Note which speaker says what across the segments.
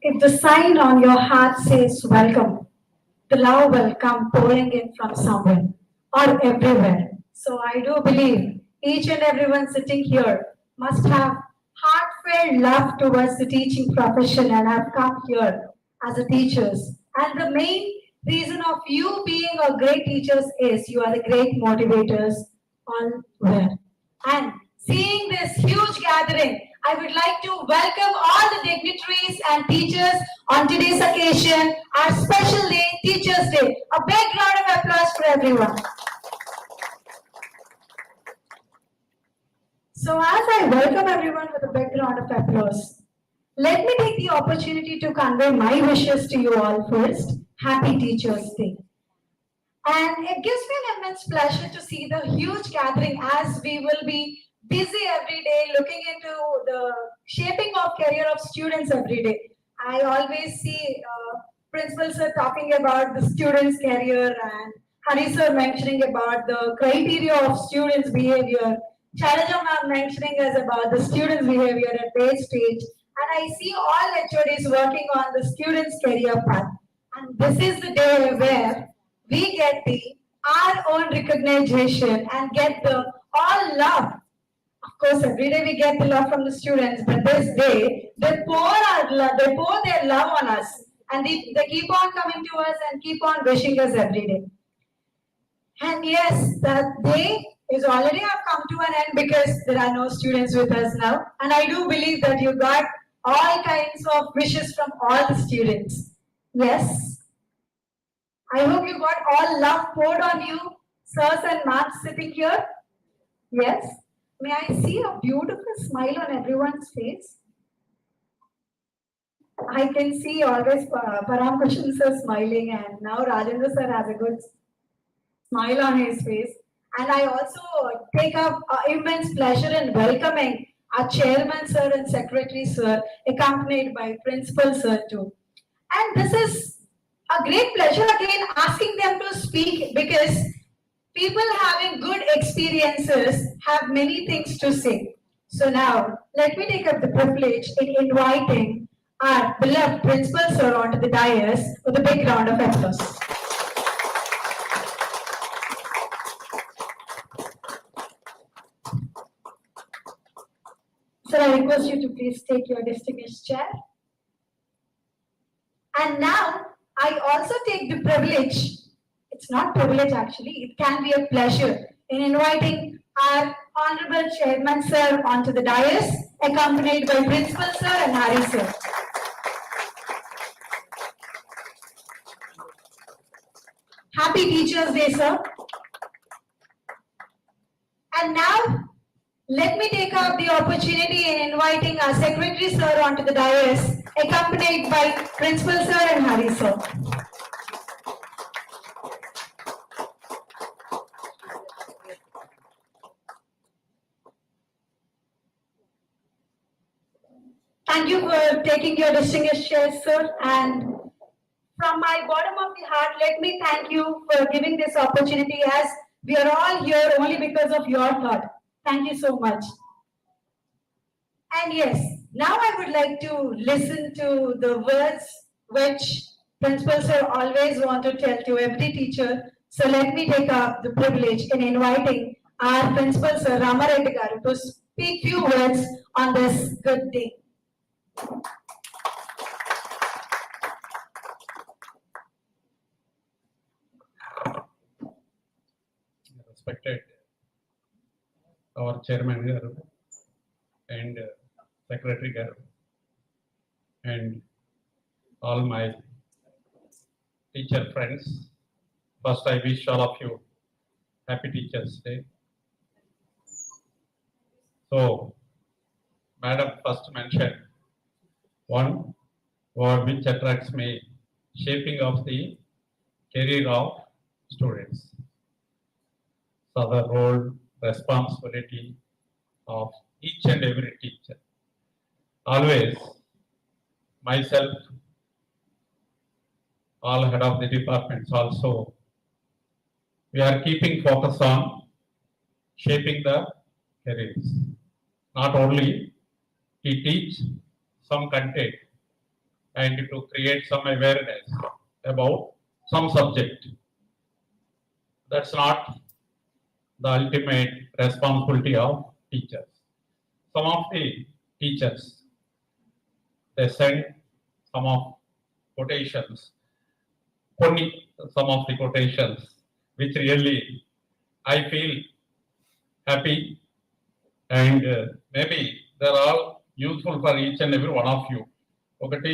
Speaker 1: If the sign on your heart says welcome, the love will come pouring in from somewhere or everywhere. So I do believe each and everyone sitting here must have heartfelt love towards the teaching profession and have come here as a teachers. And the main reason of you being a great teachers is you are the great motivators all where. And seeing this huge gathering, I would like to welcome all the dignitaries and teachers on today's occasion, our special day, Teachers' Day. A big round of applause for everyone. So as I welcome everyone with a big round of applause, let me take the opportunity to convey my wishes to you all first. Happy Teachers' Day. And it gives me an immense pleasure to see the huge gathering as we will be busy every day looking into the shaping of career of students every day. I always see principals are talking about the students' career and Hari sir mentioning about the criteria of students' behavior. Shailaja ma'am mentioning us about the students' behavior at their stage. And I see all HODs working on the students' career path. And this is the day where we get the our own recognition and get the all love. Of course, every day we get the love from the students, but this day they they pour their love on us, and they keep on coming to us and keep on wishing us every day. And yes, that day is already have come to an end because there are no students with us now. And I do believe that you got all kinds of wishes from all the students. Yes, I hope you got all love poured on you, sirs and ma'ams sitting here. Yes. May I see a beautiful smile on everyone's face? I can see always Param Kushan sir smiling, and now Rajendra sir has a good smile on his face. And I also take up immense pleasure in welcoming our chairman sir and secretary sir, accompanied by principal sir too. And this is a great pleasure again asking them to speak because people having good experiences have many things to say. So now, let me take up the privilege in inviting our beloved principal sir onto the dais with a big round of applause. Sir, I request you to please take your distinguished chair. And now, I also take the privilege, it's not privilege actually, it can be a pleasure in inviting our Honorable Chairman Sir onto the dais, accompanied by Principal Sir and Hari Sir. Happy Teachers' Day, sir. And now, let me take up the opportunity in inviting our Secretary Sir onto the dais, accompanied by Principal Sir and Hari Sir. Thank you for taking your distinguished chair, sir. And from my bottom of the heart, let me thank you for giving this opportunity as we are all here only because of your thought. Thank you so much. And yes, now I would like to listen to the words which Principal Sir always want to tell to every teacher. So let me take up the privilege in inviting our Principal Sir Ramareddy Garu to speak few words on this good day.
Speaker 2: Respected our Chairman Garu and Secretary Garu and all my teacher friends. First, I wish all of you Happy Teachers' Day. So, Madam first mentioned one word which attracts me, shaping of the career of students. So the role, responsibility of each and every teacher. Always, myself, all head of the departments also, we are keeping focus on shaping the careers. Not only to teach some content, and to create some awareness about some subject. That's not the ultimate responsibility of teachers. Some of the teachers, they send some of quotations, some of the quotations, which really I feel happy, and maybe they're all useful for each and every one of you. ఒకటి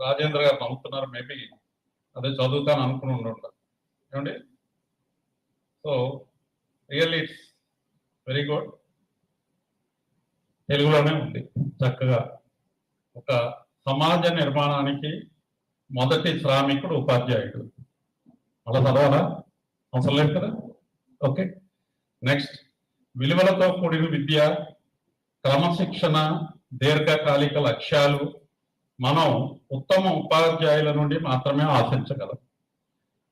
Speaker 2: రాజేంద్ర గారు నమ్ముతున్నారు, maybe అదే చదువుతాను అనుకుని ఉండదు ఏమండి. So really it's very good. తెలుగులోనే ఉంది చక్కగా. ఒక సమాజ నిర్మాణానికి మొదటి శ్రామికుడు ఉపాధ్యాయుడు. అలా చదవాలా, అవసరం లేదు కదా. ఓకే, నెక్స్ట్, విలువలతో కూడిన విద్య, క్రమశిక్షణ, దీర్ఘకాలిక లక్ష్యాలు మనం ఉత్తమ ఉపాధ్యాయుల నుండి మాత్రమే ఆశించగలం.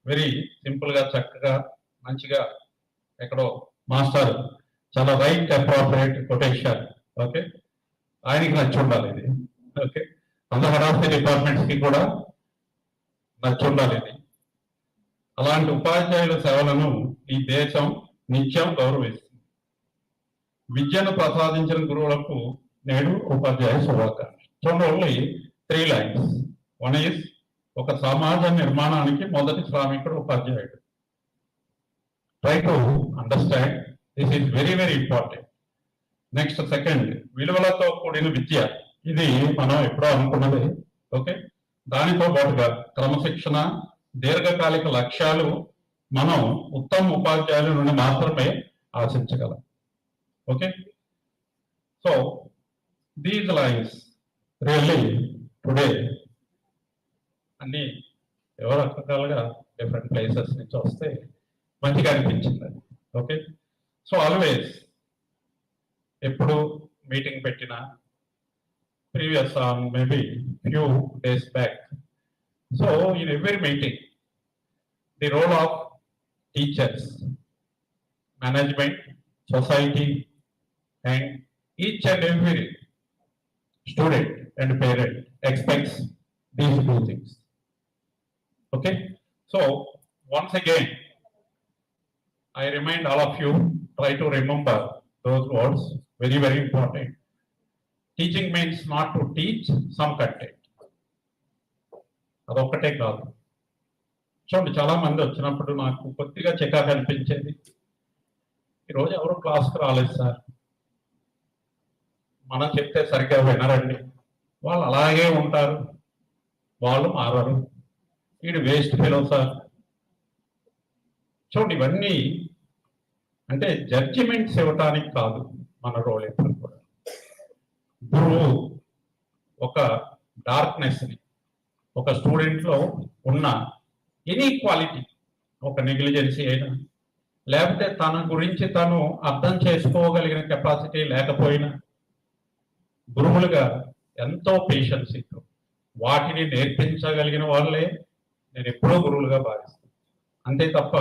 Speaker 2: వెరీ సింపుల్ గా, చక్కగా, మంచిగా ఎక్కడో మాస్టర్ చాలా రైట్ అప్రోప్రియేట్ కొటేషన్. ఓకే, ఆయనకి నచ్చి ఉండాలి ఇది. ఓకే, అందరు హెడ్ ఆఫ్ ది డిపార్ట్మెంట్స్ కి కూడా నచ్చి ఉండాలి ఇది. అలాంటి ఉపాధ్యాయుల సేవలను ఈ దేశం నిత్యం గౌరవిస్తుంది. విద్యను ప్రసాదించిన గురువులకు నేడు ఉపాధ్యాయ శుభాకాంక్షలు. చూడండి, ఓన్లీ 3 lines. వన్ ఈజ్, ఒక సమాజ నిర్మాణానికి మొదటి శ్రామికుడు ఉపాధ్యాయుడు. Try to understand, this is very very important. Next, second, విలువలతో కూడిన విద్య. ఇది మనం ఎప్పుడో అనుకున్నది. ఓకే, దానితో పాటుగా క్రమశిక్షణ, దీర్ఘకాలిక లక్ష్యాలు మనం ఉత్తమ ఉపాధ్యాయుల నుండి మాత్రమే ఆశించగలం. Okay, so these lines really today అన్ని ఎవరు రకరకాలుగా డిఫరెంట్ ప్లేసెస్ నుంచి వస్తే మంచిగా అనిపించింది. ఓకే, సో ఆల్వేస్ ఎప్పుడు మీటింగ్ పెట్టినా, previous on maybe few days back, so in every meeting the role of teachers, management, society, and each and every student and parent expects these two things. Okay, so once again I remind all of you, try to remember those words, very very important. Teaching means not to teach some content. అదొక్కటే కాదు. చూడండి, చాలా మంది వచ్చినప్పుడు నాకు కొద్దిగా చికాకు అనిపించేది, ఈరోజు ఎవరు క్లాస్కి రాలేదు సార్, మనం చెప్తే సరిగ్గా వినరండి, వాళ్ళు అలాగే ఉంటారు, వాళ్ళు మారరు, వీడు వేస్ట్ ఫెలో సార్. చూడండి, ఇవన్నీ అంటే జడ్జిమెంట్స్ ఇవ్వటానికి కాదు మన రోల్ ఎప్పుడు కూడా. గురువు ఒక డార్క్నెస్ని, ఒక స్టూడెంట్లో ఉన్న ఇన్ఈక్వాలిటీ, ఒక నెగ్లిజెన్సీ అయినా, లేకపోతే తన గురించి తను అర్థం చేసుకోగలిగిన కెపాసిటీ లేకపోయినా, గురువులుగా ఎంతో పేషెన్స్ వాటిని నేర్పించగలిగిన వాళ్ళే నేను ఎప్పుడూ గురువులుగా భావిస్తాను. అంతే తప్ప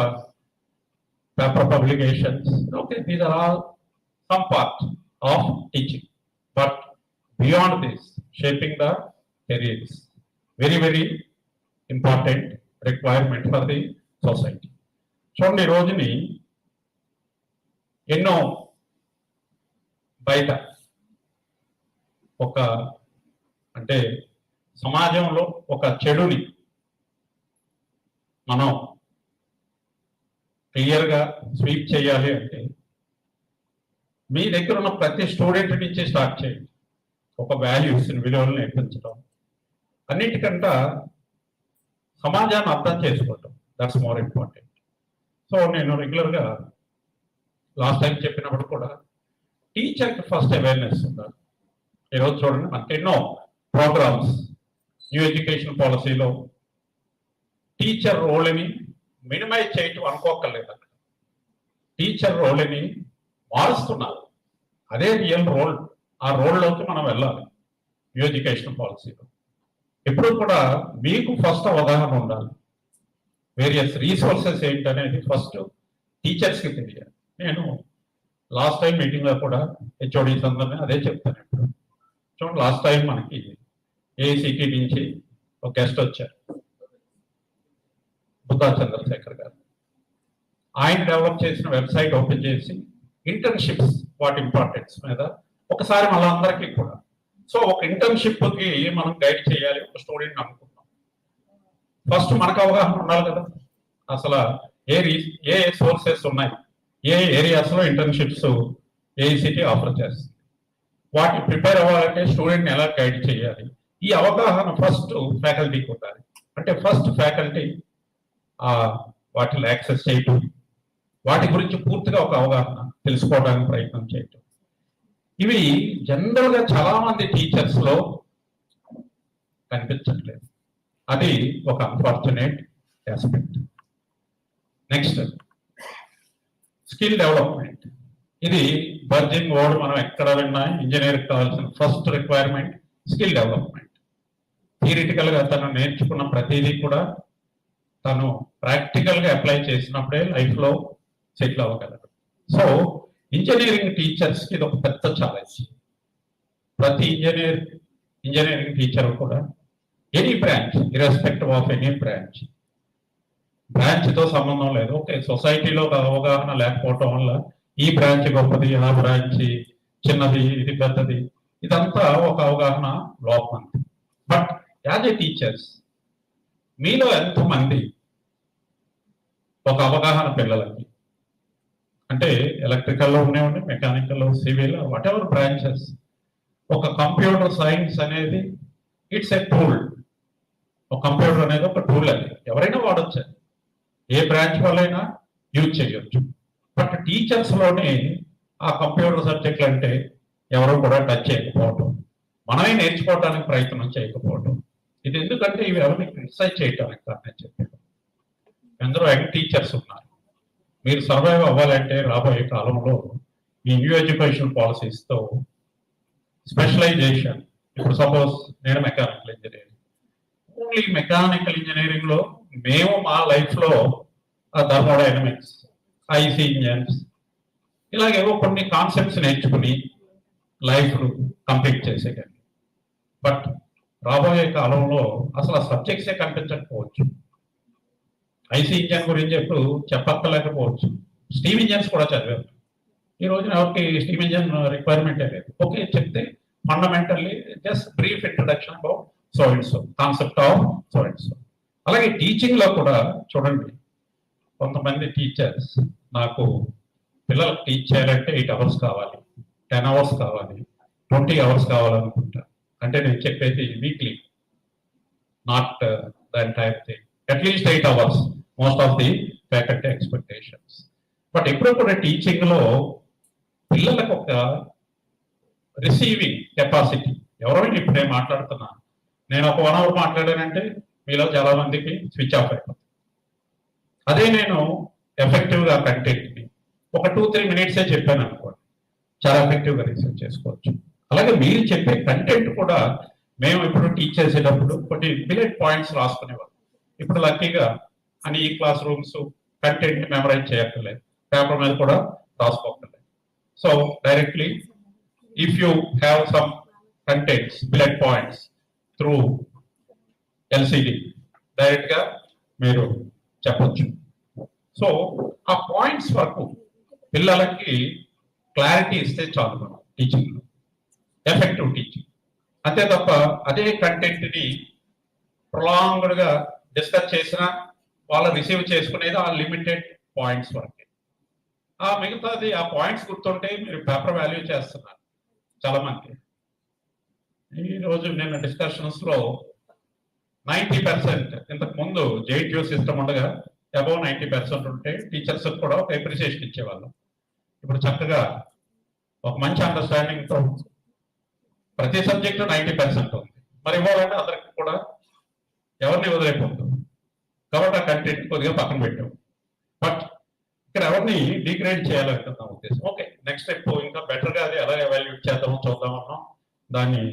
Speaker 2: paper publications, okay, these are all some part of teaching, but beyond this, shaping the careers, very very important requirement for the society. చూడండి, ఈ రోజుని ఎన్నో బయట ఒక అంటే సమాజంలో ఒక చెడుని మనం క్లియర్గా స్వీప్ చేయాలి అంటే మీ దగ్గర ఉన్న ప్రతి స్టూడెంట్ నుంచి స్టార్ట్ చేయండి. ఒక వాల్యూస్, విలువలు నేర్పించడం, అన్నిటికంటే సమాజాన్ని అర్థం చేసుకోవటం, దట్స్ మోర్ ఇంపార్టెంట్. సో నేను రెగ్యులర్గా లాస్ట్ టైం చెప్పినప్పుడు కూడా టీచర్కి ఫస్ట్ అవేర్నెస్ ఉండాలి. ఈరోజు చూడండి, మనకి ఎన్నో ప్రోగ్రామ్స్, న్యూ ఎడ్యుకేషన్ పాలసీలో టీచర్ రోల్ని మినిమైజ్ చేయటం అనుకోకర్లేదు. అక్కడ టీచర్ రోల్ని మారుస్తున్నారు, అదే రియల్ రోల్. ఆ రోల్లోకి మనం వెళ్ళాలి న్యూ ఎడ్యుకేషన్ పాలసీలో. ఎప్పుడు కూడా మీకు ఫస్ట్ అవగాహన ఉండాలి, వేరియస్ రీసోర్సెస్ ఏంటనేది ఫస్ట్ టీచర్స్కి తెలియాలి. నేను లాస్ట్ టైం మీటింగ్లో కూడా హెచ్ఓడీస్ అందరినీ అదే చెప్తాను. ఇప్పుడు చూడండి, లాస్ట్ టైం మనకి ఏఐసిటి నుంచి ఒక గెస్ట్ వచ్చారు, బుద్ధా చంద్రశేఖర్ గారు. ఆయన డెవలప్ చేసిన వెబ్సైట్ ఓపెన్ చేసి ఇంటర్న్షిప్స్ వాటి ఇంపార్టెన్స్ మీద ఒకసారి మళ్ళీ అందరికీ కూడా, సో ఒక ఇంటర్న్షిప్కి మనం గైడ్ చేయాలి ఒక స్టూడెంట్ అనుకుంటాం. ఫస్ట్ మనకు అవగాహన ఉండాలి కదా, అసలు ఏ సోర్సెస్ ఉన్నాయి, ఏ ఏరియాస్లో ఇంటర్న్షిప్స్ ఏఐసిటి ఆఫర్ చేస్తుంది, వాటి ప్రిపేర్ అవ్వాలంటే స్టూడెంట్ని ఎలా గైడ్ చేయాలి, ఈ అవగాహన ఫస్ట్ ఫ్యాకల్టీకి ఉండాలి. అంటే ఫస్ట్ ఫ్యాకల్టీ వాటిని యాక్సెస్ చేయటం, వాటి గురించి పూర్తిగా ఒక అవగాహన తెలుసుకోవడానికి ప్రయత్నం చేయటం. ఇవి జనరల్గా చాలా మంది టీచర్స్ లో కనిపించట్లేదు. అది ఒక unfortunate aspect. Next skill development. ఇది బర్జింగ్ వర్డ్, మనం ఎక్కడ విన్నా ఇంజనీర్కి కావాల్సిన first requirement skill development. Theoretical గా తను నేర్చుకున్న ప్రతిదీ కూడా తను ప్రాక్టికల్ గా అప్లై చేసినప్పుడే లైఫ్ లో సెటిల్ అవ్వగలరు. సో ఇంజనీరింగ్ టీచర్స్ కి ఇది ఒక పెద్ద ఛాలెంజ్. ప్రతి ఇంజనీరింగ్ టీచర్ కూడా any branch, irrespective of any branch తో సంబంధం లేదు. ఓకే, సొసైటీలో అవగాహన లేకపోవటం వల్ల ఈ బ్రాంచ్ గొప్పది, ఆ బ్రాంచ్ చిన్నది, ఇది పెద్దది, ఇదంతా ఒక అవగాహన లోపం. బట్ యాజ్ ఏ టీచర్స్ మీలో ఎంతమంది ఒక అవగాహన పిల్లలకి, అంటే ఎలక్ట్రికల్లో ఉండేవండి, mechanical, civil, what ever branches, ఒక కంప్యూటర్ సైన్స్ అనేది ఇట్స్ ఎ టూల్. ఒక కంప్యూటర్ అనేది ఒక టూల్, అది ఎవరైనా వాడచ్చు, ఏ బ్రాంచ్ వాళ్ళైనా యూజ్ చేయొచ్చు. బట్ టీచర్స్ లోనే ఆ కంప్యూటర్ సబ్జెక్టులు అంటే ఎవరు కూడా టచ్ చేయకపోవటం, మనమే నేర్చుకోవడానికి ప్రయత్నం చేయకపోవటం. ఇది ఎందుకంటే ఇవి ఎవరిని క్రిటిసైజ్ చేయటానికి కారణం చెప్పాను. ఎందరో యంగ్ టీచర్స్ ఉన్నారు. మీరు సర్వైవ్ అవ్వాలంటే రాబోయే కాలంలో ఈ న్యూ ఎడ్యుకేషన్ పాలసీస్తో స్పెషలైజేషన్, ఇప్పుడు సపోజ్ నేను mechanical engineering, only mechanical engineering లో మేము మా లైఫ్ లో థర్మోడైనమిక్స్, ఐసీ ఇంజన్స్, ఇలాగేవో కొన్ని కాన్సెప్ట్స్ నేర్చుకుని లైఫ్ కంప్లీట్ చేసేటండి. బట్ రాబోయే కాలంలో అసలు ఆ సబ్జెక్ట్సే కనిపించకపోవచ్చు. ఐసీ ఇంజన్ గురించి ఎప్పుడు చెప్పక్కర్లేకపోవచ్చు. స్టీమ్ ఇంజన్స్ కూడా చదివారు. ఈ రోజున ఎవరికి స్టీమ్ ఇంజన్ రిక్వైర్మెంటే లేదు. ఓకే, చెప్తే fundamentally just brief introduction about so and so, concept of so and so. అలాగే టీచింగ్ లో కూడా చూడండి, కొంతమంది టీచర్స్ నాకు పిల్లలకు టీచ్ చేయాలంటే 8 hours కావాలి, 10 hours కావాలి, 20 hours కావాలనుకుంటా. అంటే నేను చెప్పేది weekly, not the entire thing, at least 8 hours most of the faculty expectations. But ఎప్పుడు కూడా టీచింగ్ లో పిల్లలకు ఒక రిసీవింగ్ కెపాసిటీ, ఎవరైనా ఇప్పుడు నేను మాట్లాడుతున్నా, నేను ఒక 1 hour మాట్లాడానంటే మీలో చాలా మందికి స్విచ్ ఆఫ్ అయిపోతుంది. అదే నేను ఎఫెక్టివ్ గా కంటెంట్ని ఒక 2-3 minutes చెప్పాను అనుకోండి, చాలా ఎఫెక్టివ్ గా రిసీవ్ చేసుకోవచ్చు. అలాగే మీరు చెప్పే కంటెంట్ కూడా మేము ఇప్పుడు టీచ్ చేసేటప్పుడు కొన్ని బిలెట్ పాయింట్స్ రాసుకునేవాళ్ళం. ఇప్పుడు లక్కీగా అని క్లాస్ రూమ్స్ కంటెంట్ మెమరైజ్ చేయక్కర్లేదు, పేపర్ మీద కూడా రాసుకోక్కర్లేదు. So directly if you have some contents, bullet points through LCD, direct గా మీరు చెప్పొచ్చు. సో ఆ పాయింట్స్ వరకు పిల్లలకి క్లారిటీ ఇస్తే చాలు మనం టీచింగ్ లో, ఎఫెక్టివ్ టీచింగ్. అంతే తప్ప అదే కంటెంట్ ని ప్రొలాంగ్డ్ గా డిస్కస్ చేసినా వాళ్ళు రిసీవ్ చేసుకునేది ఆ లిమిటెడ్ పాయింట్స్ వరకే. ఆ మిగతాది ఆ పాయింట్స్ గుర్తుంటే మీరు పేపర్ వాల్యూ చేస్తున్నారు చాలా మంది. ఈ రోజు నేను డిస్కషన్స్ లో 90%, ఇంతకు ముందు జేట్యూ సిస్టమ్ ఉండగా అబౌవ్ 90% ఉంటే టీచర్స్ కూడా ఒక అప్రిసియేషన్ ఇచ్చేవాళ్ళం. ఇప్పుడు చక్కగా ఒక మంచి అండర్స్టాండింగ్ తో ప్రతి సబ్జెక్టు 90% ఉంది. మరి ఇవ్వాలంటే అందరికి కూడా ఎవరిని వదిలేకపోతుంది. కాబట్టి ఆ కంటెంట్ కొద్దిగా పక్కన పెట్టాం. బట్ ఇక్కడ ఎవరిని డిగ్రేడ్ చేయాలనుకున్న ఉద్దేశం. ఓకే, నెక్స్ట్ స్టెప్ ఇంకా బెటర్ గా అది ఎలా ఎవాల్యుయేట్ చేద్దామో చూద్దామన్నాం. దాన్ని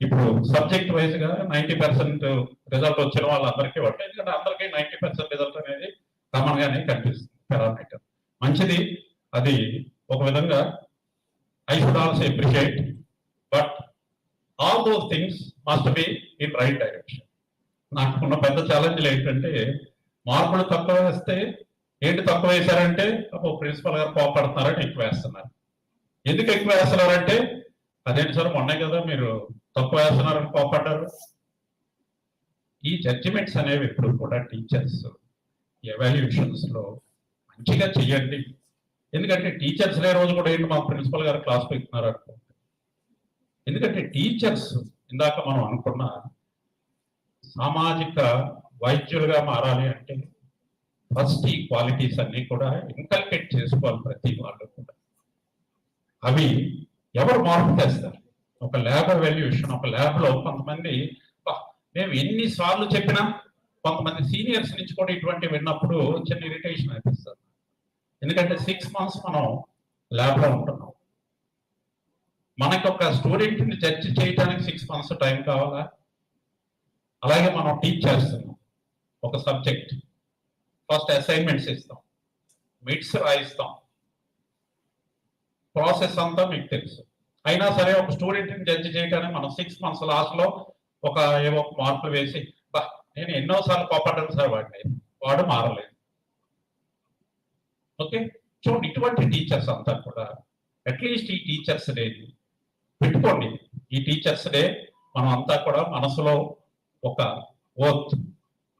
Speaker 2: ఇప్పుడు సబ్జెక్ట్ వైజ్ గా 90% రిజల్ట్ వచ్చిన వాళ్ళందరికీ ఒకటి, ఎందుకంటే అందరికీ 90% రిజల్ట్ అనేది కామన్ గానే కనిపిస్తుంది పారామీటర్. మంచిది, అది ఒక విధంగా I should also appreciate. But all those things must be in right direction. నాకున్న పెద్ద ఛాలెంజ్లు ఏంటంటే మార్కులు తక్కువ వేస్తే ఏంటి తక్కువ వేశారంటే ప్రిన్సిపల్ గారు కోపడుతున్నారని ఎక్కువ వేస్తున్నారు. ఎందుకు ఎక్కువ వేస్తున్నారంటే అదేంటి సార్ మొన్నే కదా మీరు తక్కువ వేస్తున్నారని కోపడ్డారు. ఈ జడ్జిమెంట్స్ అనేవి ఎప్పుడు కూడా టీచర్స్ ఎవాల్యుయేషన్స్ లో మంచిగా చెయ్యండి. ఎందుకంటే టీచర్స్ లే రోజు కూడా ఏంటి మా ప్రిన్సిపల్ గారు క్లాస్ పెడుతున్నారు అనుకోండి. ఎందుకంటే టీచర్స్ ఇందాక మనం అనుకున్న సామాజిక వైద్యులుగా మారాలి అంటే ఫస్ట్ ఈ క్వాలిటీస్ అన్ని కూడా ఇన్కల్కేట్ చేసుకోవాలి ప్రతి వాళ్ళు కూడా. అవి ఎవరు మార్పు చేస్తారు? ఒక ల్యాబ్ ఎవాల్యుయేషన్, ఒక ల్యాబ్ లో కొంతమంది మేము ఎన్నిసార్లు చెప్పినా కొంతమంది సీనియర్స్ నుంచి కూడా ఇటువంటి విన్నప్పుడు చిన్న ఇరిటేషన్ అనిపిస్తుంది. ఎందుకంటే 6 months మనం ల్యాబ్ లో ఉంటున్నాం. మనకి ఒక స్టూడెంట్ ని జడ్జి చేయడానికి 6 months టైం కావాలా? అలాగే మనం టీచ్ చేస్తున్నాం ఒక సబ్జెక్ట్, ఫస్ట్ అసైన్మెంట్స్ ఇస్తాం, మిడ్స్ రాయిస్తాం, ప్రాసెస్ అంతా మీకు తెలుసు. అయినా సరే ఒక స్టూడెంట్ ని జడ్జి చేయడానికి మనం 6 months లాస్ట్ లో ఏవో మార్కులు వేసి నేను ఎన్నోసార్లు కోపడ్డాను సార్ వాడు మారలేదు. ఓకే, చూడండి ఇటువంటి టీచర్స్ అంతా కూడా అట్లీస్ట్ ఈ టీచర్స్ డే పెట్టుకోండి. ఈ టీచర్స్ డే మనం అంతా కూడా మనసులో ఒక ఓత్,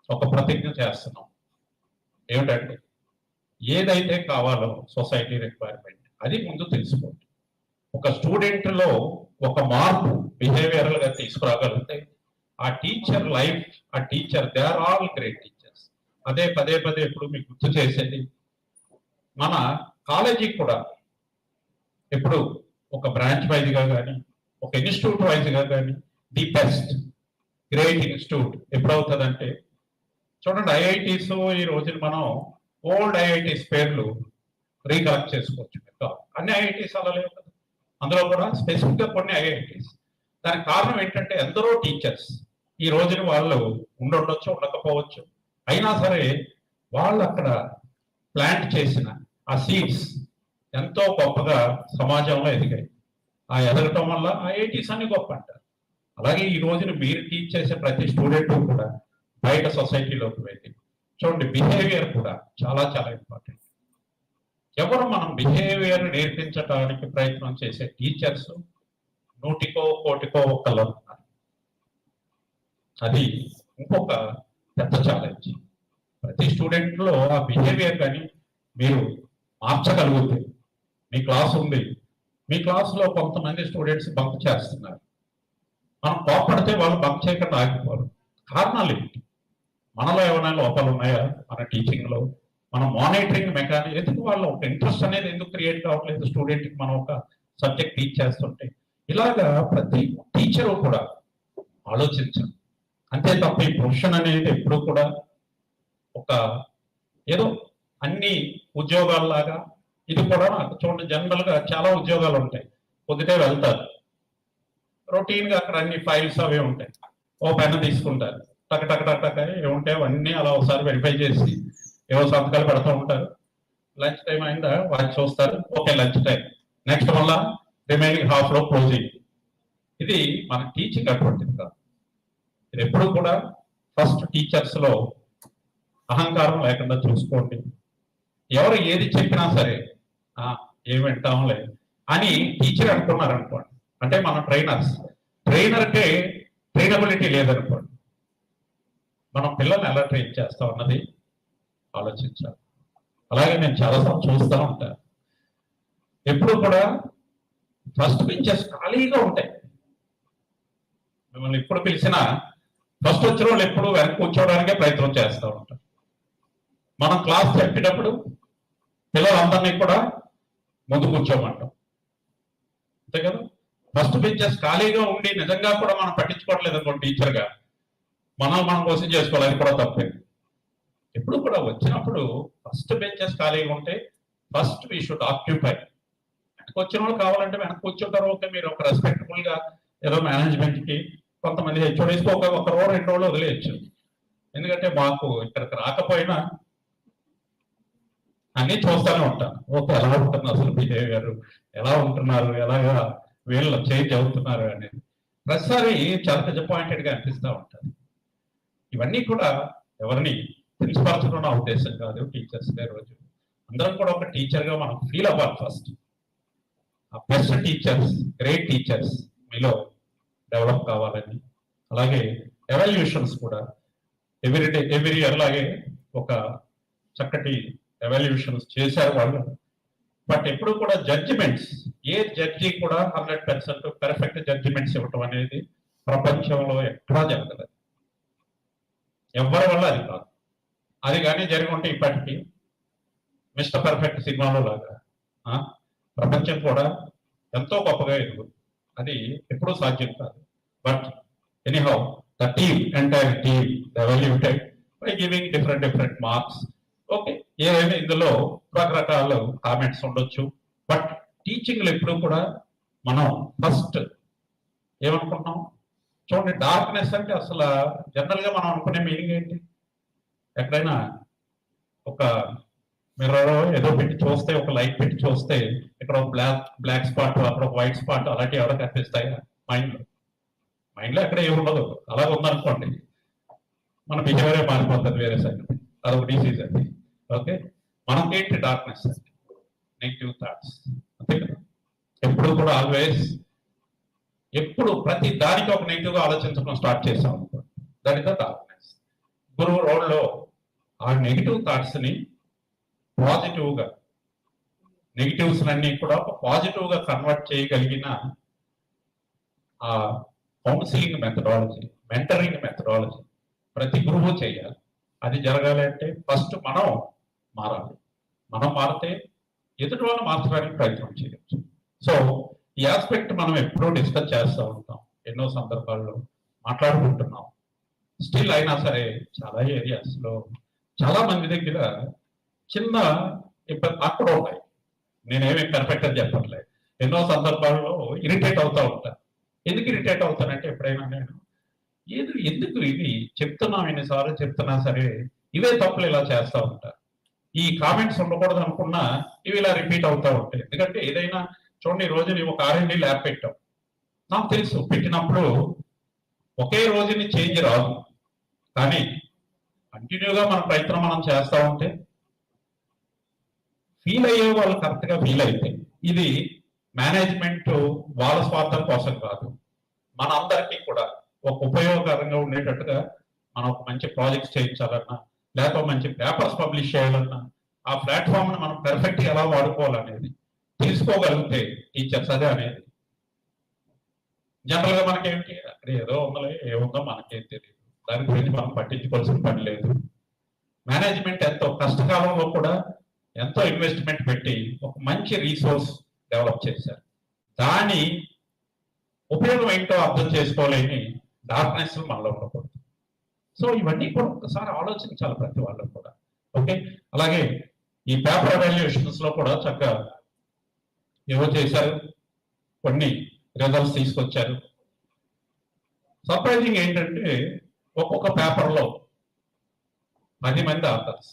Speaker 2: ఒక ప్రతిజ్ఞ చేస్తున్నాం. ఏమిటంటే ఏదైతే కావాలో సొసైటీ రిక్వైర్మెంట్ అది ముందు తెలుసుకోండి. ఒక స్టూడెంట్ లో ఒక మార్పు బిహేవియరల్ గా తీసుకురాగలిగితే ఆ టీచర్ లైఫ్, ఆ teacher they are all great teachers. అదే పదే పదే ఎప్పుడు మీకు గుర్తు చేసేది, మన కాలేజీకి కూడా ఎప్పుడు ఒక బ్రాంచ్ వైజ్ గా కానీ ఒక ఇన్స్టిట్యూట్ వైజ్ గా కానీ ది బెస్ట్ గ్రేట్ ఇన్స్టిట్యూట్ ఎప్పుడవుతుందంటే చూడండి ఐఐటీస్ ఈ రోజున మనం ఓల్డ్ ఐఐటీస్ పేర్లు రీకలెక్ట్ చేసుకోవచ్చు. అన్ని ఐఐటీస్ అలా లేవు కదా, అందులో కూడా స్పెసిఫిక్ గా కొన్ని ఐఐటీస్. దానికి కారణం ఏంటంటే ఎందరో టీచర్స్ ఈ రోజున వాళ్ళు ఉండొచ్చు, ఉండకపోవచ్చు, అయినా సరే వాళ్ళు అక్కడ ప్లాంట్ చేసిన ఆ సీడ్స్ ఎంతో గొప్పగా సమాజంలో ఎదిగాయి. ఆ ఎదగటం వల్ల ఐఐటీస్ అన్ని గొప్ప అంటారు. అలాగే ఈ రోజున మీరు టీచ్ చేసే ప్రతి స్టూడెంట్ కూడా బయట సొసైటీలోకి వెళ్ళి చూడండి బిహేవియర్ కూడా చాలా చాలా ఇంపార్టెంట్. ఎవరు మనం బిహేవియర్ నేర్పించడానికి ప్రయత్నం చేసే టీచర్స్ 100కో 1 ఒక్కళ్ళు ఉన్నారు. అది ఇంకొక పెద్ద ఛాలెంజ్. ప్రతి స్టూడెంట్ లో ఆ బిహేవియర్ కానీ మీరు మార్చగలిగితే, మీ క్లాస్ ఉంది, మీ క్లాసులో కొంతమంది స్టూడెంట్స్ బంక్ చేస్తున్నారు, మనం కోపడితే వాళ్ళు బంక్ చేయకుండా ఆగిపోరు. కారణాలు ఏంటి? మనలో ఏమైనా లోపాలు ఉన్నాయా? మన టీచింగ్ లో మన మానిటరింగ్ మెకానిజం ఎందుకు వాళ్ళు ఒక ఇంట్రెస్ట్ అనేది ఎందుకు క్రియేట్ కావట్లేదు స్టూడెంట్ కి మనం ఒక సబ్జెక్ట్ టీచ్ చేస్తుంటే? ఇలాగా ప్రతి టీచరు కూడా ఆలోచించాలి. అంతే తప్ప ఈ ప్రొఫెషన్ అనేది ఎప్పుడు కూడా ఒక ఏదో అన్ని ఉద్యోగాల్లాగా ఇది కూడా చూడండి జనరల్ గా చాలా ఉద్యోగాలు ఉంటాయి. పొద్దుటే వెళ్తారు, రొటీన్ గా అక్కడ అన్ని ఫైల్స్ అవే ఉంటాయి, ఓ పెన్ తీసుకుంటారు, టక్ టక్ టక్ టక్ ఏముంటాయి అవన్నీ అలా ఒకసారి వెరిఫై చేసి ఏవో సంతకాలు పెడతా ఉంటారు. లంచ్ టైం అయిందా వాచ్ చూస్తారు, ఓకే లంచ్ టైం, నెక్స్ట్ మళ్ళా రిమైనింగ్ హాఫ్ లో క్లోజింగ్. ఇది మన టీచింగ్ అటువంటిది కాదు. ఇది ఎప్పుడు కూడా ఫస్ట్ టీచర్స్ లో అహంకారం లేకుండా చూసుకోండి. ఎవరు ఏది చెప్పినా సరే ఏమి వింటాంలే అని టీచర్ అనుకున్నారనుకోండి, అంటే మన ట్రైనర్కే ట్రైనబిలిటీ లేదనుకోండి, మనం పిల్లల్ని ఎలా ట్రైన్ చేస్తాం అన్నది ఆలోచించాలి. అలాగే నేను చాలాసార్లు చూస్తూ ఉంటాను, ఎప్పుడు కూడా ఫస్ట్ బెంచెస్ ఖాళీగా ఉంటాయి. మిమ్మల్ని ఎప్పుడు పిలిచినా ఫస్ట్ వచ్చిన వాళ్ళు ఎప్పుడు వెనక కూర్చోవడానికే ప్రయత్నం చేస్తూ ఉంటారు. మనం క్లాస్ చెప్పేటప్పుడు పిల్లలందరినీ కూడా ముందు కూర్చోమంటాం, అంతే కదా. ఫస్ట్ బెంచెస్ ఖాళీగా ఉండి నిజంగా కూడా మనం పట్టించుకోవట్లేదు అనుకోండి టీచర్గా, మనం కోసం చేసుకోవాలి, అది కూడా తప్పే. ఎప్పుడు కూడా వచ్చినప్పుడు ఫస్ట్ బెంచెస్ ఖాళీగా ఉంటే ఫస్ట్ వీ షుడ్ ఆక్యుపై. వెనక్కి వచ్చిన వాళ్ళు కావాలంటే వెనక్కి కూర్చుంటారు, ఓకే, మీరు ఒక రెస్పెక్టబుల్ గా ఏదో మేనేజ్మెంట్ కి కొంతమంది హెచ్ఓడీస్కి ఒక రోజు 2 రోజులు వదిలేయచ్చు. ఎందుకంటే మాకు ఇక్కడికి రాకపోయినా అన్ని చూస్తూనే ఉంటాను, ఓకే ఎలా ఉంటున్నారు అసలు బిహేవియర్, ఎలా ఉంటున్నారు, ఎలాగా వీళ్ళు చేంజ్ అవుతున్నారు అనేది ప్రతిసారి చాలా డిసప్పాయింటెడ్ గా అనిపిస్తూ ఉంటుంది. ఇవన్నీ కూడా ఎవరిని కించపరచడం నా ఉద్దేశం కాదు. టీచర్స్ డే రోజు అందరం కూడా ఒక టీచర్గా మనం ఫీల్ అవ్వాలి ఫస్ట్. ఆ బెస్ట్ టీచర్స్, గ్రేట్ టీచర్స్ మీలో డెవలప్ కావాలని, అలాగే ఎవాల్యూషన్స్ కూడా ఎవ్రీ ఇయర్ లాగే ఒక చక్కటి ఎవాల్యూషన్స్ చేశారు వాళ్ళు. బట్ ఎప్పుడు కూడా జడ్జిమెంట్స్, ఏ జడ్జి కూడా 100% పర్ఫెక్ట్ జడ్జిమెంట్స్ ఇవ్వటం అనేది ప్రపంచంలో ఎక్కడా జరగదు. ఎవరి వల్ల అది కాదు. అది కానీ జరిగి ఉంటే ఇప్పటికీ మిస్టర్ పర్ఫెక్ట్ సినిమాలో లాగా ప్రపంచం కూడా ఎంతో గొప్పగా ఎదుగుతుంది. అది ఎప్పుడూ సాధ్యం కాదు. But anyhow the team, entire team evaluated by giving different marks. Okay, ఏదైనా ఇందులో రకరకాల కామెంట్స్ ఉండొచ్చు. బట్ టీచింగ్లో ఎప్పుడు కూడా మనం ఫస్ట్ ఏమనుకుంటున్నాం చూడండి, డార్క్నెస్ అంటే అసలు జనరల్గా మనం అనుకునే మీనింగ్ ఏంటి? ఎక్కడైనా ఒక మిర్రర్ ఏదో పెట్టి చూస్తే, ఒక లైట్ పెట్టి చూస్తే ఇక్కడ ఒక బ్లాక్ స్పాట్, అక్కడ ఒక వైట్ స్పాట్ అలాంటివి ఎవరో కనిపిస్తాయా మైండ్లో ఎక్కడ ఏమి ఉండదు. అలాగే ఉందనుకోండి, మన బిహేవియరే మారిపోతుంది వేరే సైడ్. అదొక డిసీజ్ అండి. ఓకే, మనకేంటి డార్క్నెస్ అండి? నెగిటివ్ థాట్స్, అంతే కదా. ఎప్పుడు కూడా ఆల్వేస్ ఎప్పుడు ప్రతి దానికి ఒక నెగిటివ్గా ఆలోచించడం స్టార్ట్ చేసాం అనుకోండి, దట్ ఇస్ ద డార్క్నెస్. గురువు రోడ్లో ఆ నెగిటివ్ థాట్స్ని పాజిటివ్గా, నెగిటివ్స్ అన్ని కూడా పాజిటివ్గా కన్వర్ట్ చేయగలిగిన ఆ కౌన్సిలింగ్ మెథడాలజీ, మెంటరింగ్ మెథడాలజీ ప్రతి గురువు చేయాలి. అది జరగాలి అంటే ఫస్ట్ మనం మారాలి. మనం మారితే ఎదుటి వాళ్ళు మార్చడానికి ప్రయత్నం చేయొచ్చు. సో ఈ ఆస్పెక్ట్ మనం ఎప్పుడూ డిస్కస్ చేస్తూ ఉంటాం, ఎన్నో సందర్భాల్లో మాట్లాడుకుంటున్నాం. స్టిల్ అయినా సరే చాలా ఏరియాస్లో చాలా మంది దగ్గర చిన్న ఇబ్బంది అక్కడ ఉన్నాయి. నేనేమి పర్ఫెక్ట్ అని చెప్పట్లేదు. ఎన్నో సందర్భాల్లో ఇరిటేట్ అవుతూ ఉంటాను. ఎందుకు ఇరిటేట్ అవుతానంటే, ఎప్పుడైనా నేను ఎందుకు ఇవి చెప్తున్నాం, ఎన్నిసార్లు చెప్తున్నా సరే ఇవే తప్పులు ఇలా చేస్తూ ఉంటారు. ఈ కామెంట్స్ ఉండకూడదు అనుకున్నా ఇవి ఇలా రిపీట్ అవుతూ ఉంటాయి. ఎందుకంటే ఏదైనా చూడండి, ఈ రోజు నీవు ఒక R&D ల్యాబ్ పెట్టాం, నాకు తెలుసు పెట్టినప్పుడు ఒకే రోజుని చేంజ్ రాదు. కానీ కంటిన్యూగా మన ప్రయత్నం మనం చేస్తూ ఉంటే ఫీల్ అయ్యే వాళ్ళు కరెక్ట్గా ఫీల్ అయితే, ఇది మేనేజ్మెంట్ వాళ్ళ స్వార్థం కోసం కాదు, మన అందరికీ కూడా ఒక ఉపయోగకరంగా ఉండేటట్టుగా మనం ఒక మంచి ప్రాజెక్ట్స్ చేయించాలన్నా, లేకపోతే మంచి పేపర్స్ పబ్లిష్ చేయాలన్నా, ఆ ప్లాట్ఫామ్ని మనం పర్ఫెక్ట్గా ఎలా వాడుకోవాలనేది తెలుసుకోగలిగితే టీచర్స్ అదే అనేది. జనరల్గా మనకేంటి, అక్కడ ఏదో ఉందలే, ఏముందో మనకేం తెలియదు, దాని గురించి మనం పట్టించుకోవాల్సిన పని లేదు. మేనేజ్మెంట్ ఎంతో కష్టకాలంలో కూడా ఎంతో ఇన్వెస్ట్మెంట్ పెట్టి ఒక మంచి రీసోర్స్ డెవలప్ చేశారు. దాని ఉపయోగం ఏంటో అర్థం చేసుకోలేని డార్క్నెస్ మనలో ఉండకూడదు. సో ఇవన్నీ కూడా ఒకసారి ఆలోచించాలి ప్రతి వాళ్ళు కూడా. ఓకే, అలాగే ఈ పేపర్ ఎవాల్యుయేషన్స్ లో కూడా చక్కగా ఏవో చేశారు, కొన్ని రిజల్ట్స్ తీసుకొచ్చారు. సర్ప్రైజింగ్ ఏంటంటే, ఒక్కొక్క పేపర్లో 10 మంది ఆథర్స్,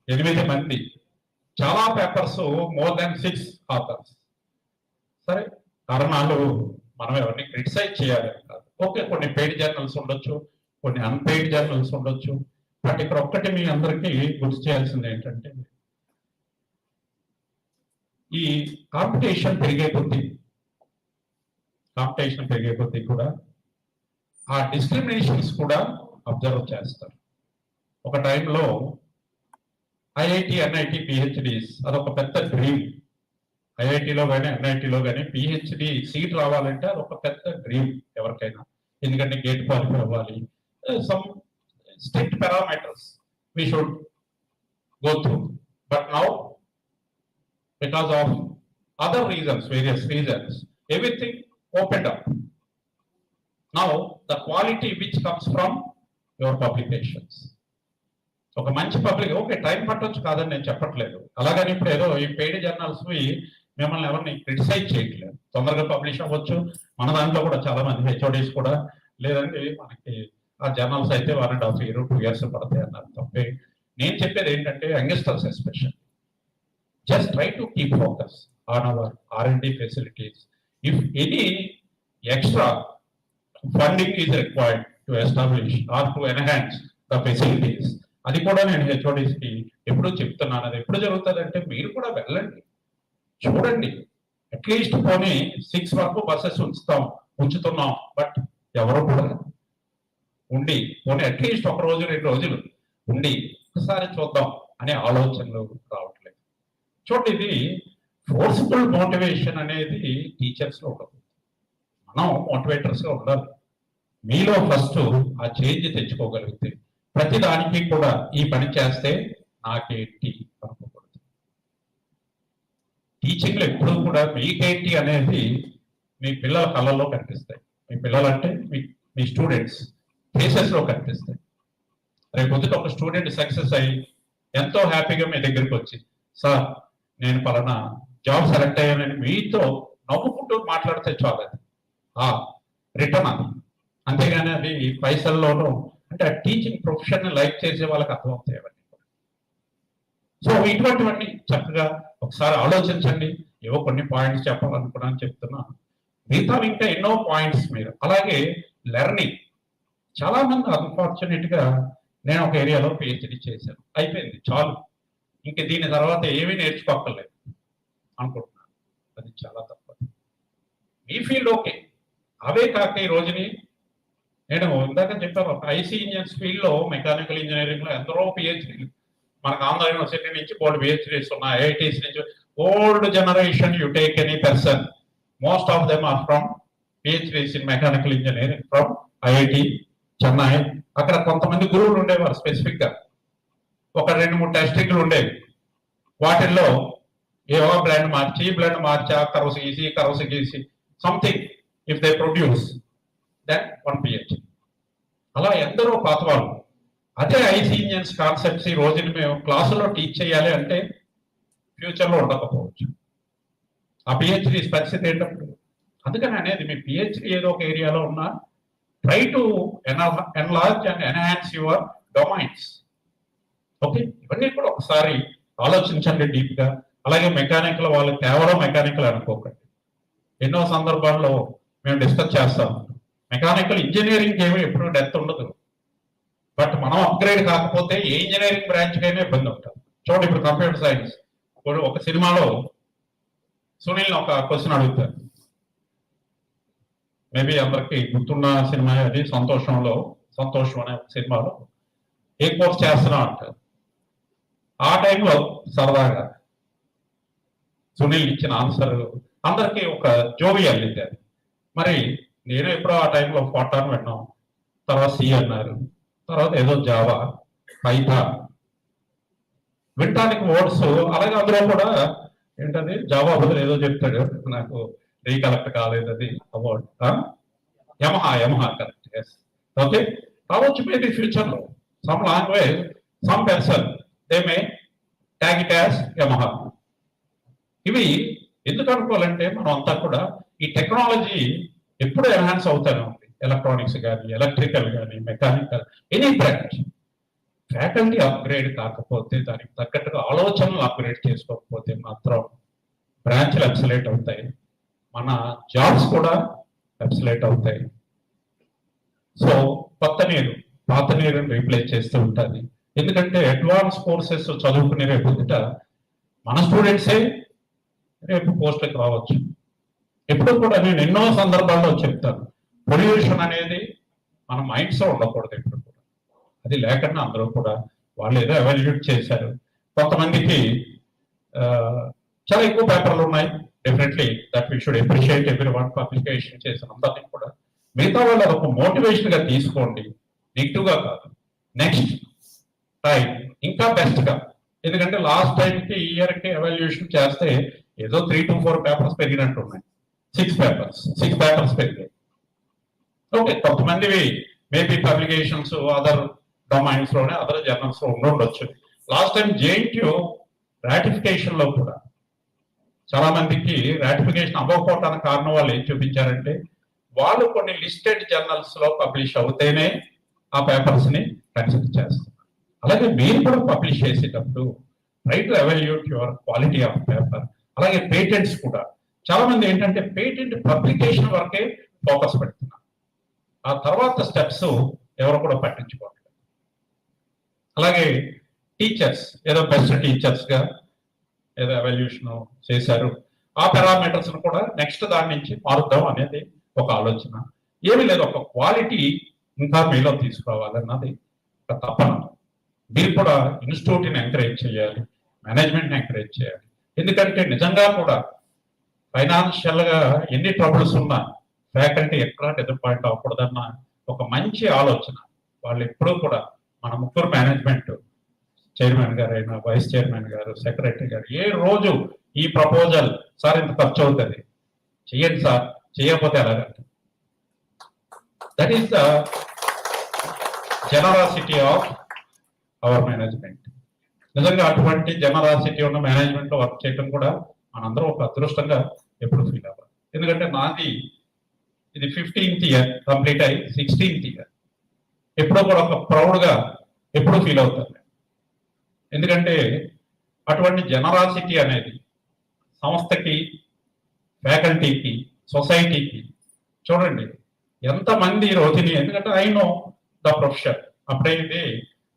Speaker 2: 8 మంది, చాలా పేపర్స్ మోర్ దాన్ 6 ఆథర్స్. సరే, కారణాలు మనం ఎవరిని క్రిటిసైజ్ చేయాలి కాదు. ఓకే, కొన్ని పెయిడ్ జర్నల్స్ ఉండొచ్చు, కొన్ని అన్పెయిడ్ జర్నల్స్ ఉండొచ్చు. బట్ ఇక్కడ ఒక్కటి మీ అందరికీ గుర్తు చేయాల్సింది ఏంటంటే, ఈ కాంపిటీషన్ పెరిగే కొద్దీ కూడా ఆ డిస్క్రిమినేషన్స్ కూడా అబ్జర్వ్ చేస్తారు. ఒక టైంలో ఐఐటి, ఎన్ఐటి, పిహెచ్డీస్ అదొక పెద్ద డ్రీమ్. ఐఐటిలో కానీ ఎన్ఐటిలో కానీ పిహెచ్డి సీట్ రావాలంటే అదొక పెద్ద డ్రీమ్ ఎవరికైనా. ఎందుకంటే గేట్ క్వాలిఫై అవ్వాలి, some strict parameters we should go through. But now, because of other reasons, various reasons, everything opened up. Now, the quality which comes from your publications. ఒక మంచి public, okay time పట్టొచ్చు కాదని నేను చెప్పట్లేదు. అలాగని ఇప్పుడు ఏదో ఈ పెయిడ్ జర్నల్స్ మిమ్మల్ని ఎవరిని క్రిటిసైజ్ చేయట్లేదు. తొందరగా పబ్లిష్ అవ్వచ్చు. మన దాంట్లో కూడా చాలా మంది హెచ్ఓడీస్ కూడా లేదండి మనకి ఆ జర్నల్స్ అయితే 1.5 years 2 years పడతాయి అన్నారు. తప్పే. నేను చెప్పేది ఏంటంటే, youngsters especial, just try to keep focus on our R&D facilities. If any extra funding is required to establish or to enhance the facilities. అది కూడా నేను హెచ్ఓడిస్కి ఎప్పుడు చెప్తున్నాను. అది ఎప్పుడు జరుగుతుంది అంటే మీరు కూడా వెళ్ళండి, చూడండి. అట్లీస్ట్ పోనీ 6 వరకు బస్సెస్ ఉంచుతున్నాం, బట్ ఎవరు కూడా ఉండి పోనీ అట్లీస్ట్ 1 రోజు 2 రోజులు ఉండి ఒకసారి చూద్దాం అనే ఆలోచనలు రావట్లేదు. చూడండి, ఇది ఫోర్స్ఫుల్ మోటివేషన్ అనేది టీచర్స్లో ఉండదు. మనం మోటివేటర్స్గా ఉండాలి. మీలో ఫస్ట్ ఆ చేంజ్ తెచ్చుకోగలిగితే ప్రతి దానికి కూడా ఈ పని చేస్తే నాకేంటి అనుకోకూడదు. టీచింగ్లో ఎప్పుడూ కూడా మీకేంటి అనేది మీ పిల్లల కళ్ళల్లో కనిపిస్తాయి. మీ పిల్లలంటే మీ స్టూడెంట్స్ ఫేసెస్లో కనిపిస్తాయి. రేపు పొద్దుట ఒక స్టూడెంట్ సక్సెస్ అయ్యి ఎంతో హ్యాపీగా మీ దగ్గరికి వచ్చి, సార్ నేను పలానా జాబ్ సెలెక్ట్ అయ్యానని మీతో నవ్వుకుంటూ మాట్లాడితే చాలు. అది రిటర్న్ అది. అంతేగాని అది పైసల్లోనూ అంటే ఆ టీచింగ్ ప్రొఫెషన్ లైక్ చేసే వాళ్ళకి అర్థమవుతాయి అవన్నీ. సో ఇటువంటివన్నీ చక్కగా ఒకసారి ఆలోచించండి. ఏవో కొన్ని పాయింట్స్ చెప్పాలనుకున్నాను, చెప్తున్నా. మిగతా ఇంకా ఎన్నో పాయింట్స్ మీరు. అలాగే లెర్నింగ్. చాలా మంది అన్ఫార్చునేట్ గా నేను ఒక ఏరియాలో పిహెచ్డి చేశాను, అయిపోయింది చాలు, ఇంక దీని తర్వాత ఏమీ నేర్చుకోక్కర్లేదు అనుకుంటున్నాను. అది చాలా తప్పదు. మీ ఫీల్డ్ ఓకే, అవే కాక ఈ రోజుని నేను ఇందాక చెప్పాను, ఐసీ ఇంజనీర్స్ ఫీల్డ్ లో మెకానికల్ ఇంజనీరింగ్ లో ఎందరో పిహెచ్డీలు మనకు ఆంధ్ర యూనివర్సిటీ నుంచి బోర్డు పిహెచ్డీస్ ఉన్నాయి, ఐఐటీస్ నుంచి. Old generation you take any person, most of them are from PhDs in mechanical engineering from IIT Chennai. అక్కడ కొంతమంది గురువులు ఉండేవారు, స్పెసిఫిక్ గా ఒక 2-3 టెస్టింగ్లు ఉండేవి. వాటిల్లో ఏవో బ్లాండ్ మార్చి ఆ కరోసి గీసి something if they produce then 1 PhD. అలా ఎందరో పాత వాళ్ళు. అదే ఐసీ ఇంజన్స్ కాన్సెప్ట్స్ ఈ రోజుని మేము క్లాసులో టీచ్ చేయాలి అంటే ఫ్యూచర్లో ఉండకపోవచ్చు. ఆ పిహెచ్డి పరిస్థితి ఏంటప్పుడు. అందుకని అనేది మీ పిహెచ్డి ఏదో ఒక ఏరియాలో ఉన్నా try to enlarge and enhance your domains. Okay, ఇవన్నీ కూడా ఒకసారి ఆలోచించండి డీప్ గా. అలాగే మెకానికల్ వాళ్ళు కేవలం మెకానికల్ అనుకోకండి. ఎన్నో సందర్భాల్లో మేము డిస్కస్ చేస్తాం, మెకానికల్ ఇంజనీరింగ్ ఏమీ ఎప్పుడు డెత్ ఉండదు, బట్ మనం అప్గ్రేడ్ కాకపోతే ఏ ఇంజనీరింగ్ బ్రాంచ్ కైనా ఇబ్బంది ఉంటుంది. చూడండి, ఇప్పుడు కంప్యూటర్ సైన్స్ ఇప్పుడు ఒక సినిమాలో సునీల్ ఒక క్వశ్చన్ అడుగుతారు, మేబీ అందరికి గుర్తున్న సినిమా అది, సంతోషం అనే సినిమాలో ఏ కోర్స్ చేస్తున్నా అంటారు. ఆ టైంలో సరదాగా సునీల్ ఇచ్చిన ఆన్సర్ అందరికీ ఒక జోవి అల్లింది. అది మరి నేను ఎప్పుడో ఆ టైంలో ఫోటాన్ విన్నాం, తర్వాత సి అన్నారు, తర్వాత ఏదో జావా, పైథాన్ వినటానికి వర్డ్స్. అలాగే అందులో కూడా ఏంటది జావా బదులు ఏదో చెప్తాడు, నాకు రీకలెక్ట్ కాలేదు అది award. Yamaha correct. Yes, okay. రావచ్చు మేబీ ఫ్యూచర్ లో some language, some person they may tag it as Yamaha. ఇవి ఎందుకు అనుకోవాలంటే మనం అంతా కూడా ఈ టెక్నాలజీ ఎప్పుడు ఎన్హాన్స్ అవుతానే ఉంది. ఎలక్ట్రానిక్స్ కానీ, ఎలక్ట్రికల్ కానీ, mechanical, any branch. Faculty upgrade కాకపోతే, దానికి తగ్గట్టుగా ఆలోచనలు అప్గ్రేడ్ చేసుకోకపోతే మాత్రం బ్రాంచ్లు అబ్సలేట్ అవుతాయి, మన జాబ్స్ కూడా అబ్సలేట్ అవుతాయి. సో కొత్త నీరు పాత నీరుని రీప్లేస్ చేస్తూ ఉంటుంది. ఎందుకంటే అడ్వాన్స్ కోర్సెస్ చదువుకునే రేపు మన స్టూడెంట్సే రేపు పోస్టులకు రావచ్చు. ఎప్పుడు కూడా నేను ఎన్నో సందర్భాల్లో చెప్తాను, పొల్యూషన్ అనేది మన మైండ్స్ లో ఉండకూడదు ఎప్పుడు కూడా. అది లేకుండా అందరూ కూడా వాళ్ళు ఏదో ఎవాల్యుయేట్ చేశారు. కొంతమందికి చాలా ఎక్కువ పేపర్లు ఉన్నాయి, definitely that we should appreciate every one publication చేసిన అందరినీ కూడా. మిగతా వాళ్ళు అదొక మోటివేషన్ గా తీసుకోండి, నెగిటివ్ గా కాదు. నెక్స్ట్ టైం ఇంకా బెస్ట్ గా, ఎందుకంటే లాస్ట్ టైం కి ఈ ఇయర్ కి ఎవాల్యుయేషన్ చేస్తే ఏదో 3 to 4 పేపర్స్ పెరిగినట్టు ఉన్నాయి, 6 పేపర్స్ పెరిగాయి. ఓకే, కొంతమందివి మేబీ పబ్లికేషన్స్ అదర్ డొమైన్స్ లోనే, అదర్ జర్నల్స్ లో ఉండొచ్చు. లాస్ట్ టైం జేఎన్టీయూ రాటిఫికేషన్ లో కూడా చాలా మందికి రాటిఫికేషన్ అవ్వకపోవటానికి కారణం వాళ్ళు ఏం చూపించారంటే, వాళ్ళు కొన్ని లిస్టెడ్ జర్నల్స్ లో పబ్లిష్ అవుతేనే ఆ పేపర్స్ ని కన్సిడర్ చేస్తారు. అలాగే మీరు కూడా పబ్లిష్ చేసేటప్పుడు try to evaluate your quality of paper. అలాగే పేటెంట్స్ కూడా చాలా మంది ఏంటంటే పేటెంట్ పబ్లికేషన్ వరకే ఫోకస్ పెడుతున్నారు, ఆ తర్వాత స్టెప్స్ ఎవరు కూడా పట్టించుకోవట్లేదు. అలాగే టీచర్స్ ఏదో బెస్ట్ టీచర్స్గా ఏదో ఎవల్యూషన్ చేశారు. ఆ పారామీటర్స్ కూడా నెక్స్ట్ దాని నుంచి మారుద్దాం అనేది ఒక ఆలోచన. ఏమీ లేదు, ఒక క్వాలిటీ ఇంకా మీలో తీసుకురావాలన్నది ఒక తపన. మీరు కూడా ఇన్స్టిట్యూట్ని ఎంకరేజ్ చేయాలి, మేనేజ్మెంట్ని ఎంకరేజ్ చేయాలి. ఎందుకంటే నిజంగా కూడా ఫైనాన్షియల్గా ఎన్ని ట్రబుల్స్ ఉన్నా ఫ్యాకల్టీ ఎక్కడ డిసప్పాయింట్ అవ్వకూడదన్న ఒక మంచి ఆలోచన. వాళ్ళు ఎప్పుడూ కూడా మన ముగ్గురు మేనేజ్మెంట్ చైర్మన్ గారు అయినా, వైస్ చైర్మన్ గారు, సెక్రటరీ గారు ఏ రోజు ఈ ప్రపోజల్ సార్ ఇంత ఖర్చు అవుతుంది చెయ్యండి సార్, చేయకపోతే ఎలాగంటే that is the generosity of our management. నిజంగా అటువంటి జనరాసిటీ ఉన్న మేనేజ్మెంట్ లో వర్క్ చేయడం కూడా మనందరం ఒక అదృష్టంగా ఎప్పుడు ఫీల్ అవ్వాలి. ఎందుకంటే నాది ఇది 15th ఇయర్ కంప్లీట్ అయ్యి 16th ఇయర్. ఎప్పుడో కూడా ఒక ప్రౌడ్గా ఎప్పుడు ఫీల్ అవుతాను. ఎందుకంటే అటువంటి జనరాసిటీ అనేది సంస్థకి, ఫ్యాకల్టీకి, సొసైటీకి చూడండి ఎంతమంది రోజుని. ఎందుకంటే ఐ నో ద ప్రొఫెషన్. అప్పుడైతే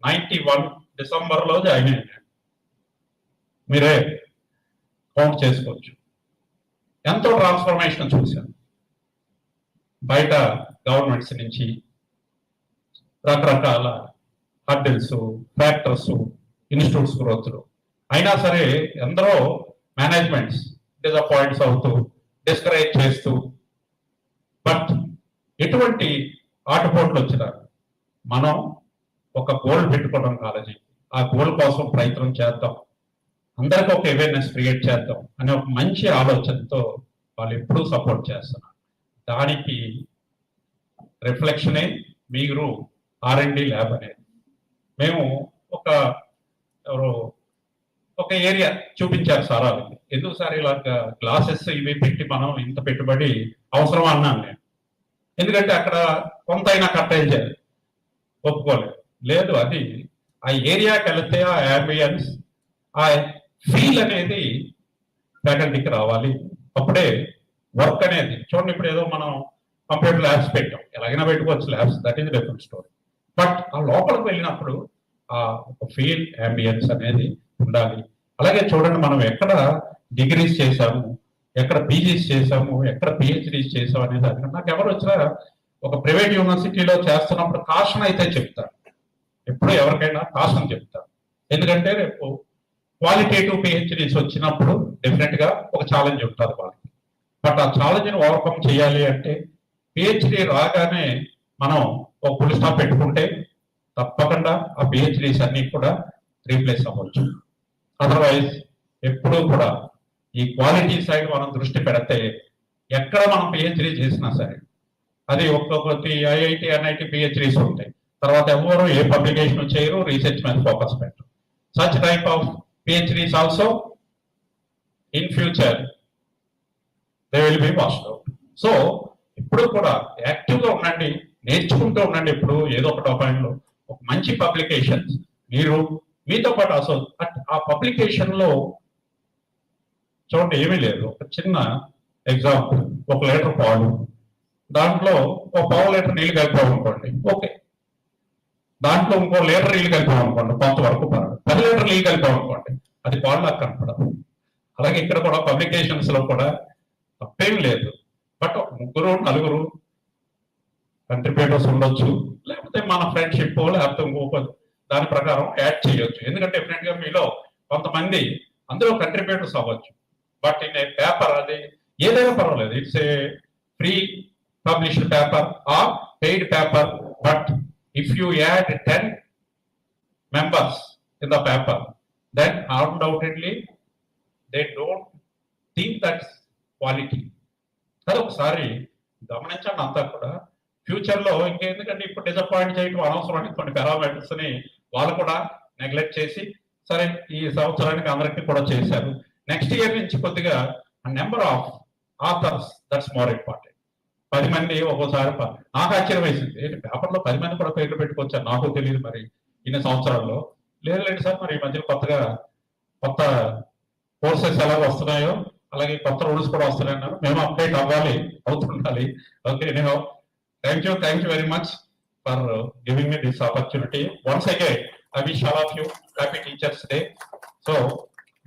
Speaker 2: 91 డిసెంబర్లో జాయిన్ అయ్యాను. మీరే కౌంట్ చేసుకోవచ్చు. ఎంతో ట్రాన్స్ఫర్మేషన్ చూశాను. బయట గవర్నమెంట్స్ నుంచి రకరకాల హర్డిల్స్, ఫ్యాక్టర్స్, ఇన్స్టిట్యూట్స్ గ్రోత్లు. అయినా సరే ఎందరో మేనేజ్మెంట్స్ డిసప్పాయింట్స్ అవుతూ, డిస్కరేజ్ చేస్తూ, బట్ ఎటువంటి ఆటుపోట్లు వచ్చినా మనం ఒక గోల్ పెట్టుకోవడం కాలేజీ, ఆ గోల్ కోసం ప్రయత్నం చేద్దాం, అందరికీ ఒక అవేర్నెస్ క్రియేట్ చేద్దాం అనే ఒక మంచి ఆలోచనతో వాళ్ళు ఎప్పుడూ సపోర్ట్ చేస్తున్నారు. దానికి రిఫ్లెక్షనే మీరు R&D ల్యాబ్ అనేది. మేము ఒక ఏరియా చూపించారు సార్ వాళ్ళకి. ఎందుకు సార్ ఇలాగ గ్లాసెస్ ఇవి పెట్టి మనం ఇంత పెట్టుబడి అవసరం అన్నాను నేను. ఎందుకంటే అక్కడ కొంత అయినా కట్టేయాలి చేయాలి, ఒప్పుకోలేదు. లేదు, అది ఆ ఏరియాకి వెళితే ఆ అంబియన్స్, ఆ ఫీల్ అనేది ఫ్యాకల్టీకి రావాలి. అప్పుడే వర్క్ అనేది చూడండి. ఇప్పుడు ఏదో మనం కంప్యూటర్ ల్యాబ్స్ పెట్టాం, ఎలాగైనా పెట్టుకోవచ్చు labs, that is different story. But ఆ లోపలికి వెళ్ళినప్పుడు ఆ ఒక ఫీల్, అంబియన్స్ అనేది ఉండాలి. అలాగే చూడండి, మనం ఎక్కడ డిగ్రీస్ చేసాము, ఎక్కడ పీజీస్ చేసాము, ఎక్కడ పిహెచ్డీస్ చేసాము అనేది. అది నాకు ఎవరు వచ్చినా ఒక ప్రైవేట్ యూనివర్సిటీలో చేస్తున్నప్పుడు కాషన్ అయితే చెప్తారు. ఎప్పుడు ఎవరికైనా కాషన్ చెప్తారు. ఎందుకంటే రేపు క్వాలిటేటివ్ పిహెచ్డీస్ వచ్చినప్పుడు డెఫినెట్ గా ఒక ఛాలెంజ్ ఉంటుంది వాళ్ళకి. బట్ ఆ ఛాలెంజ్ని ఓవర్కమ్ చేయాలి అంటే పిహెచ్డీ రాగానే మనం ఒక ఫుల్ స్టాప్ పెట్టుకుంటే తప్పకుండా ఆ పిహెచ్డీస్ అన్ని కూడా రీప్లేస్ అవ్వచ్చు. అదర్వైజ్ ఎప్పుడూ కూడా ఈ క్వాలిటీ సైడ్ మనం దృష్టి పెడితే ఎక్కడ మనం పిహెచ్డీ చేసినా సరే, అది ఒక్కొక్కటి ఐఐటి, ఎన్ఐటి పిహెచ్డీస్ ఉంటాయి. తర్వాత ఎవరు ఏ పబ్లికేషన్ చేయరు, రీసెర్చ్ మీద ఫోకస్ పెట్టరు. Such type of PhDs also in future they will be washed out. So ఇప్పుడు కూడా యాక్టివ్గా ఉండండి, నేర్చుకుంటూ ఉండండి. ఇప్పుడు ఏదో ఒక టాపిక్లో ఒక మంచి పబ్లికేషన్స్ మీరు మీతో పాటు అసలు ఆ పబ్లికేషన్ లో చూడండి ఏమీ లేదు. ఒక చిన్న ఎగ్జాంపుల్, 1 లీటర్ పాలు, దాంట్లో ఒక పావు లీటర్ నీళ్ళు కలిపామనుకోండి, ఓకే. దాంట్లో ఇంకో లీటర్ నీళ్ళు కలిపామనుకోండి, కొంతవరకు పడదు. 10 లీటర్ నీళ్ళు కలిపామనుకోండి, అది పాలులా కనపడదు. అలాగే ఇక్కడ కూడా పబ్లికేషన్స్ లో కూడా తప్పేం లేదు. బట్ 3, 4 కంట్రిబ్యూటర్స్ ఉండొచ్చు, లేకపోతే మన ఫ్రెండ్షిప్, లేకపోతే ఇంకొక దాని ప్రకారం యాడ్ చేయొచ్చు. ఎందుకంటే డెఫినెట్ గా మీలో కొంతమంది అందులో కంట్రిబ్యూటర్స్ అవ్వచ్చు. బట్ ఇన్ ఏ పేపర్, అది ఏదైనా పర్వాలేదు, it's a free published paper or paid paper. But if you add 10 members in the paper, then undoubtedly they don't think that's quality. అది ఒకసారి గమనించండి అంతా కూడా. ఫ్యూచర్ లో ఇంకెందుకంటే ఇప్పుడు డిసప్పాయింట్ చేయడం అనవసరం. కొన్ని పారామీటర్స్ ని వాళ్ళు కూడా నెగ్లెక్ట్ చేసి, సరే ఈ సంవత్సరానికి అందరికీ కూడా చేశారు. నెక్స్ట్ ఇయర్ నుంచి కొద్దిగా number of authors, that's more important. 10 మంది ఒక్కోసారి నాకు ఆశ్చర్యం వేసింది, ఏంటి పేపర్లో 10 మంది కూడా పేర్లు పెట్టుకోవచ్చా, నాకు తెలియదు మరి ఇన్ని సంవత్సరాల్లో. లేదు సార్, మరి ఈ మధ్యలో కొత్త కోర్సెస్ ఎలా వస్తున్నాయో అలాగే కొత్త రూల్స్ కూడా వస్తున్నాయన్నారు. మేము అప్డేట్ అవుతుండాలి. ఓకే, నేను thank you very much for giving me this opportunity. Once again I wish all of you happy teachers day. So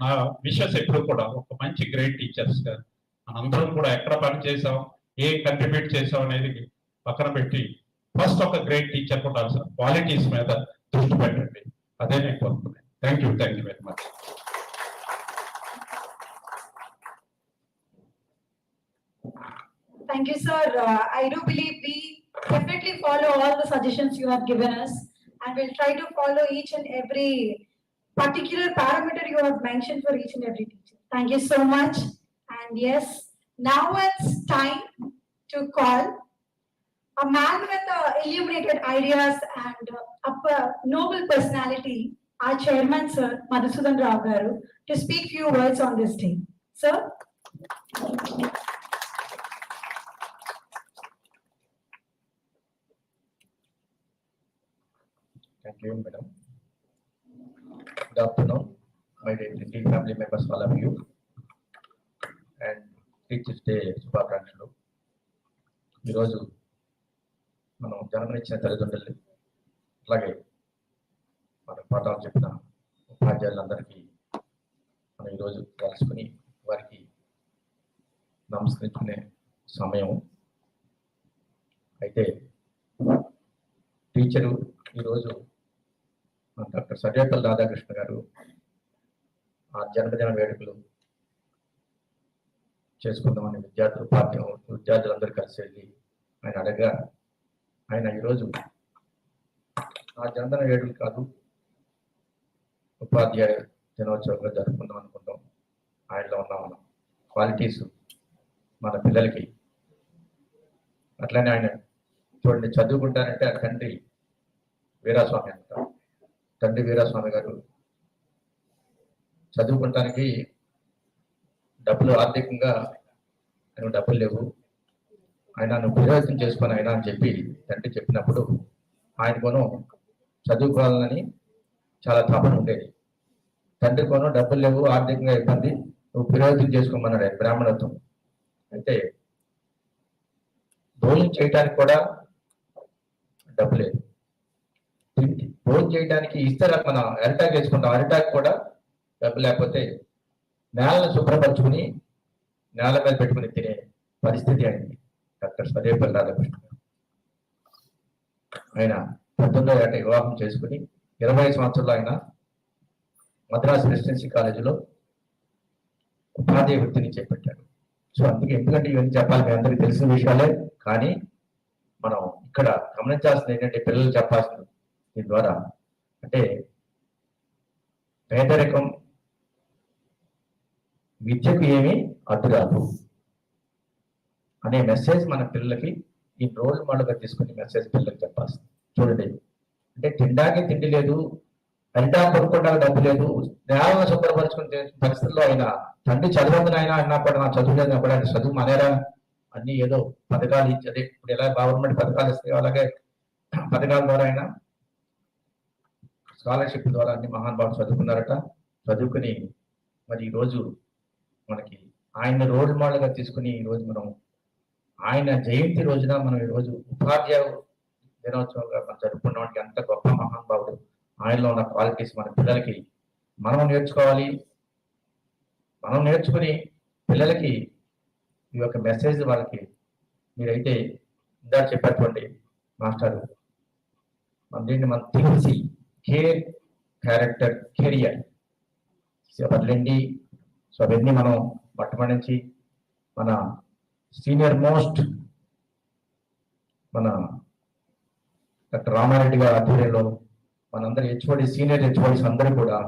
Speaker 2: నా విషెస్ ఎప్పుడు కూడా ఒక మంచి గ్రేట్ టీచర్స్ గా మనందరం కూడా ఎక్కడ పని చేసాం, ఏం కంట్రిబ్యూట్ చేసాం అనేది పక్కన పెట్టి ఫస్ట్ ఒక గ్రేట్ టీచర్ ఉండాల్సిన క్వాలిటీస్ మీద దృష్టి పెట్టండి. అదే నేను కోరుకున్నాను. Thank you very much.
Speaker 1: Thank you, sir. I do believe we definitely follow all the suggestions you have given us, and we'll try to follow each and every particular parameter you have mentioned for each and every teacher. Thank you so much. And yes, now it's time to call a man with illuminated ideas and a noble personality, our chairman, sir, Madhusudan Rao Garu, to speak few words on this day. Sir?
Speaker 3: Thank you, madam. Good afternoon, my dear Lendi family members, all of you, and Teachers Day శుభాకాంక్షలు. ఈరోజు మనం జన్మనిచ్చిన తల్లిదండ్రులు, అలాగే మన పాఠాలు చెప్పిన ఉపాధ్యాయులందరికీ మనం ఈరోజు కలుసుకుని వారికి నమస్కరించుకునే సమయం. అయితే టీచరు ఈరోజు డాక్టర్ సర్వేపల్లి రాధాకృష్ణ గారు ఆ జన్మదిన వేడుకలు చేసుకుందామని విద్యార్థులందరూ కలిసి వెళ్ళి ఆయన అడగా, ఆయన ఈరోజు ఆ జన్మదిన వేడుకలు కాదు, ఉపాధ్యాయ దినోత్సవంగా జరుపుకుందాం అనుకుంటాం. ఆయనలో ఉన్న మన క్వాలిటీస్ మన పిల్లలకి, అట్లనే ఆయన చూడండి, చదువుకుంటారంటే ఆ తండ్రి వీరాస్వామి అంటారు. తండ్రి వీరాస్వామి గారు చదువుకుంటానికి డబ్బులు, ఆర్థికంగా ఆయన డబ్బులు లేవు, ఆయన నువ్వు ప్రయోజనం చేసుకొని ఆయన అని చెప్పి తండ్రి చెప్పినప్పుడు ఆయన కొను చదువుకోవాలని చాలా తపన ఉండేది. తండ్రి కొను డబ్బులు లేవు, ఆర్థికంగా ఇబ్బంది, నువ్వు ప్రయోజనం చేసుకోమన్నాడు ఆయన బ్రాహ్మణత్వం. అయితే భోజనం చేయడానికి కూడా డబ్బు లేదు. భోజనం చేయడానికి ఇస్తారు, మనం అరిటాక్ వేసుకుంటాం, అరిటాక్ కూడా డబ్బు లేకపోతే నేలను శుభ్రపరచుకుని నేల మీద పెట్టుకుని తినే పరిస్థితి అయింది. డాక్టర్ సర్వేపల్లి రాధాకృష్ణ గారు ఆయన 19వ ఏట వివాహం చేసుకుని 20 సంవత్సరాలు ఆయన మద్రాసు రెసిడెన్సీ కాలేజీలో ఉపాధ్యాయ వృత్తిని చేపట్టాడు. సో అందుకే, ఎందుకంటే ఇవన్నీ చెప్పాలి, మీ అందరికీ తెలిసిన విషయాలే, కానీ మనం ఇక్కడ గమనించాల్సింది ఏంటంటే పిల్లలు చెప్పాల్సింది దీని ద్వారా, అంటే పేదరికం విద్యకు ఏమీ అడ్డురాదు అనే మెసేజ్ మన పిల్లలకి ఈ రోల్ మోడల్గా తీసుకుని మెసేజ్ పిల్లలకి చెప్పాల్సింది. చూడండి, అంటే తిండానికి తిండి లేదు, అరిటా కొనుక్కోవడానికి డబ్బు లేదు, నేలను శుభ్రపరచుకునే పరిస్థితుల్లో ఆయన తండ్రి చదవద్దని ఆయన అన్నా కూడా, నా చదువు లేదు అప్పుడు ఆయన చదువు మానేరా, అన్ని ఏదో పథకాలు ఇచ్చి, అదే ఇప్పుడు ఎలా గవర్నమెంట్ పథకాలు ఇస్తాయో అలాగే పథకాల ద్వారా ఆయన స్కాలర్షిప్ ద్వారా అన్ని మహానుభావులు చదువుకున్నారట. చదువుకుని మరి ఈరోజు మనకి ఆయన రోల్ మోడల్గా తీసుకుని ఈరోజు మనం ఆయన జయంతి రోజున మనం ఈరోజు ఉపాధ్యాయ దినోత్సవంగా మనం జరుపుకున్నామంటే ఎంత గొప్ప మహానుభావుడు, ఆయనలో ఉన్న క్వాలిటీస్ మన పిల్లలకి మనం నేర్చుకోవాలి. మనం నేర్చుకుని పిల్లలకి ఈ యొక్క మెసేజ్ వాళ్ళకి, మీరైతే ఇందాక చెప్పేటువంటి మాస్టర్ మన దీన్ని మనం తెలిసి కేర్, క్యారెక్టర్, కెరియర్, లెండి. సో అవన్నీ మనం మొట్టమొదటి మన సీనియర్ మోస్ట్ మన డాక్టర్ రామారెడ్డి గారి ఆధ్వర్యంలో మనందరూ హెచ్ఓడి, సీనియర్ హెచ్ఓడిస్ అందరూ కూడా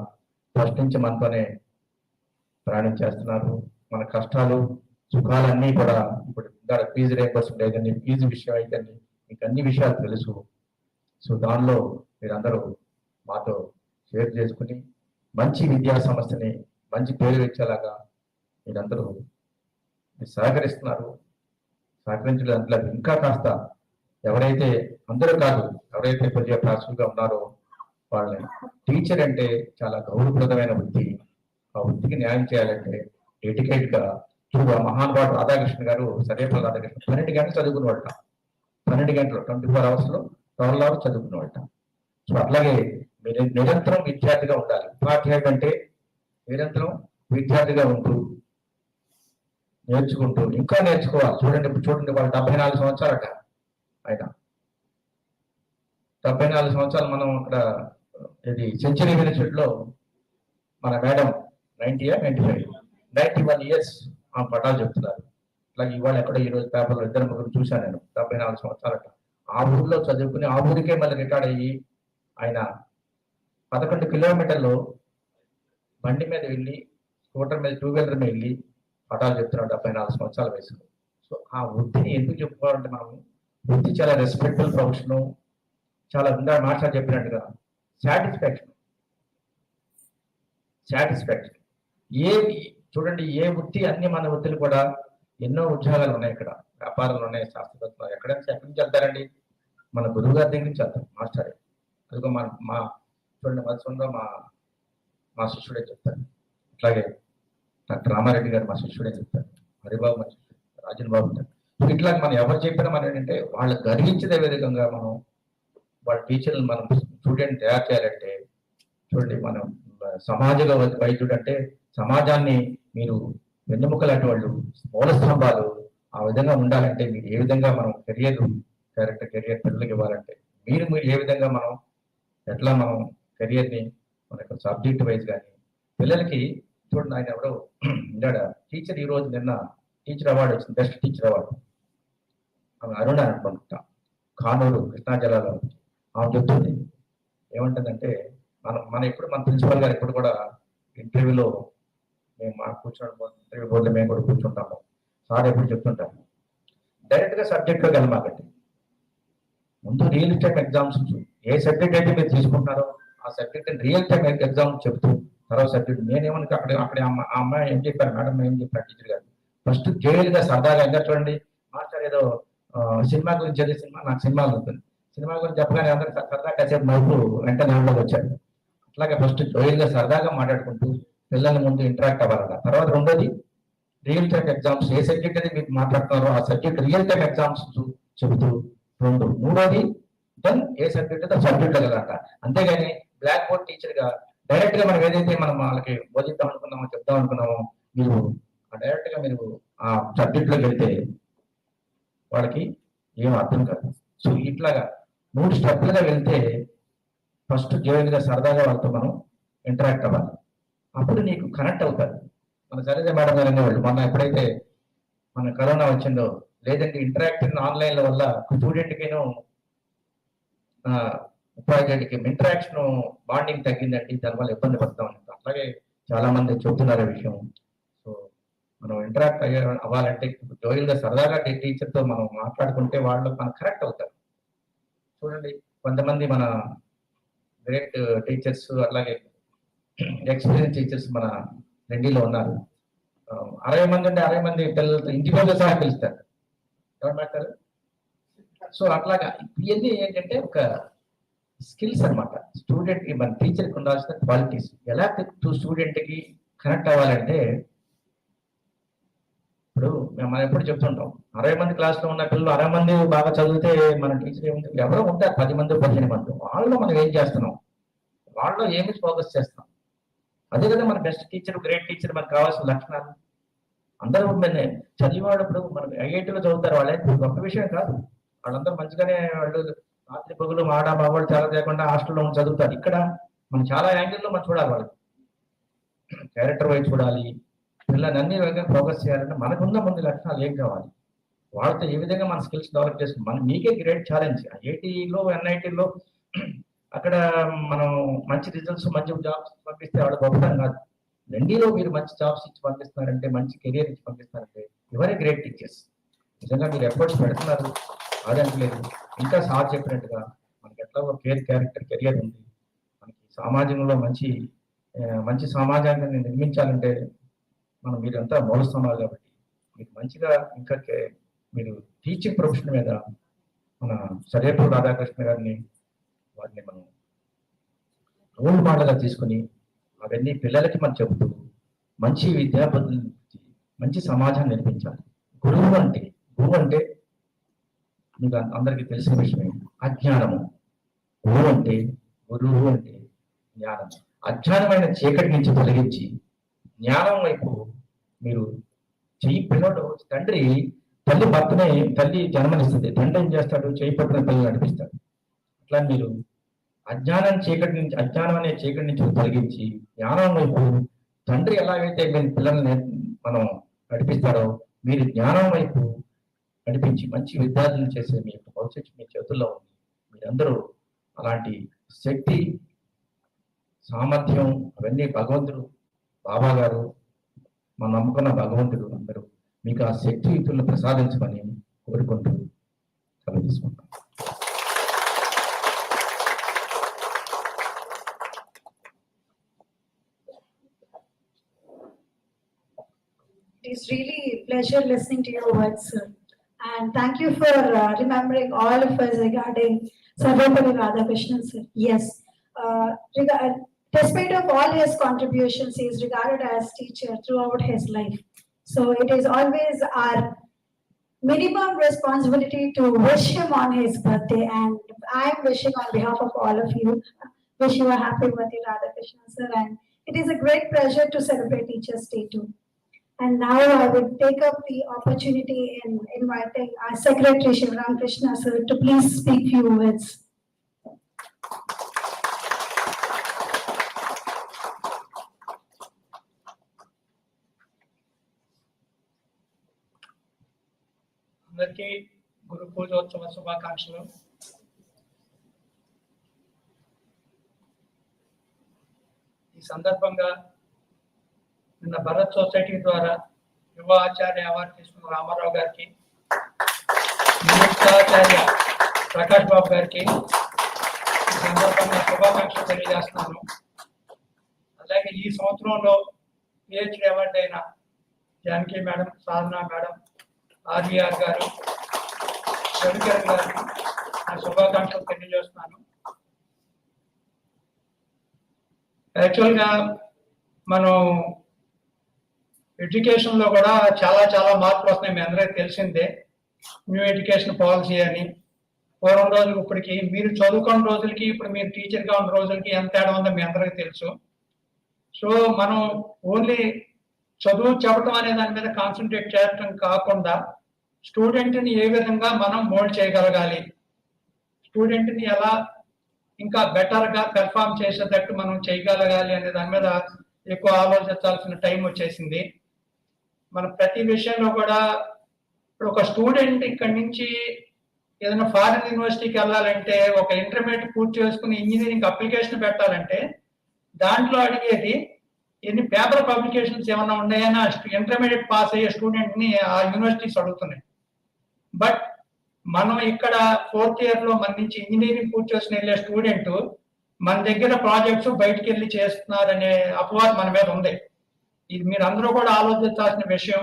Speaker 3: ఫస్ట్ నుంచి మనతోనే ప్రయాణం చేస్తున్నారు. మన కష్టాలు సుఖాలన్నీ కూడా ఇప్పుడు ఫీజు రియంబర్స్మెంట్ లేదండి, ఫీజు విషయం అయితే మీకు అన్ని విషయాలు తెలుసు. సో దానిలో మీరందరూ మాతో షేర్ చేసుకుని మంచి విద్యా సంస్థని మంచి పేరు వచ్చేలాగా మీరందరూ సహకరిస్తున్నారు. సహకరించడం అందులో ఇంకా కాస్త ఎవరైతే, అందరూ కాదు, ఎవరైతే కొద్దిగా పాసివ్గా ఉన్నారో వాళ్ళని, టీచర్ అంటే చాలా గౌరవప్రదమైన వృత్తి, ఆ వృత్తికి న్యాయం చేయాలంటే డెడికేట్గా చూడు. మహానుభావుడు రాధాకృష్ణ గారు, సర్వేపల్లి రాధాకృష్ణ 12 గంటలు చదువుకున్నవాళ్ళ, 12 గంటలు 24 hours లో 12 hours చదువుకున్నవాళ్ళ. సో అట్లాగే మీరు నిరంతరం విద్యార్థిగా ఉండాలి. ఉపాధ్యాయుడు అంటే నిరంతరం విద్యార్థిగా ఉంటూ నేర్చుకుంటూ ఇంకా నేర్చుకోవాలి. చూడండి ఇప్పుడు చూడండి, వాళ్ళు 74 సంవత్సరాలట ఆయన. 74 సంవత్సరాలు. మనం అక్కడ ఇది సెంచరీ యూనివర్సిటీలో మన మేడం 91 ఇయర్స్ ఆ పటాలు చెప్తున్నారు. అలాగే ఇవాళ ఎక్కడో ఈరోజు పేపర్లో 2-3 చూశాను నేను. 74 సంవత్సరాలట. ఆ ఊర్లో చదువుకుని ఆ ఊరికే మళ్ళీ రిటైర్డ్ అయ్యి ఆయన 11 కిలోమీటర్లు బండి మీద వెళ్ళి, స్కూటర్ మీద, 2 వీలర్ మీద వెళ్ళి పటాలు చెప్తున్నాడు 74 సంవత్సరాల వయసులో. సో ఆ వృత్తిని ఎందుకు చెప్పుకోవాలంటే, మనం వృత్తి చాలా రెస్పెక్టబుల్ ప్రొఫెషను, చాలా ఉందా మాట్లాడి చెప్పినట్టుగా సాటిస్ఫాక్షన్. ఏ చూడండి, ఏ వృత్తి, అన్ని మన వృత్తులు కూడా ఎన్నో ఉద్యోగాలు ఉన్నాయి. ఇక్కడ వ్యాపారాలు ఉన్నాయి, శాస్త్రవేత్తలు ఎక్కడి నుంచి వెళ్తారండి? మన గురువు గారి దగ్గర నుంచి వెళ్తారు, మాస్టర్. అదిగో మా చూడండి, మధుసంలో మా శిష్యుడే చెప్తారు. అట్లాగే డాక్టర్ రామారెడ్డి గారు మా శిష్యుడే చెప్తారు. హరిబాబు మా శిష్యుడు, రాజన్ బాబు ఉంటారు. ఇట్లా మనం ఎవరు చెప్పినా మనం ఏంటంటే వాళ్ళు గర్వించే విధంగా మనం వాళ్ళ టీచర్లు మనం స్టూడెంట్ తయారు చేయాలంటే, చూడండి, మనం సమాజ వైద్యుడు అంటే సమాజాన్ని మీరు వెన్నెముక లాంటి వాళ్ళు, మూల స్తంభాలు. ఆ విధంగా ఉండాలంటే మీరు ఏ విధంగా మనం కెరియర్ పిల్లలకి ఇవ్వాలంటే మీరు ఏ విధంగా మనం ఎట్లా మనం కెరియర్ని మనకు సబ్జెక్ట్ వైజ్ కానీ పిల్లలకి. చూడండి, ఆయన ఎవరో ఇందాడ టీచర్, ఈ రోజు నిన్న టీచర్ అవార్డు వచ్చింది, బెస్ట్ టీచర్ అవార్డు. ఆమె అరుణ అనుకుంటా, కానూరు కృష్ణా జిల్లాలో. ఆమె చెప్తుంది ఏమంటుందంటే, మన ఎప్పుడు మన ప్రిన్సిపల్ గారు ఎప్పుడు కూడా ఇంటర్వ్యూలో మేము ఇంటర్వ్యూ బోర్డులో మేము కూడా కూర్చుంటాము. సార్ ఎప్పుడు చెప్తుంటాము, డైరెక్ట్గా సబ్జెక్ట్లోకి వెళ్ళమాకండి. ముందు రియల్ టైం ఎగ్జామ్స్, ఏ సబ్జెక్ట్ అయితే మీరు తీసుకుంటున్నారో ఆ సబ్జెక్ట్ రియల్ టైం ఎగ్జామ్ చెప్తూ తర్వాత సబ్జెక్ట్. నేనేమని అక్కడ ఆ అమ్మాయి ఏం చెప్పారు, మేడం ఏం చెప్పారు టీచర్ గారు, ఫస్ట్ జైలుగా సరదాగా ఇంకా చూడండి, మాస్టర్ ఏదో సినిమా గురించి చదివే సినిమా నాకు సినిమా ఉంటుంది, సినిమా గురించి చెప్పగానే అందరూ సరదా కాసేపు నవ్వుతూ వెంటనే దాంట్లోకి వచ్చారు. అట్లాగే ఫస్ట్ జోయిల్గా సరదాగా మాట్లాడుకుంటూ పిల్లల ముందు ఇంటరాక్ట్ అవ్వాలన్న. తర్వాత రెండోది రియల్ టైం ఎగ్జామ్స్, ఏ సబ్జెక్ట్ అయితే మీరు మాట్లాడుతున్నారో ఆ సబ్జెక్ట్ రియల్ టైం ఎగ్జామ్స్ చెబుతూ మూడోది దెన్ ఏ సబ్జెక్ట్ అయితే సబ్జెక్ట్ వెళ్ళాలంట. అంతేగాని బ్లాక్ బోర్డ్ టీచర్ గా డైరెక్ట్ గా మనం ఏదైతే మనం వాళ్ళకి బోధిద్దాం అనుకున్నామో, చెప్దాం అనుకున్నామో, మీరు డైరెక్ట్ గా మీరు ఆ సబ్జెక్ట్ లోకి వెళ్తే వాళ్ళకి ఏం అర్థం కాదు. సో ఇట్లాగా 3 స్టెప్లుగా వెళ్తే ఫస్ట్ జోయిల్గా సరదాగా వాళ్ళతో మనం ఇంటరాక్ట్ అవ్వాలి. అప్పుడు నీకు కనెక్ట్ అవుతారు. మన సరిజ మేడం గారు అనేవాళ్ళు, మొన్న ఎప్పుడైతే మన కరోనా వచ్చిందో, లేదంటే ఇంటరాక్టివ్ ఆన్లైన్ల వల్ల స్టూడెంట్కిను ఉపాధ్యాయుడికి ఇంటరాక్షన్ బాండింగ్ తగ్గిందండి, దానివల్ల ఇబ్బంది పడతాం. అట్లాగే చాలా మంది చెబుతున్నారు విషయం. సో మనం ఇంటరాక్ట్ అవ్వాలంటే జోయిల్గా సరదాగా టీచర్తో మనం మాట్లాడుకుంటే వాళ్ళు మనకు కరెక్ట్ అవుతారు. చూడండి, కొంతమంది మన గ్రేట్ టీచర్స్, అట్లాగే ఎక్స్పీరియన్స్ టీచర్స్ మన లెండిలో ఉన్నారు. 60 మంది అంటే 60 మంది పిల్లలతో ఇంటి పిల్లలు సహా పిలుస్తారు. ఎవరు మాట్లాడారు? సో అట్లాగా ఇవన్నీ ఏంటంటే ఒక స్కిల్స్ అనమాట. స్టూడెంట్ కి, మన టీచర్కి ఉండాల్సిన క్వాలిటీస్. ఎలా స్టూడెంట్ కి కనెక్ట్ అవ్వాలంటే, ఇప్పుడు మనం ఎప్పుడు చెప్తుంటాం, 60 మంది క్లాస్లో ఉన్న పిల్లలు 60 మంది బాగా చదివితే మన టీచర్ ఏముంది, ఎవరో ఉంటారు 10 మంది 15 మంది. వాళ్ళలో మనం ఏం చేస్తున్నాం, వాళ్ళలో ఏమి ఫోకస్ చేస్తున్నాం. అదే కదా మన బెస్ట్ టీచర్, గ్రేట్ టీచర్ మనకు కావాల్సిన లక్షణాలు. అందరూ చదివేవాడు ఇప్పుడు మనం ఐఐటీలో చదువుతారు, వాళ్ళే గొప్ప విషయం కాదు. వాళ్ళందరూ మంచిగానే వాళ్ళు రాత్రి పగులు మగవాళ్ళు చాలా లేకుండా హాస్టల్లో చదువుతారు. ఇక్కడ మనం చాలా యాంగిల్లో మనం చూడాలి, వాళ్ళకి క్యారెక్టర్ వైజ్ చూడాలి. పిల్లల్ని అన్ని విధంగా ఫోకస్ చేయాలంటే మనకున్న ముందు లక్షణాలు ఏం కావాలి, వాళ్ళతో ఏ విధంగా మన స్కిల్స్ డెవలప్ చేసుకుని మనం మీకే గ్రేట్ ఛాలెంజ్. ఐఐటీలో ఎన్ఐటీలో అక్కడ మనం మంచి రిజల్ట్స్, మంచి జాబ్స్ పంపిస్తే వాళ్ళు గొప్పతనం కాదు. లెండిలో మీరు మంచి జాబ్స్ ఇచ్చి పంపిస్తున్నారంటే, మంచి కెరియర్ ఇచ్చి పంపిస్తున్నారంటే, ఎవరే గ్రేట్ టీచర్స్. నిజంగా మీరు ఎఫర్ట్స్ పెడుతున్నారు, అదంటలేదు. ఇంకా సార్ చెప్పినట్టుగా మనకి ఎట్లా కెరియర్ ఉంది. మనకి సమాజంలో మంచి సమాజాన్ని నిర్మించాలంటే మనం మీరంతా మూలస్తున్నారు. కాబట్టి మీకు మంచిగా ఇంకా మీరు టీచింగ్ ప్రొఫెషన్ మీద మన సర్వేపల్లి రాధాకృష్ణ గారిని, వారిని మనం రోల్ మోడల్గా తీసుకుని అవన్నీ పిల్లలకి మనం చెబుతూ మంచి విద్యాబుద్ధులు, మంచి సమాజాన్ని నిర్మించాలి. గురువు అంటే మీకు అందరికీ తెలిసిన విషయమే, అజ్ఞానము. గురువు అంటే జ్ఞానం. అజ్ఞానమైన చీకటి నుంచి తొలగించి జ్ఞానం వైపు మీరు పిల్లడు తండ్రి తల్లి జన్మనిస్తుంది, తండ్రి ఏం చేస్తాడు, చేయి పట్టిన పిల్లలు నడిపిస్తాడు. అట్లా మీరు అజ్ఞానం అనే చీకటి నుంచి తొలగించి జ్ఞానం వైపు తండ్రి ఎలాగైతే మీరు పిల్లల్ని మనం నడిపిస్తారో మీరు జ్ఞానం వైపు నడిపించి మంచి విద్యార్థులు చేసే మీ యొక్క భవిష్యత్తు మీ చేతుల్లో ఉంది. మీరందరూ అలాంటి శక్తి, సామర్థ్యం అవన్నీ భగవంతుడు, బాబా గారు, మనం నమ్ముకున్న భగవంతుడు అందరూ మీకు ఆ శక్తియుక్తులను ప్రసాదించమని కోరుకుంటూ సెలవు తీసుకుంటాం.
Speaker 1: It is really a pleasure listening to your words, sir. And thank you for remembering all of us regarding Sarvapalli Radhakrishnan, sir. Yes, despite of all his contributions, he is regarded as teacher throughout his life. So it is always our minimum responsibility to wish him on his birthday. And I am wishing on behalf of all of you, wish you a happy birthday, Radhakrishnan, sir. And it is a great pleasure to celebrate Teachers' Day too. And now I would take up the opportunity in inviting our Secretary Shivram Krishna sir to please speak few words.
Speaker 4: అందరికీ గురు పూజోత్సవ శుభాకాంక్షలు. ఈ సందర్భంగా నిన్న Bharat society ద్వారా యువ ఆచార్య award తీసుకున్న రామారావు గారికి, ఆచార్య ప్రకాష్ బాబు గారికి ఈ సందర్భంగా శుభాకాంక్షలు తెలియజేస్తున్నాను. అలాగే ఈ సంవత్సరంలో పిహెచ్డి అవార్డు అయిన జానకి మేడం, సాధన మేడం, ఆర్వీఆర్ గారు, రవికిరణ్ గారికి నా శుభాకాంక్షలు తెలియజేస్తున్నాను. యాక్చువల్గా మనం ఎడ్యుకేషన్ లో కూడా చాలా చాలా మార్పులు వస్తున్నాయి. మీ అందరికీ తెలిసిందే, న్యూ ఎడ్యుకేషన్ పాలసీ అని. పూర్వం రోజులు ఇప్పటికి, మీరు చదువుకున్న రోజులకి ఇప్పుడు మీరు టీచర్గా ఉన్న రోజులకి ఎంత తేడా ఉందో మీ అందరికీ తెలుసు. సో మనం ఓన్లీ చదువు చెప్పడం అనే దాని మీద కాన్సన్ట్రేట్ చేయడం కాకుండా స్టూడెంట్ని ఏ విధంగా మనం మోల్డ్ చేయగలగాలి, స్టూడెంట్ని ఎలా ఇంకా బెటర్గా పెర్ఫామ్ చేసేటట్టు మనం చేయగలగాలి అనే దాని మీద ఎక్కువ ఆలోచించాల్సిన టైం వచ్చేసింది. మన ప్రతి విషయంలో కూడా ఇప్పుడు ఒక స్టూడెంట్ ఇక్కడి నుంచి ఏదైనా ఫారిన్ యూనివర్సిటీకి వెళ్ళాలంటే, ఒక ఇంటర్మీడియట్ పూర్తి చేసుకుని ఇంజనీరింగ్ అప్లికేషన్ పెట్టాలంటే దాంట్లో అడిగేది ఎన్ని పేపర్ పబ్లికేషన్స్ ఏమైనా ఉన్నాయని ఇంటర్మీడియట్ పాస్ అయ్యే స్టూడెంట్ని ఆ యూనివర్సిటీస్ అడుగుతున్నాయి. బట్ మనం ఇక్కడ 4th ఇయర్లో మన నుంచి ఇంజనీరింగ్ పూర్తి చేసుకుని వెళ్ళే స్టూడెంట్ మన దగ్గర ప్రాజెక్ట్స్ బయటికి వెళ్ళి చేస్తున్నారనే అపవాదం మన మీద ఉంది. ఇది మీరు అందరూ కూడా ఆలోచించాల్సిన విషయం.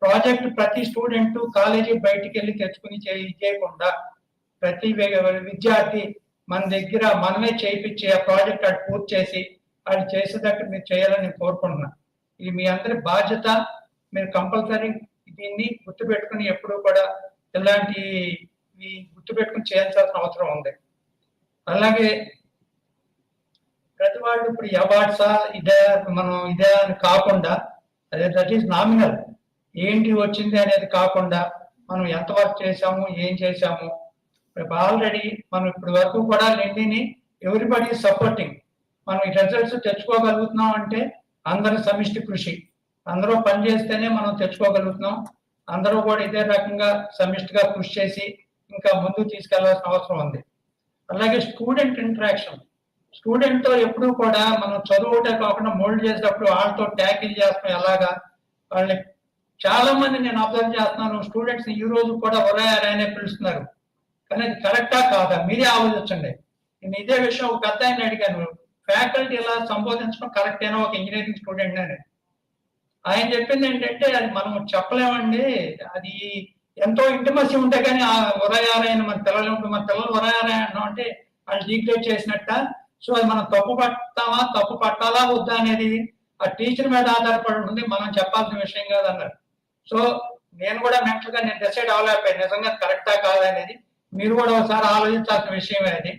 Speaker 4: ప్రాజెక్ట్ ప్రతి స్టూడెంట్ కాలేజీ బయటికి వెళ్ళి తెచ్చుకుని చేయకుండా ప్రతి విద్యార్థి మన దగ్గర మనమే చేయించి ఆ ప్రాజెక్ట్ అటు పూర్తి చేసి అది చేసేటట్టు మీరు చేయాలని నేను కోరుకుంటున్నా. ఇది మీ అందరి బాధ్యత. మీరు కంపల్సరీ దీన్ని గుర్తుపెట్టుకుని ఎప్పుడూ కూడా ఇలాంటి గుర్తుపెట్టుకుని చేయాల్సిన అవసరం ఉంది. అలాగే ప్రతి వాళ్ళు ఇప్పుడు అవార్డ్సా ఇదే అని కాకుండా, అదే దట్ ఈస్ నామినల్, ఏంటి వచ్చింది అనేది కాకుండా మనం ఎంత వర్క్ చేసాము, ఏం చేసాము. ఆల్రెడీ మనం ఇప్పటి వరకు కూడా లెండిని ఎవ్రీబడి సపోర్టింగ్. మనం ఈ రిజల్ట్స్ తెచ్చుకోగలుగుతున్నాం అంటే అందరి సమిష్టి కృషి. అందరూ పని చేస్తేనే మనం తెచ్చుకోగలుగుతున్నాం. అందరూ కూడా ఇదే రకంగా సమిష్టిగా కృషి చేసి ఇంకా ముందుకు తీసుకెళ్లాల్సిన అవసరం ఉంది. అలాగే స్టూడెంట్ ఇంటరాక్షన్, స్టూడెంట్తో ఎప్పుడూ కూడా మనం చదువుటే కాకుండా మోల్డ్ చేసేటప్పుడు వాళ్ళతో ట్యాకిల్ చేస్తాం. ఎలాగా వాళ్ళని చాలా మంది నేను అబ్జర్వ్ చేస్తున్నాను, స్టూడెంట్స్ ఈ రోజు కూడా ఒరేయారనే పిలుస్తున్నారు. కానీ అది కరెక్టా కాదా మీరే ఆలోచించండి. నేను ఇదే విషయం ఒక పెద్ద ఆయన అడిగాను, ఫ్యాకల్టీ ఇలా సంబోధించడం కరెక్టేనా ఒక ఇంజనీరింగ్ స్టూడెంట్ అని. ఆయన చెప్పింది ఏంటంటే, అది మనం చెప్పలేమండి, అది ఎంతో ఇంటిమసీ ఉంటే కానీ ఆ ఉదయారాయణ మన పిల్లలు ఉదయారాయణ అన్నాం అంటే వాళ్ళు డీగ్రేడ్ చేసినట్ట. సో అది మనం తప్పు పట్టాలా వద్దా అనేది ఆ టీచర్ మీద ఆధారపడి ఉంటుంది, మనం చెప్పాల్సిన విషయం కాదు అన్నారు. సో నేను కూడా మెంటల్గా డిసైడ్ అవ్వలేకపోయాను నిజంగా కరెక్టా కాదా అనేది. మీరు కూడా ఒకసారి ఆలోచించాల్సిన విషయమే అది.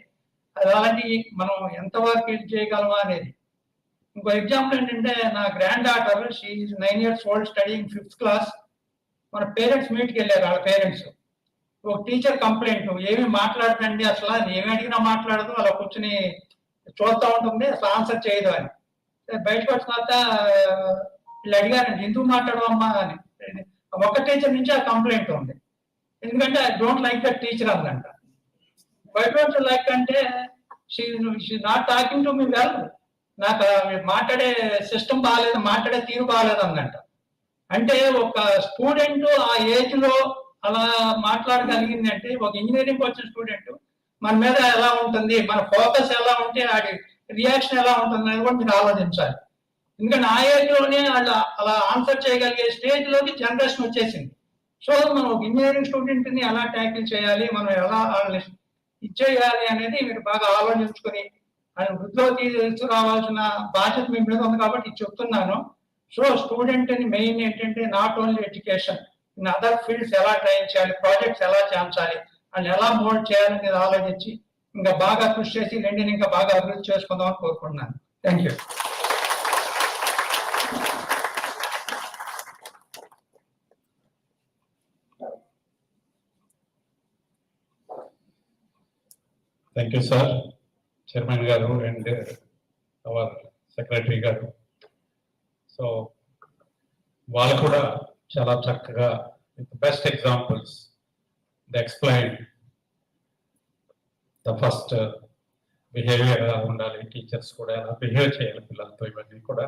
Speaker 4: అలాంటి మనం ఎంతవరకు ఇది చేయగలమా అనేది. ఇంకో ఎగ్జాంపుల్ ఏంటంటే, నా grand daughter, she is 9 years old, studying 5th class. మన పేరెంట్స్ మీట్కి వెళ్ళారు వాళ్ళ పేరెంట్స్. ఒక టీచర్ కంప్లైంట్, ఏమి మాట్లాడదండి, అసలు ఏమి అడిగినా మాట్లాడదు, అలా కూర్చుని చూస్తూ ఉంటుంది, అసలు ఆన్సర్ చేయదు అని. బయటకు వచ్చిన తర్వాత వీళ్ళు అడిగారండి, ఎందుకు మాట్లాడవమ్మా అని. ఒక టీచర్ నుంచి ఆ కంప్లైంట్ ఉంది. ఎందుకంటే I don't like that teacher అందంట. వై డోంట్ లైక్ అంటే, she not talking to me well, నాకు మాట్లాడే సిస్టమ్ బాగాలేదు, మాట్లాడే తీరు బాగాలేదు అందంట. అంటే ఒక స్టూడెంట్ ఆ ఏజ్ లో అలా మాట్లాడగలిగింది అంటే, ఒక ఇంజనీరింగ్ వచ్చిన స్టూడెంట్ మన మీద ఎలా ఉంటుంది, మన ఫోకస్ ఎలా ఉంటే ఆడి రియాక్షన్ ఎలా ఉంటుంది అనేది కూడా మీరు ఆలోచించాలి. ఎందుకంటే ఆ ఏజ్ లోనే వాళ్ళు అలా ఆన్సర్ చేయగలిగే స్టేజ్ లోకి జనరేషన్ వచ్చేసింది. సో మనం ఒక ఇంజనీరింగ్ స్టూడెంట్ ని ఎలా ట్యాకిల్ చేయాలి, మనం ఎలా వాళ్ళని ఇచ్చేయాలి అనేది మీరు బాగా ఆలోచించుకొని ఆయన వృద్ధిలో తీసుకురావాల్సిన బాధ్యత మీ మీద ఉంది కాబట్టి ఇది చెప్తున్నాను. సో స్టూడెంట్ అని మెయిన్ ఏంటంటే, not only education, in other fields ఎలా ట్రైన్ చేయాలి, ప్రాజెక్ట్స్ ఎలా చేయించాలి, వాళ్ళు ఎలా మోల్డ్ చేయాలనేది ఆలోచించి ఇంకా బాగా కృషి చేసి లెండిని ఇంకా బాగా అభివృద్ధి చేసుకుందామని కోరుకుంటున్నాను. Thank you.
Speaker 2: Thank you sir, chairman గారు అండ్ అవర్ సెక్రటరీ గారు. సో వాళ్ళు కూడా చాలా చక్కగా with best examples the explain the first behaviour ఎలా ఉండాలి, టీచర్స్ కూడా ఎలా బిహేవ్ చేయాలి పిల్లలతో, ఇవన్నీ కూడా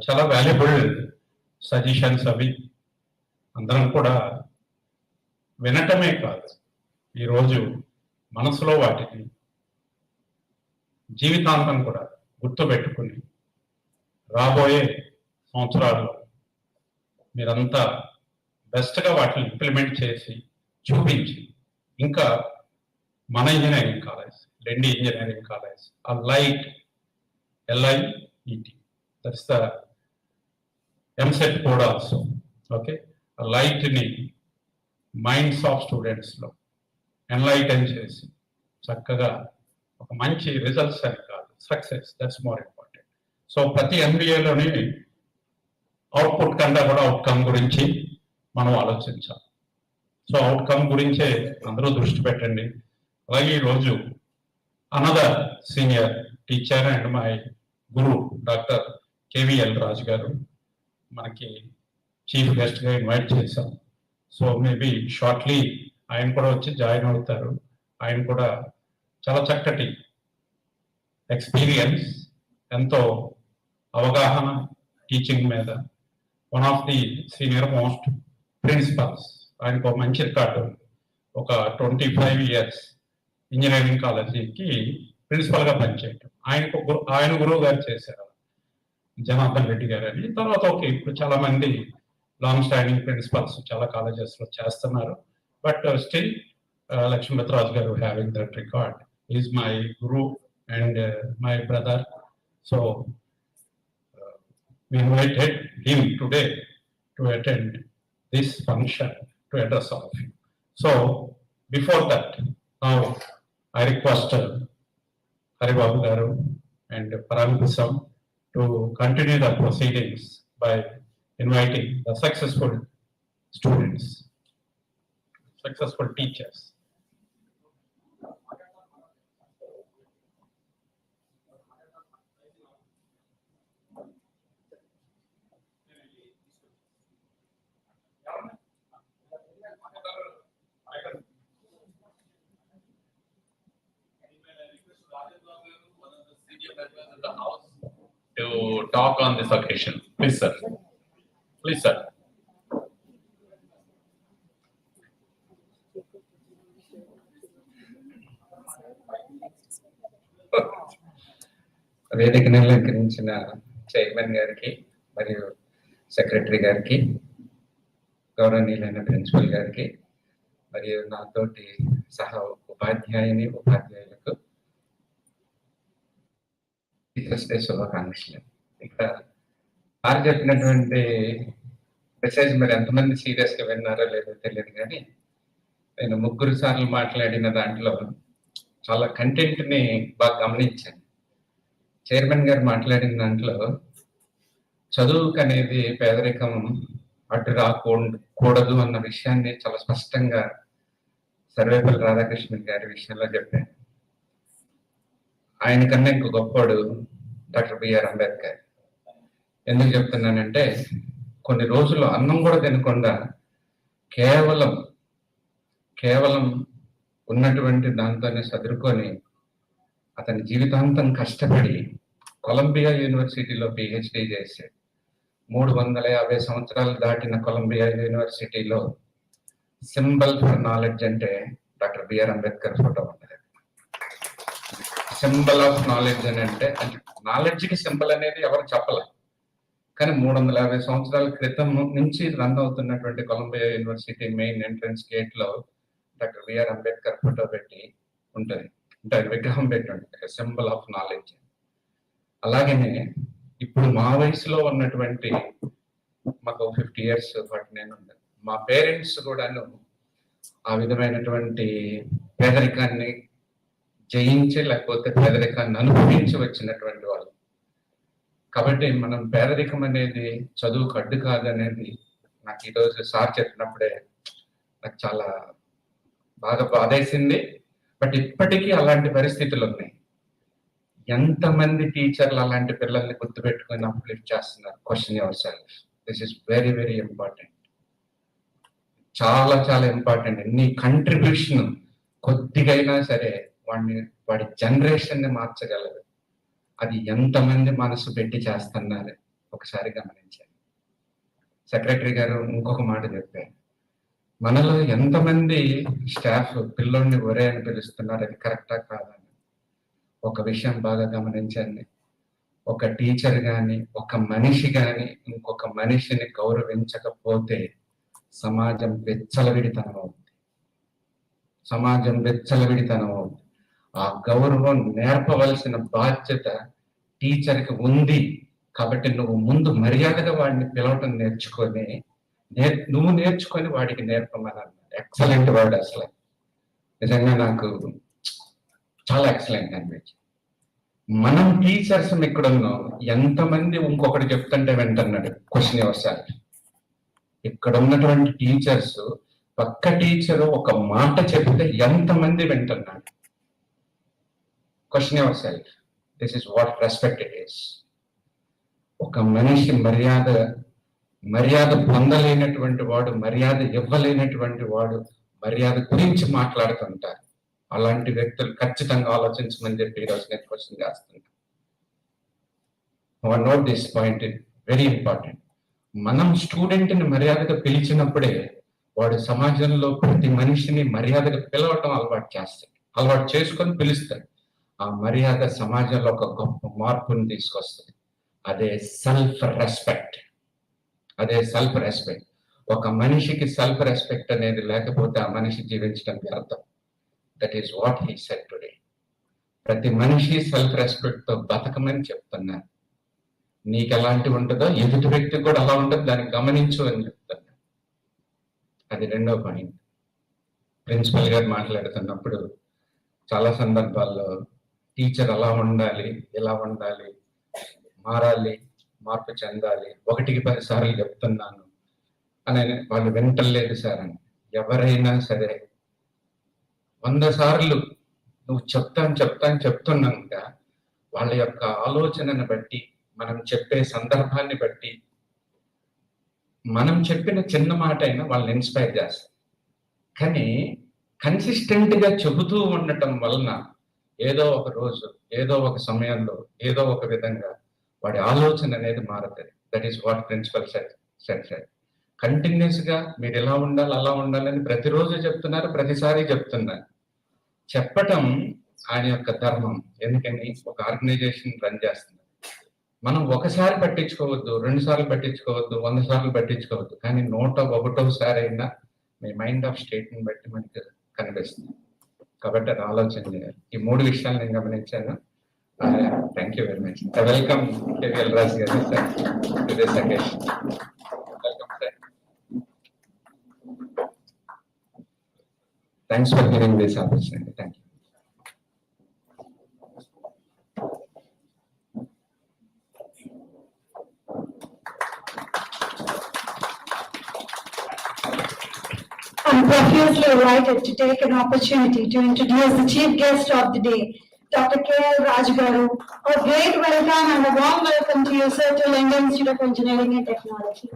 Speaker 2: చాలా వాల్యుబుల్ సజెషన్స్. అవి అందరం కూడా వినటమే కాదు, ఈరోజు మనసులో వాటిని జీవితాంతం కూడా గుర్తుపెట్టుకుని రాబోయే సంవత్సరాల్లో మీరంతా బెస్ట్గా వాటిని ఇంప్లిమెంట్ చేసి చూపించి, ఇంకా మన ఇంజనీరింగ్ కాలేజ్, లెండి ఇంజనీరింగ్ కాలేజ్, ఆ light LIET, that's the EAMCET code also. Okay, ఆ లైట్ని మైండ్స్ ఆఫ్ స్టూడెంట్స్లో ఎన్లైటన్ చేసి చక్కగా ఒక మంచి రిజల్ట్స్ అని కాదు, success, that's more important. So ప్రతి MBAలోని అవుట్పుట్ కన్నా కూడా అవుట్కమ్ గురించి మనం ఆలోచించాలి. సో అవుట్కమ్ గురించే అందరూ దృష్టి పెట్టండి. అలాగే ఈరోజు another senior teacher and my Guru doctor KVL రాజు గారు మనకి చీఫ్ గెస్ట్గా ఇన్వైట్ చేశాం. సో మేబీ షార్ట్లీ ఆయన కూడా వచ్చి జాయిన్ అవుతారు. ఆయన కూడా చాలా చక్కటి ఎక్స్పీరియన్స్, ఎంతో అవగాహన టీచింగ్ మీద, one of the senior most principals. ఆయనకు ఒక మంచి రికార్డు, ఒక 25 years ఇంజనీరింగ్ కాలేజీకి ప్రిన్సిపల్గా పనిచేయటం. ఆయన గురువు గారు చేశారు జనార్దన్ రెడ్డి గారు అని. తర్వాత ఓకే, ఇప్పుడు చాలా మంది లాంగ్ స్టాండింగ్ ప్రిన్సిపల్స్ చాలా కాలేజెస్లో చేస్తున్నారు. But still Lakshmipathraj garu having that record. He is my guru and my brother. So we invited him today to attend this function to address all of you. So before that, now I request Haribabu garu and Paramkusam to continue the proceedings by inviting the successful students, successful teachers.
Speaker 5: The house to talk on this occasion. Please, sir. Please, sir.
Speaker 3: వేదికను అలంకరించిన chairman గారికి మరియు secretary గారికి, గౌరవనీయులైన principal గారికి, మరియు నాతోటి సహ ఉపాధ్యాయులకు టీచర్స్ డే శుభాకాంక్షలు. ఇక్కడ వారు చెప్పినటువంటి మెసేజ్ మరి ఎంతమంది సీరియస్ గా విన్నారో లేదో తెలియదు, కానీ నేను 3 సార్లు మాట్లాడిన దాంట్లో
Speaker 2: చాలా కంటెంట్ ని బాగా గమనించాను. చైర్మన్ గారు మాట్లాడిన దాంట్లో చదువుకు అనేది పేదరికం అడ్డు రాకూడదు అన్న విషయాన్ని చాలా స్పష్టంగా సర్వేపల్లి రాధాకృష్ణన్ గారి విషయంలో చెప్పాను. ఆయన కన్నా ఇంకో గొప్పవాడు డాక్టర్ బిఆర్ అంబేద్కర్. ఎందుకు చెప్తున్నానంటే కొన్ని రోజులు అన్నం కూడా తినకుండా కేవలం ఉన్నటువంటి దాంతోనే చదువుకొని అతని జీవితాంతం కష్టపడి కొలంబియా యూనివర్సిటీలో పిహెచ్డి చేశాడు. 350 సంవత్సరాలు దాటిన కొలంబియా యూనివర్సిటీలో సింబల్ ఫర్ నాలెడ్జ్ అంటే డాక్టర్ బిఆర్ అంబేద్కర్ ఫోటో ఉంటుంది. సింబల్ ఆఫ్ నాలెడ్జ్ అని అంటే నాలెడ్జ్ కి సింబల్ అనేది ఎవరు చెప్పలే, కానీ 350 సంవత్సరాల క్రితం నుంచి రన్ అవుతున్నటువంటి Columbia university main entrance gate లో డాక్టర్ బిఆర్ అంబేద్కర్ ఫోటో పెట్టి ఉంటుంది, అంటే విగ్రహం పెట్టి ఉంటుంది, సింబల్ ఆఫ్ నాలెడ్జ్. అలాగనే ఇప్పుడు మా వయసులో ఉన్నటువంటి మాకు 50 years బట్ నేను మా పేరెంట్స్ కూడాను ఆ విధమైనటువంటి పేదరికాన్ని జయించి లేకపోతే పేదరికాన్ని అనుభవించి వచ్చినటువంటి వాళ్ళు. కాబట్టి మనం పేదరికం అనేది చదువుకు అడ్డు కాదనేది నాకు ఈరోజు సార్ చెప్పినప్పుడే నాకు చాలా బాగా బాధేసింది. బట్ ఇప్పటికీ అలాంటి పరిస్థితులు ఉన్నాయి. ఎంతమంది టీచర్లు అలాంటి పిల్లల్ని గుర్తుపెట్టుకొని అప్లిఫ్ట్ చేస్తున్నారు? Question your self. This is very very important, చాలా చాలా ఇంపార్టెంట్. నీ కంట్రిబ్యూషన్ కొద్దిగైనా సరే వాడి జనరేషన్ ని మార్చగలదు. అది ఎంతమంది మనసు పెట్టి చేస్తున్నారు ఒకసారి గమనించండి. సెక్రటరీ గారు ఇంకొక మాట చెప్పారు, మనలో ఎంతమంది స్టాఫ్ పిల్లోడిని ఒరే అని పిలుస్తున్నారు, అది కరెక్టా కాదని. ఒక విషయం బాగా గమనించండి, ఒక టీచర్ గాని ఒక మనిషి గాని ఇంకొక మనిషిని గౌరవించకపోతే సమాజం విచ్చలవిడితనం అవుతుంది. సమాజం విచ్చలవిడితనం అవుతుంది. ఆ గౌరవం నేర్పవలసిన బాధ్యత టీచర్కి ఉంది. కాబట్టి నువ్వు ముందు మర్యాదగా వాడిని పిలవటం నేర్చుకొని నువ్వు నేర్చుకొని వాడికి నేర్పమని అన్నాడు. ఎక్సలెంట్ వర్డ్, అసలు నిజంగా నాకు చాలా ఎక్సలెంట్ అనిపించింది. మనం టీచర్స్ ఇక్కడ ఉన్నాం, ఎంతమంది ఇంకొకటి చెప్తుంటే వింటున్నాడు? Question your self. ఇక్కడ ఉన్నటువంటి టీచర్స్ పక్క టీచరు ఒక మాట చెప్తే ఎంతమంది వింటున్నాడు? Question your self. This is what respect it is. ఒక మనిషి మర్యాద పొందలేనటువంటి వాడు, మర్యాద ఇవ్వలేనటువంటి వాడు మర్యాద గురించి మాట్లాడుతుంటారు. అలాంటి వ్యక్తులు ఖచ్చితంగా ఆలోచించమని చెప్పి ఈరోజు నేను క్వశ్చన్ చేస్తున్నాను. Note this point, it very important. మనం స్టూడెంట్ని మర్యాదగా పిలిచినప్పుడే వాడు సమాజంలో ప్రతి మనిషిని మర్యాదగా పిలవటం అలవాటు చేసుకొని పిలుస్తాడు. ఆ మర్యాద సమాజంలో ఒక గొప్ప మార్పుని తీసుకొస్తుంది. అదే సెల్ఫ్ రెస్పెక్ట్. ఒక మనిషికి సెల్ఫ్ రెస్పెక్ట్ అనేది లేకపోతే ఆ మనిషి జీవించడం వ్యర్థం. That is what he said today. ప్రతి మనిషి సెల్ఫ్ రెస్పెక్ట్ తో బతకమని చెప్తున్నారు. నీకు ఎలాంటి ఉంటుందో ఎదుటి వ్యక్తి కూడా అలా ఉంటుంది, దాన్ని గమనించు అని చెప్తున్నారు. అది రెండో పాయింట్. ప్రిన్సిపల్ గారు మాట్లాడుతున్నప్పుడు చాలా సందర్భాల్లో టీచర్ అలా ఉండాలి, ఇలా ఉండాలి, మారాలి, మార్పు చెందాలి, 1కి 10 సార్లు చెప్తున్నాను అని వాళ్ళు వింటలేదు సార్ అని. ఎవరైనా సరే 100 సార్లు నువ్వు చెప్తున్నాక వాళ్ళ యొక్క ఆలోచనను బట్టి, మనం చెప్పే సందర్భాన్ని బట్టి, మనం చెప్పిన చిన్న మాట అయినా వాళ్ళని ఇన్స్పైర్ చేస్తాం. కానీ కన్సిస్టెంట్ గా చెబుతూ ఉండటం వలన ఏదో ఒక రోజు, ఏదో ఒక సమయంలో, ఏదో ఒక విధంగా వాడి ఆలోచన అనేది మారుతుంది. That is what principle set. Continuous గా మీరు ఎలా ఉండాలి, అలా ఉండాలని ప్రతిరోజు చెప్తున్నారు, ప్రతిసారి చెప్తున్నారు. చెప్పటం ఆయన యొక్క ధర్మం. ఎందుకని ఒక ఆర్గనైజేషన్ రన్ చేస్తున్నారు. మనం ఒకసారి పట్టించుకోవద్దు, 2 సార్లు పట్టించుకోవద్దు, 100 సార్లు పట్టించుకోవద్దు, కానీ 101వ అయినా మీ మైండ్ ఆఫ్ స్టేట్ ని బట్టి మనకి కనిపిస్తుంది. కాబట్టి అది ఆలోచన చేయాలి. ఈ 3 విషయాలు నేను గమనించాను. Thank you very much. Welcome KVL Raj garu sir to this occasion. Welcome sir. Thanks for giving this opportunity. Thank you.
Speaker 1: I'm profusely delighted to take an opportunity to introduce the chief guest of the day, Dr. K.L. Rajgaru. A great welcome and a warm welcome to you, sir, to Lendi Institute of Engineering and Technology.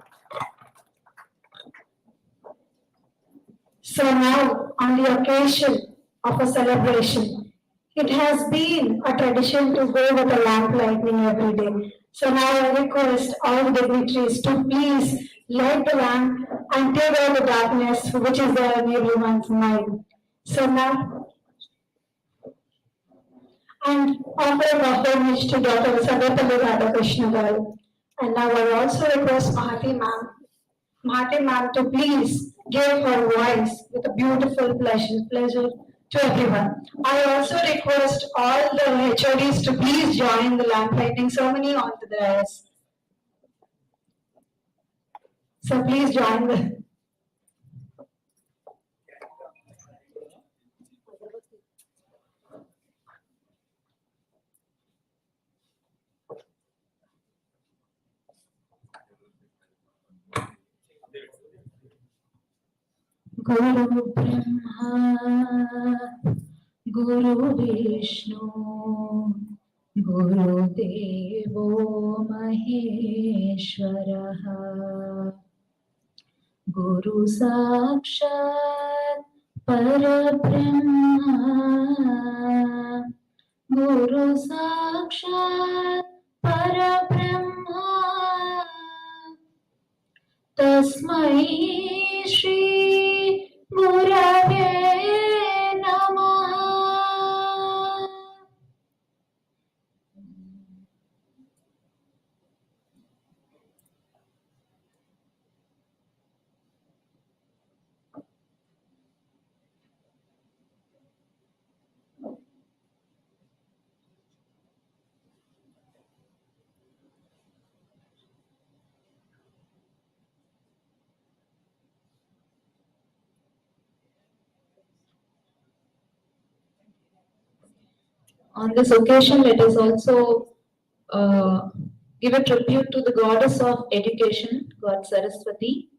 Speaker 1: So now, on the occasion of a celebration, it has been a tradition to go with a lamp lighting every day. So now I request all the dignitaries to please light the lamp and take away the darkness which is there in everyone's mind. So now, and offer a homage to Dr. Sarvapalli Radhakrishna Garu. And now I also request Mahati ma'am to please give her voice with a beautiful pleasure to everyone. I also request all the HODs to please join the lamp lighting ceremony on the dais. So please join the. Guru Brahma, Guru Vishnu, Guru Devo Maheshwaraha, Guru Sakshat Parabrahma, Guru Sakshat Parabrahma, Tasmai Shri Gurave Namaha. On this occasion, let us also give a tribute to the goddess of education, God Saraswati.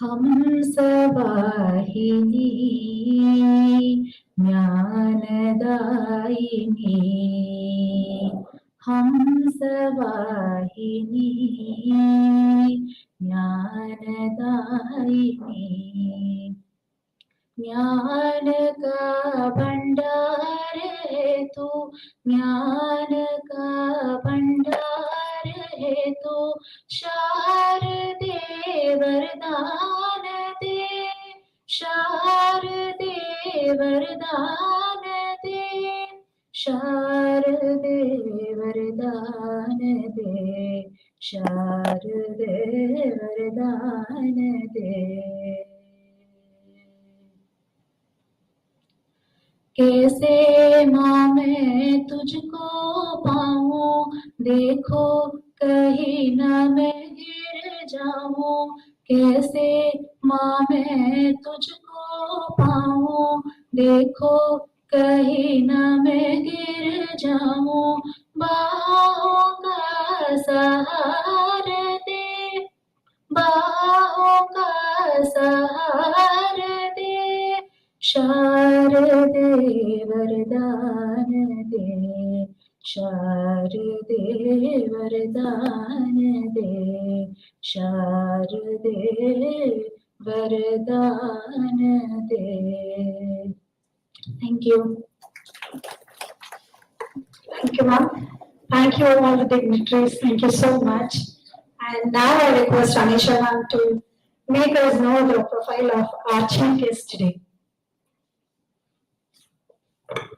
Speaker 1: Hamsavahini Jnanadayini, Hamsavahini Jnanadayini, ज्ञान का भंडार है तू, ज्ञान का भंडार है तू, शारदे वरदान दे, शारदे वरदान दे, शारदे वरदान दे, शारदे वरदान दे। कैसे माँ मैं तुझको पाऊं, देखो कहीं न मैं गिर जाऊं, कैसे माँ मैं तुझको पाऊं, देखो कहीं न मैं गिर जाऊं, बाहों का सहारा दे, बाहों का सहारा दे, शारदे वरदान दे, शारदे वरदान दे, शारदे वरदान दे। Thank you. Thank you, ma'am. Thank you all the dignitaries. Thank you so much. And now I request Anisha ma'am to make us know the profile of our chief guest today.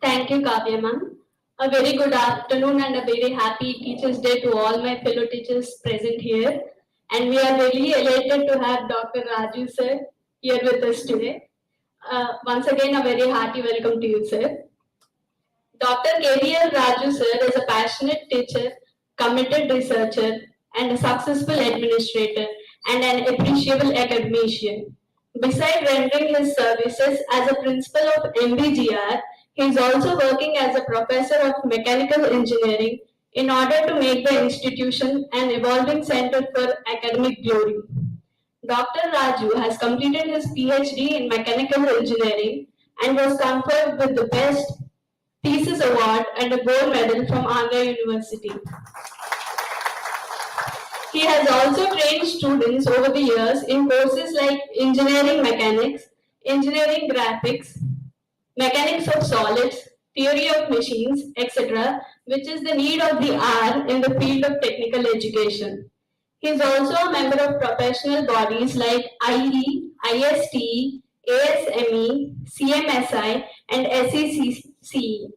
Speaker 6: Thank you, Kavya ma'am. A very good afternoon and a very happy Teachers' Day to all my fellow teachers present here. And we are really elated to have Dr. Raju sir here with us today. Once again, a very hearty welcome to you, sir. Dr. KDL Raju sir is a passionate teacher, committed researcher, and a successful administrator, and an appreciable academician. Besides rendering his services as a principal of MBGR, he is also working as a professor of mechanical engineering in order to make the institution an evolving center for academic glory. Dr. Raju has completed his PhD in mechanical engineering and was conferred with the Best Thesis Award and a gold medal from Andhra University. He has also trained students over the years in courses like engineering mechanics, engineering graphics, mechanics of solids, theory of machines, etc., which is the need of the hour in the field of technical education. He is also a member of professional bodies like IE, ISTE, ASME, CMSI, and SECCE.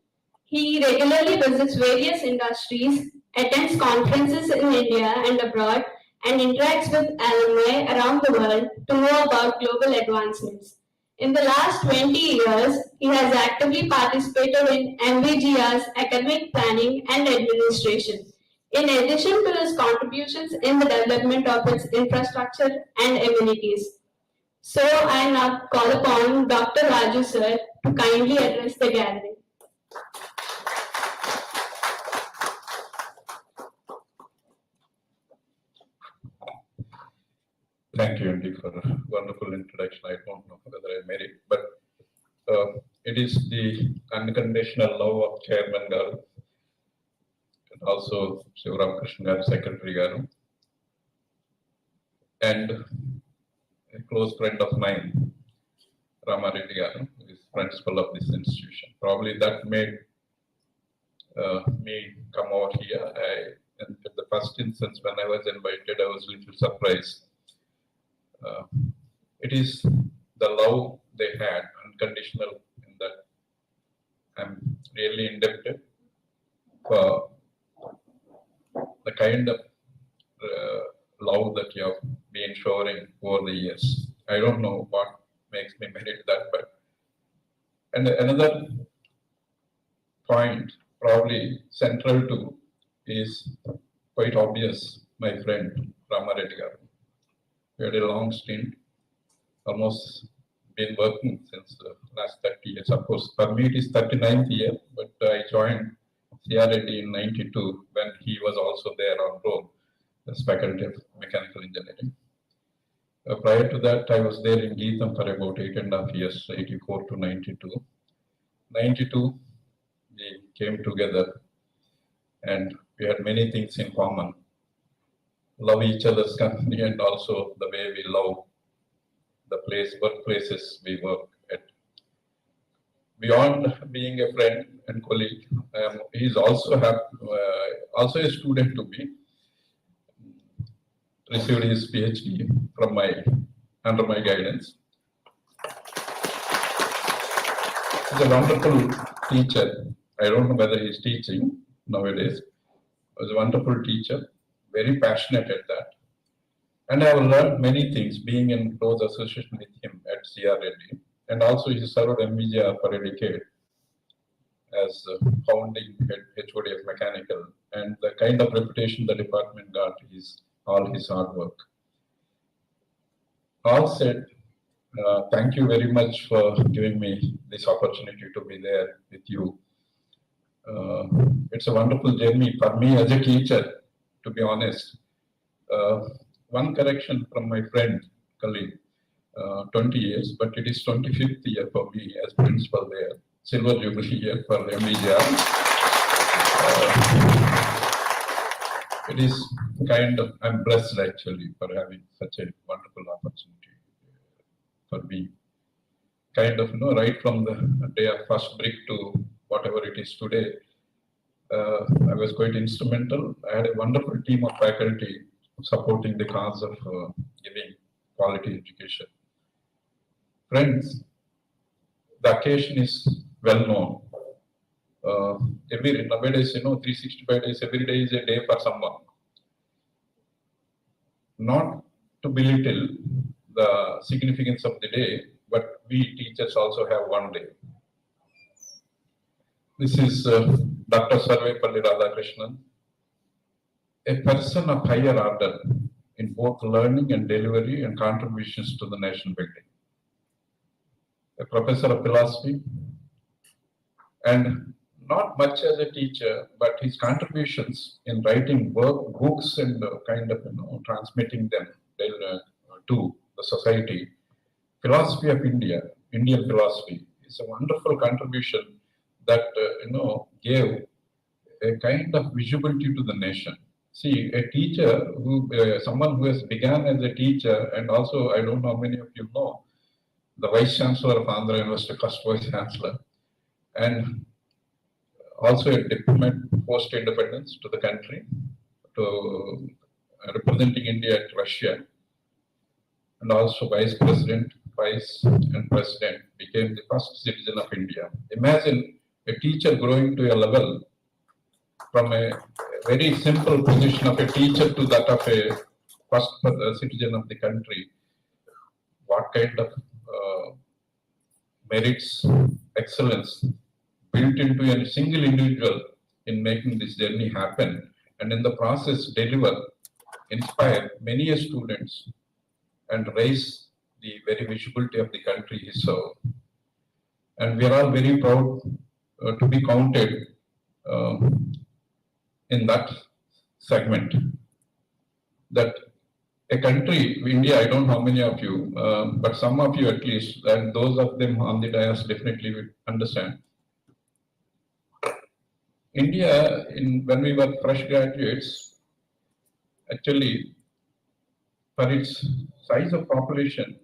Speaker 6: He regularly visits various industries, attends conferences in India and abroad, and interacts with alumni around the world to know about global advancements. In the last 20 years, he has actively participated in MVGR's academic planning and administration, in addition to his contributions in the development of its infrastructure and amenities. So I now call upon Dr. Raju sir to kindly address the gathering.
Speaker 2: Thank you, Andy, for a wonderful introduction. I don't know whether I made it, but it is the unconditional love of Chairman Garu and also Sivaram Krishna Garu, Secretary Garu, and a close friend of mine, Ramareddy Garu, who is principal of this institution. Probably that made me come over here. And at the first instance, when I was invited, I was a little surprised. It is the love they had, unconditional, in that I'm really indebted for the kind of love that you have been showing over the years. I don't know what makes me merit that, but and another point, probably central to, is quite obvious. My friend Ramareddy Garu. We had a long stint, almost been working since the last 30 years. Of course, for me it is 39th year, but I joined CRD in 92 when he was also there on roll as faculty of mechanical engineering. Prior to that, I was there in Geetham for about 8.5 years, 84 to 92. 92, we came together and we had many things in common. Love each other's company and also the way we love the workplaces we work at. Beyond being a friend and colleague, he's also a student to me. Received his PhD under my guidance. He's a wonderful teacher. I don't know whether he's teaching nowadays. He was a wonderful teacher, very passionate at that. And I have learned many things being in close association with him at CRD. And also he served MVGR for a decade as founding HOD of mechanical. And the kind of reputation the department got is all his hard work. All said, thank you very much for giving me this opportunity to be there with you. It's a wonderful journey for me as a teacher, to be honest. One correction from my friend, colleague, 20 years, but it is 25th year for me as principal there, silver jubilee year for MVGR. It is kind of, I'm blessed actually for having such a wonderful opportunity for me. Kind of, right from the day of first brick to whatever it is today, I was quite instrumental. I had a wonderful team of faculty supporting the cause of giving quality education. Friends, the occasion is well known. Nowadays, 365 days, every day is a day for someone. Not to belittle the significance of the day, but we teachers also have one day. This is Dr. Sarvepalli Radhakrishnan, a person of higher order in both learning and delivery and contributions to the nation building. A professor of philosophy, and not much as a teacher, but his contributions in writing books and kind of transmitting them to the society. Philosophy of India, Indian philosophy, is a wonderful contribution that gave a kind of visibility to the nation. See, a teacher someone who has begun as a teacher, and also I don't know how many of you know, the Vice Chancellor of Andhra University, first Vice Chancellor, and also a diplomat post-independence to the country, to representing India at Russia, and also Vice President, Vice and President, became the first citizen of India. Imagine a teacher growing to a level from a very simple position of a teacher to that of a first citizen of the country. What kind of merits, excellence built into a single individual in making this journey happen, and in the process deliver, inspire many students and raise the very visibility of the country he served. And we are all very proud to be counted in that segment. That a country, India, I don't know how many of you, but some of you at least, and those of them on the dais definitely will understand. India, when we were fresh graduates, actually, for its size of population,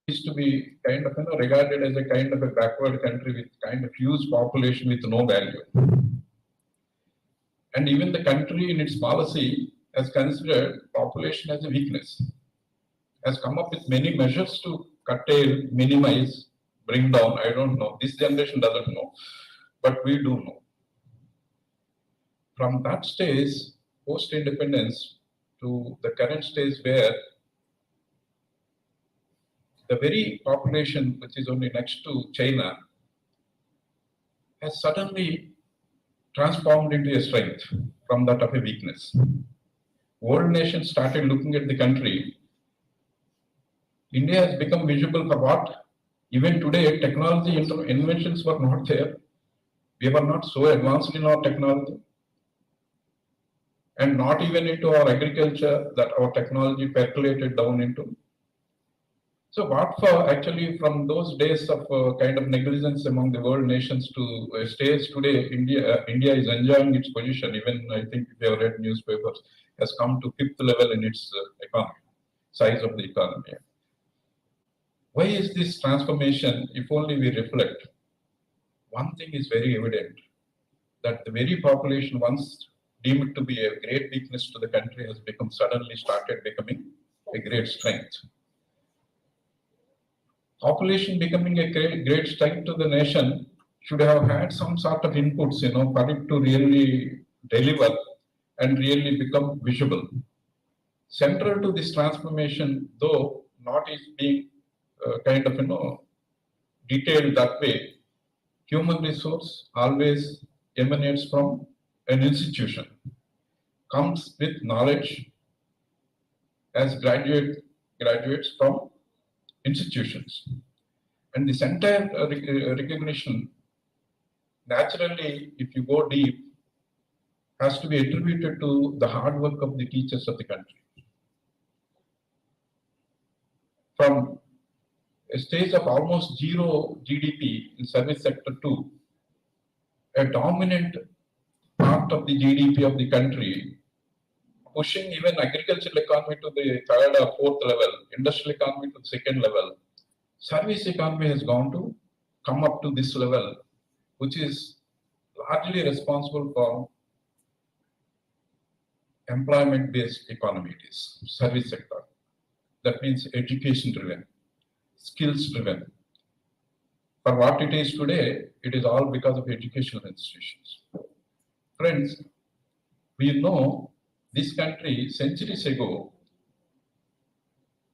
Speaker 2: used to be kind of regarded as a kind of a backward country with kind of huge population with no value. And even the country in its policy has considered population as a weakness, has come up with many measures to curtail, minimize, bring down. I don't know. This generation doesn't know, but we do know. From that stage, post-independence, to the current stage where the very population which is only next to China has suddenly transformed into a strength from that of a weakness. World nations started looking at the country. India has become visible for what? Even today, technology inventions were not there. We were not so advanced in our technology, and not even into our agriculture that our technology percolated down into. So what for actually from those days of kind of negligence among the world nations to stage today, India is enjoying its position. Even I think if you have read newspapers, has come to 5th level in its economy, size of the economy. Why is this transformation? If only we reflect, one thing is very evident, that the very population once deemed to be a great weakness to the country has become suddenly started becoming a great strength. Population becoming a great strength to the nation should have had some sort of inputs, for it to really deliver and really become visible. Central to this transformation, though not is being kind of detailed that way, human resource always emanates from an institution, comes with knowledge as graduates from institutions. And this entire recognition, naturally, if you go deep, has to be attributed to the hard work of the teachers of the country. From a stage of almost zero GDP in service sector to a dominant part of the GDP of the country, pushing even agricultural economy to the 3rd or 4th level, industrial economy to the 2nd level, service economy has come up to this level, which is largely responsible for employment-based economy. It is service sector. That means education-driven, skills-driven. For what it is today, it is all because of educational institutions. Friends, we know this country centuries ago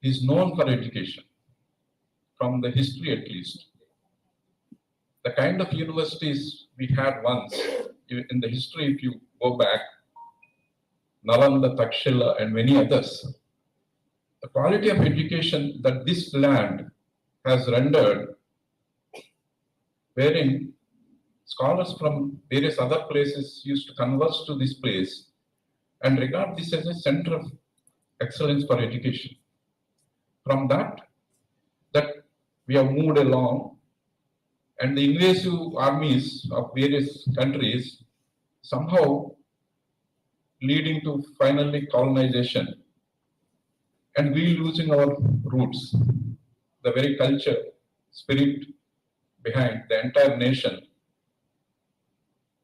Speaker 2: is known for education, from the history at least. The kind of universities we had once, in the history, if you go back, Nalanda, Takshila, and many others, the quality of education that this land has rendered, wherein scholars from various other places used to converge to this place and regard this as a center of excellence for education. From that we have moved along, and the invasive armies of various countries somehow leading to finally colonization, and we losing our roots, the very culture, spirit behind the entire nation.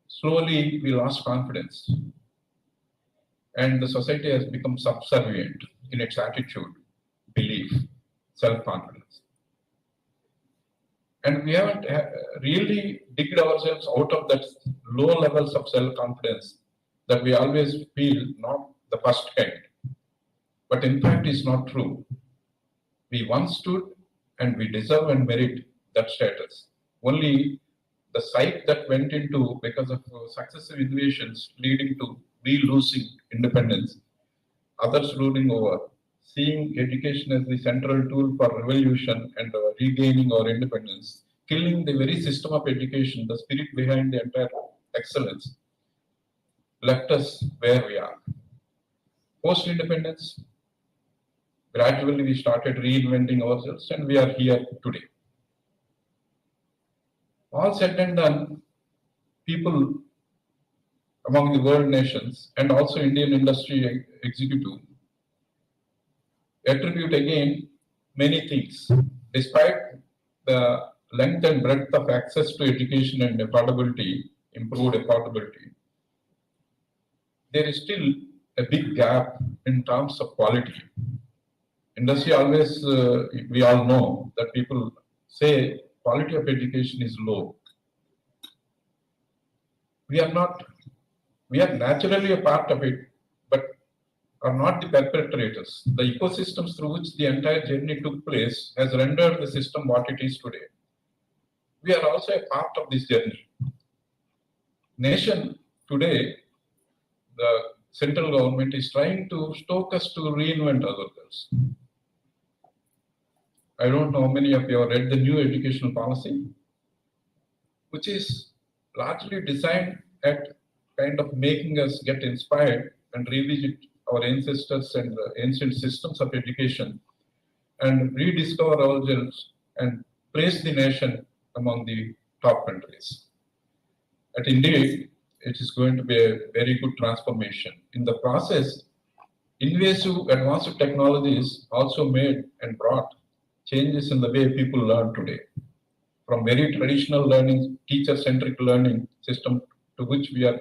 Speaker 2: Slowly we lost confidence, and the society has become subservient in its attitude, belief, self-confidence. And we haven't really digged ourselves out of that low levels of self-confidence that we always feel not the first kind. But in fact, it's not true. We once stood and we deserve and merit that status. Only the site that went into because of successive invasions leading to we losing independence, others ruling over, seeing education as the central tool for revolution and regaining our independence, killing the very system of education, the spirit behind the entire excellence, left us where we are. Post-independence, gradually we started reinventing ourselves and we are here today. All said and done, people among the world nations and also Indian industry executive attribute again many things. Despite the length and breadth of access to education and affordability, improved affordability, there is still a big gap in terms of quality. Industry always, we all know that people say quality of education is low. We are not, we are naturally a part of it, but are not the perpetrators. The ecosystems through which the entire journey took place has rendered the system what it is today. We are also a part of this journey. Nation today, the central government is trying to stoke us to reinvent ourselves. I don't know how many of you have read the new educational policy, which is largely designed at kind of making us get inspired and revisit our ancestors and the ancient systems of education and rediscover ourselves and place the nation among the top countries. And indeed, it is going to be a very good transformation. In the process, invasive advanced technologies also made and brought changes in the way people learn today. From very traditional learning, teacher-centric learning system to which we are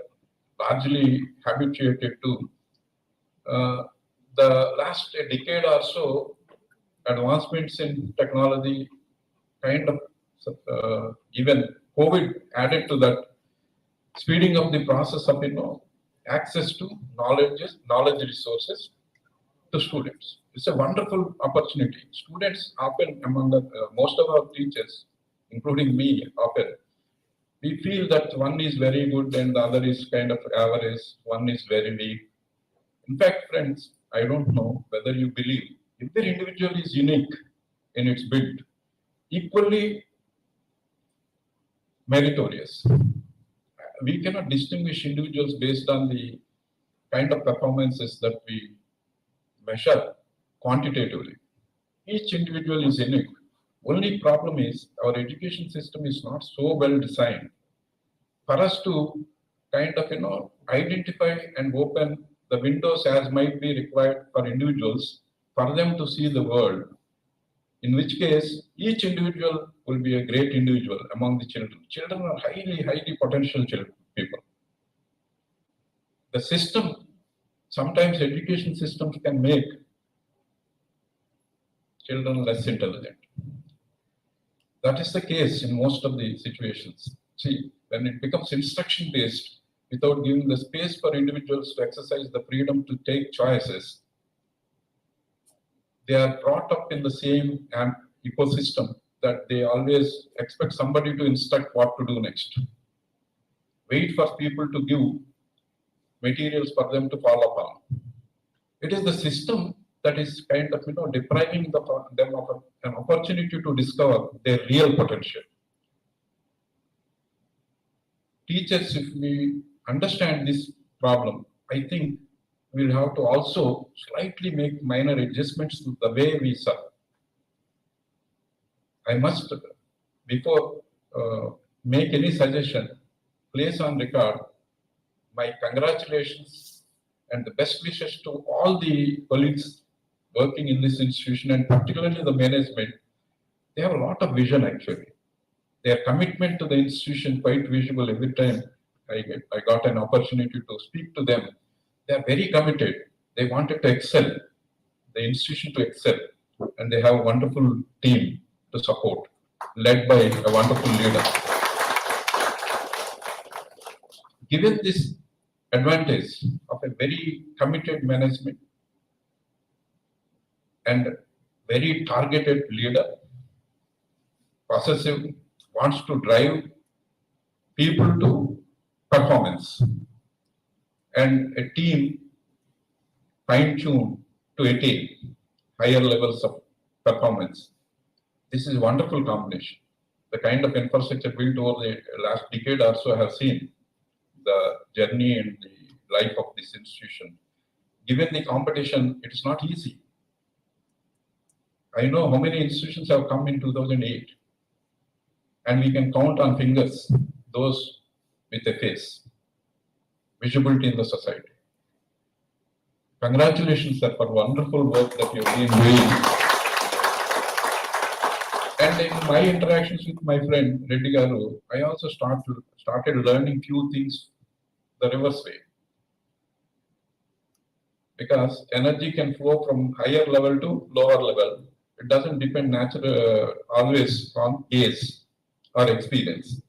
Speaker 2: largely habituated to, the last decade or so, advancements in technology kind of even COVID added to that, speeding up the process of access to knowledge resources to students. It's a wonderful opportunity. Students often among most of our teachers, including me, often we feel that one is very good and the other is kind of average, one is very weak. In fact, friends, I don't know whether you believe every individual is unique in its build, equally meritorious. We cannot distinguish individuals based on the kind of performances that we measure quantitatively. Each individual is unique. Only problem is our education system is not so well designed for us to kind of identify and open the windows as might be required for individuals for them to see the world. In which case, each individual will be a great individual among the children. Children are highly potential people. The system, sometimes education systems can make children less intelligent. That is the case in most of the situations. See, when it becomes instruction-based, without giving the space for individuals to exercise the freedom to take choices, they are brought up in the same ecosystem that they always expect somebody to instruct what to do next. Wait for people to give materials for them to follow upon. It is the system that is kind of depriving them of an opportunity to discover their real potential. Teachers, if we understand this problem, I think we'll have to also slightly make minor adjustments to the way we serve. I must, before make any suggestion, place on record my congratulations and the best wishes to all the colleagues working in this institution, and particularly the management. They have a lot of vision actually. Their commitment to the institution quite visible every time I got an opportunity to speak to them. They are very committed. They wanted to excel, the institution to excel, and they have a wonderful team to support, led by a wonderful leader. Given this advantage of a very committed management and very targeted leader, possessive, wants to drive people to performance, and a team fine-tuned to attain higher levels of performance. This is a wonderful combination. The kind of infrastructure built over the last decade or so have seen the journey and the life of this institution. Given the competition, it is not easy. I know how many institutions have come in 2008, and we can count on fingers those with a face, visibility in the society. Congratulations, sir, for wonderful work that you've been doing. And in my interactions with my friend Reddy Garu, I also started learning few things the reverse way. Because energy can flow from higher level to lower level. It doesn't depend always on age or experience.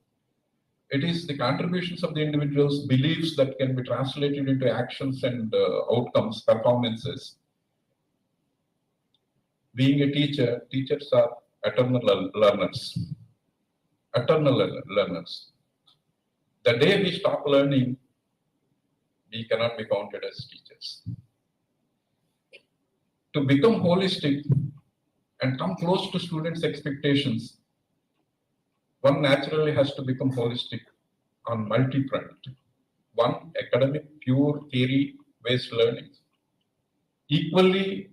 Speaker 2: It is the contributions of the individual's beliefs that can be translated into actions and outcomes, performances. Being a teacher, teachers are eternal learners. Eternal learners. The day we stop learning, we cannot be counted as teachers. To become holistic and come close to students' expectations, one naturally has to become holistic on multi-front. One, academic, pure theory-based learning. Equally,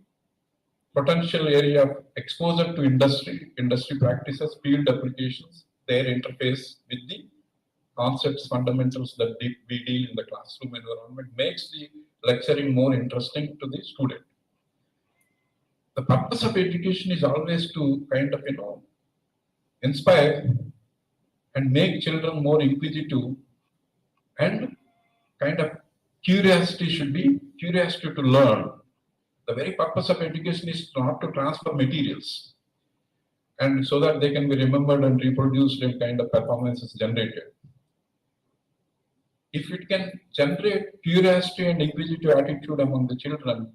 Speaker 2: potential area of exposure to industry practices, field applications, their interface with the concepts, fundamentals that we deal in the classroom environment makes the lecturing more interesting to the student. The purpose of education is always to kind of, inspire and make children more inquisitive, and kind of curiosity should be curiosity to learn. The very purpose of education is not to transfer materials, and so that they can be remembered and reproduced and kind of performances generated. If it can generate curiosity and inquisitive attitude among the children,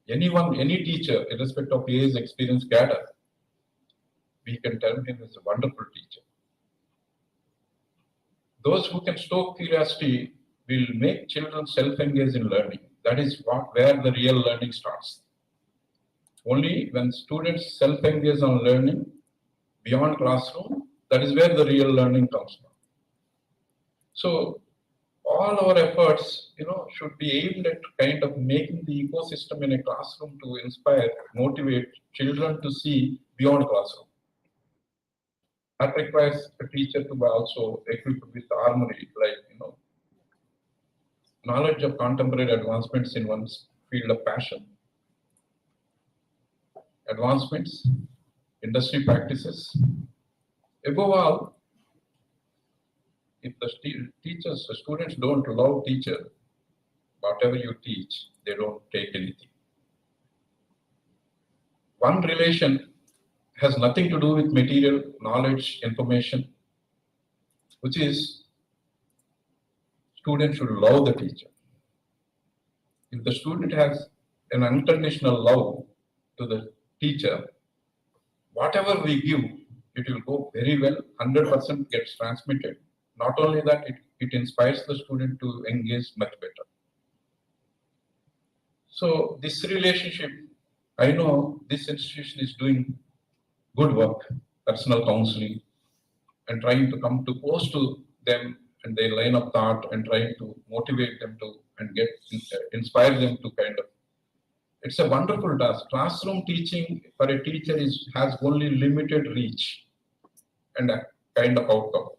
Speaker 2: any teacher, irrespective of age, experience, cadre, we can term him as a wonderful teacher. Those who can stoke curiosity will make children self-engaged in learning. That is where the real learning starts. Only when students self-engage on learning beyond classroom, that is where the real learning comes from. So all our efforts, should be aimed at kind of making the ecosystem in a classroom to inspire, motivate children to see beyond classroom. That requires a teacher to be also equipped with armory, like, knowledge of contemporary advancements in one's field of passion, advancements, industry practices. Above all, if the students don't love teacher, whatever you teach, they don't take anything. One relation has nothing to do with material, knowledge, information, which is student should love the teacher. If the student has an unconditional love to the teacher, whatever we give, it will go very well, 100% gets transmitted. Not only that, it inspires the student to engage much better. So this relationship, I know this institution is doing good work, personal counseling, and trying to come too close to them and their line of thought, and trying to motivate them to and inspire them to kind of It's a wonderful task. Classroom teaching for a teacher has only limited reach and a kind of outcome.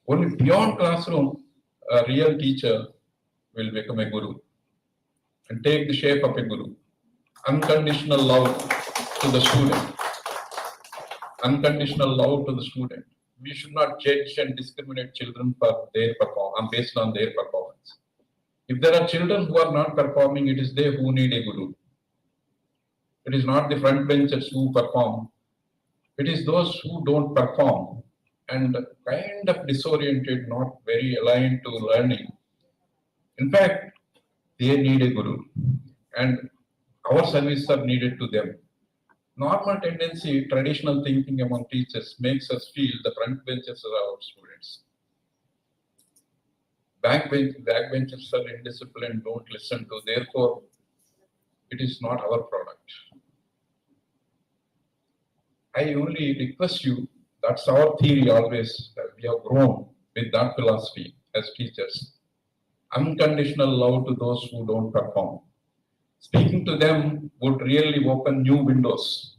Speaker 2: Only beyond classroom, a real teacher will become a guru and take the shape of a guru. Unconditional love to the student. Unconditional love to the student. We should not judge and discriminate children for their performance based on their performance. If there are children who are not performing, it is they who need a guru. It is not the front benchers who perform. It is those who don't perform and kind of disoriented, not very aligned to learning. In fact, they need a guru, and our services are needed to them. Normal tendency, traditional thinking among teachers makes us feel the front benches are our students. Backbenchers are indisciplined, don't listen to, therefore, it is not our product. I only request you, that's our theory always, that we have grown with that philosophy as teachers. Unconditional love to those who don't perform. Speaking to them would really open new windows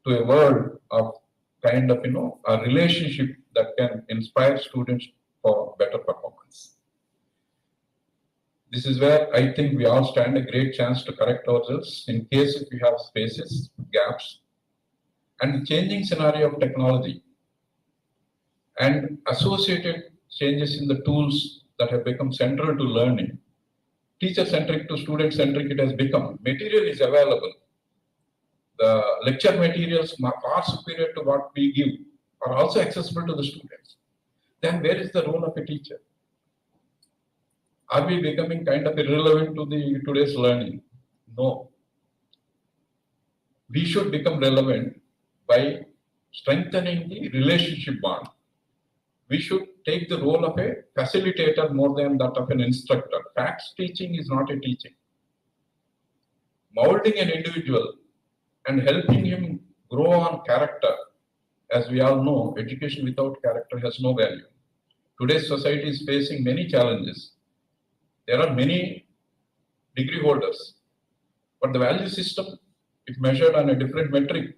Speaker 2: to a world of kind of, a relationship that can inspire students for better performance. This is where I think we all stand a great chance to correct ourselves in case if we have spaces, gaps, and the changing scenario of technology and associated changes in the tools that have become central to learning. Teacher-centric to student-centric it has become. Material is available. The lecture materials far superior to what we give are also accessible to the students. Then where is the role of a teacher? Are we becoming kind of irrelevant to today's learning? No. We should become relevant by strengthening the relationship bond. We should take the role of a facilitator more than that of an instructor. Facts teaching is not a teaching. Molding an individual and helping him grow on character. As we all know, education without character has no value. Today's society is facing many challenges. There are many degree holders, but the value system, if measured on a different metric,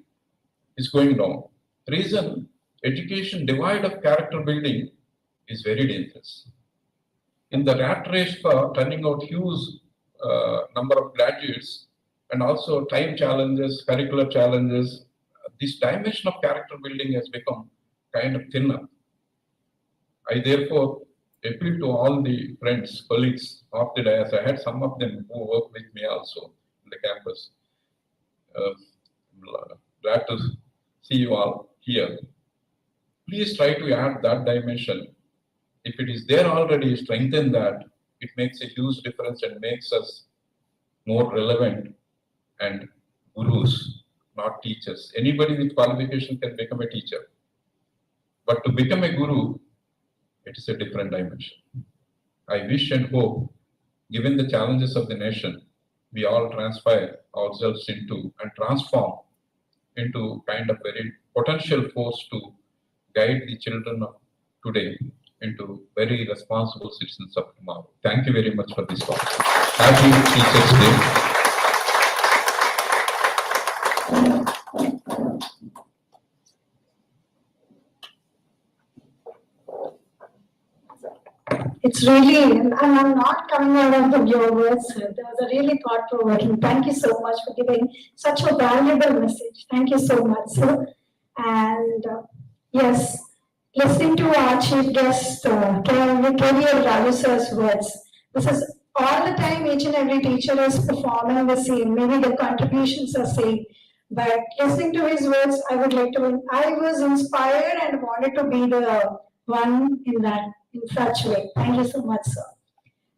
Speaker 2: is going down. The reason education divide of character building is very dangerous. In the rat race for turning out huge number of graduates and also time challenges, curricular challenges, this dimension of character building has become kind of thinner. I therefore appeal to all the friends, colleagues of the dais. I had some of them who work with me also in the campus. Glad to see you all here. Please try to add that dimension. If it is there already, strengthen that. It makes a huge difference and makes us more relevant and gurus, not teachers. Anybody with qualification can become a teacher. But to become a guru, it is a different dimension. I wish and hope, given the challenges of the nation, we all transpire ourselves into and transform into kind of very potential force to guide the children of today into very responsible citizens of tomorrow. Thank you very much for this talk. Happy Teachers' Day.
Speaker 1: It's really, and I'm not coming out of your words, sir. That was a really thought-provoking. Thank you so much for giving such a valuable message. Thank you so much, sir. And yes, listening to our chief guest, K.V.L. Raju sir's words, this is all the time each and every teacher is performing the same. Maybe the contributions are same. But listening to his words, I was inspired and wanted to be the one in such way. Thank you so much, sir.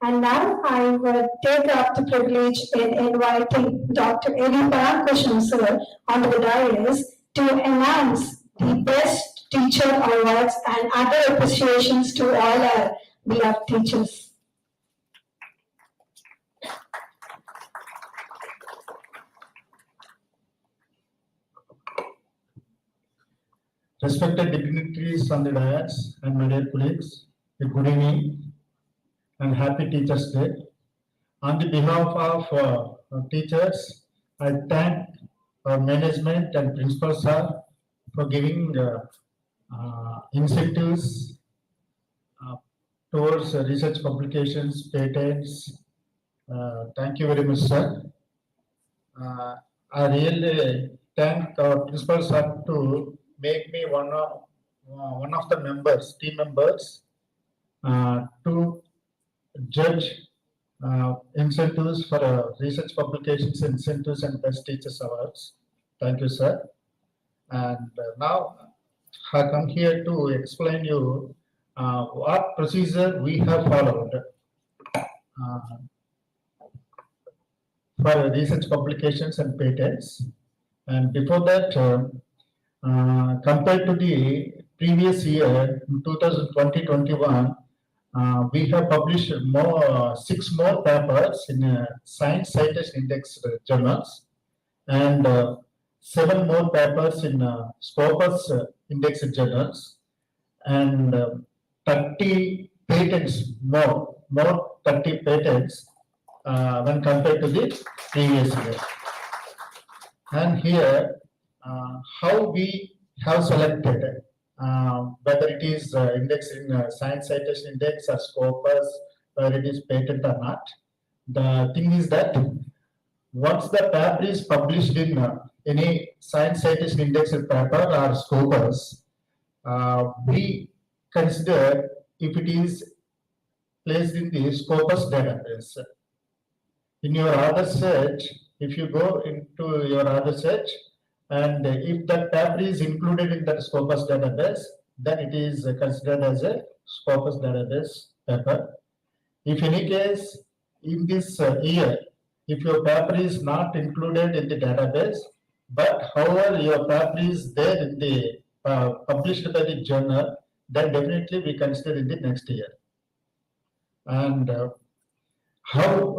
Speaker 1: And now I will take up the privilege in inviting Dr. A.D. Paramkrishnan, sir, onto the dais to announce the Best Teacher Awards and other appreciations to all our beloved teachers.
Speaker 7: Respected dignitaries on the dais and my dear colleagues, a good evening and happy Teachers' Day. On the behalf of teachers, I thank our management and principal sir for giving incentives towards research publications, patents. Thank you very much, sir. I really thank our principal sir to make me one of the members, team members, to judge incentives for research publications, incentives, and best teachers awards. Thank you, sir. And now I come here to explain you what procedure we have followed for research publications and patents. And before that, compared to the previous year, 2020-21, we have published more 6 more papers in Science Citation Index journals and 7 more papers in Scopus Index journals and 30 patents more 30 patents when compared to the previous year. And here, how we have selected whether it is indexed in Science Citation Index or Scopus, whether it is patent or not. The thing is that once the paper is published in any Science Citation Index paper or Scopus, we consider if it is placed in the Scopus database. In your order search, if you go into your order search, and if that paper is included in that Scopus database, then it is considered as a Scopus database paper. If in any case, in this year, if your paper is not included in the database, but however your paper is there in the published by the journal, then definitely we consider in the next year. And how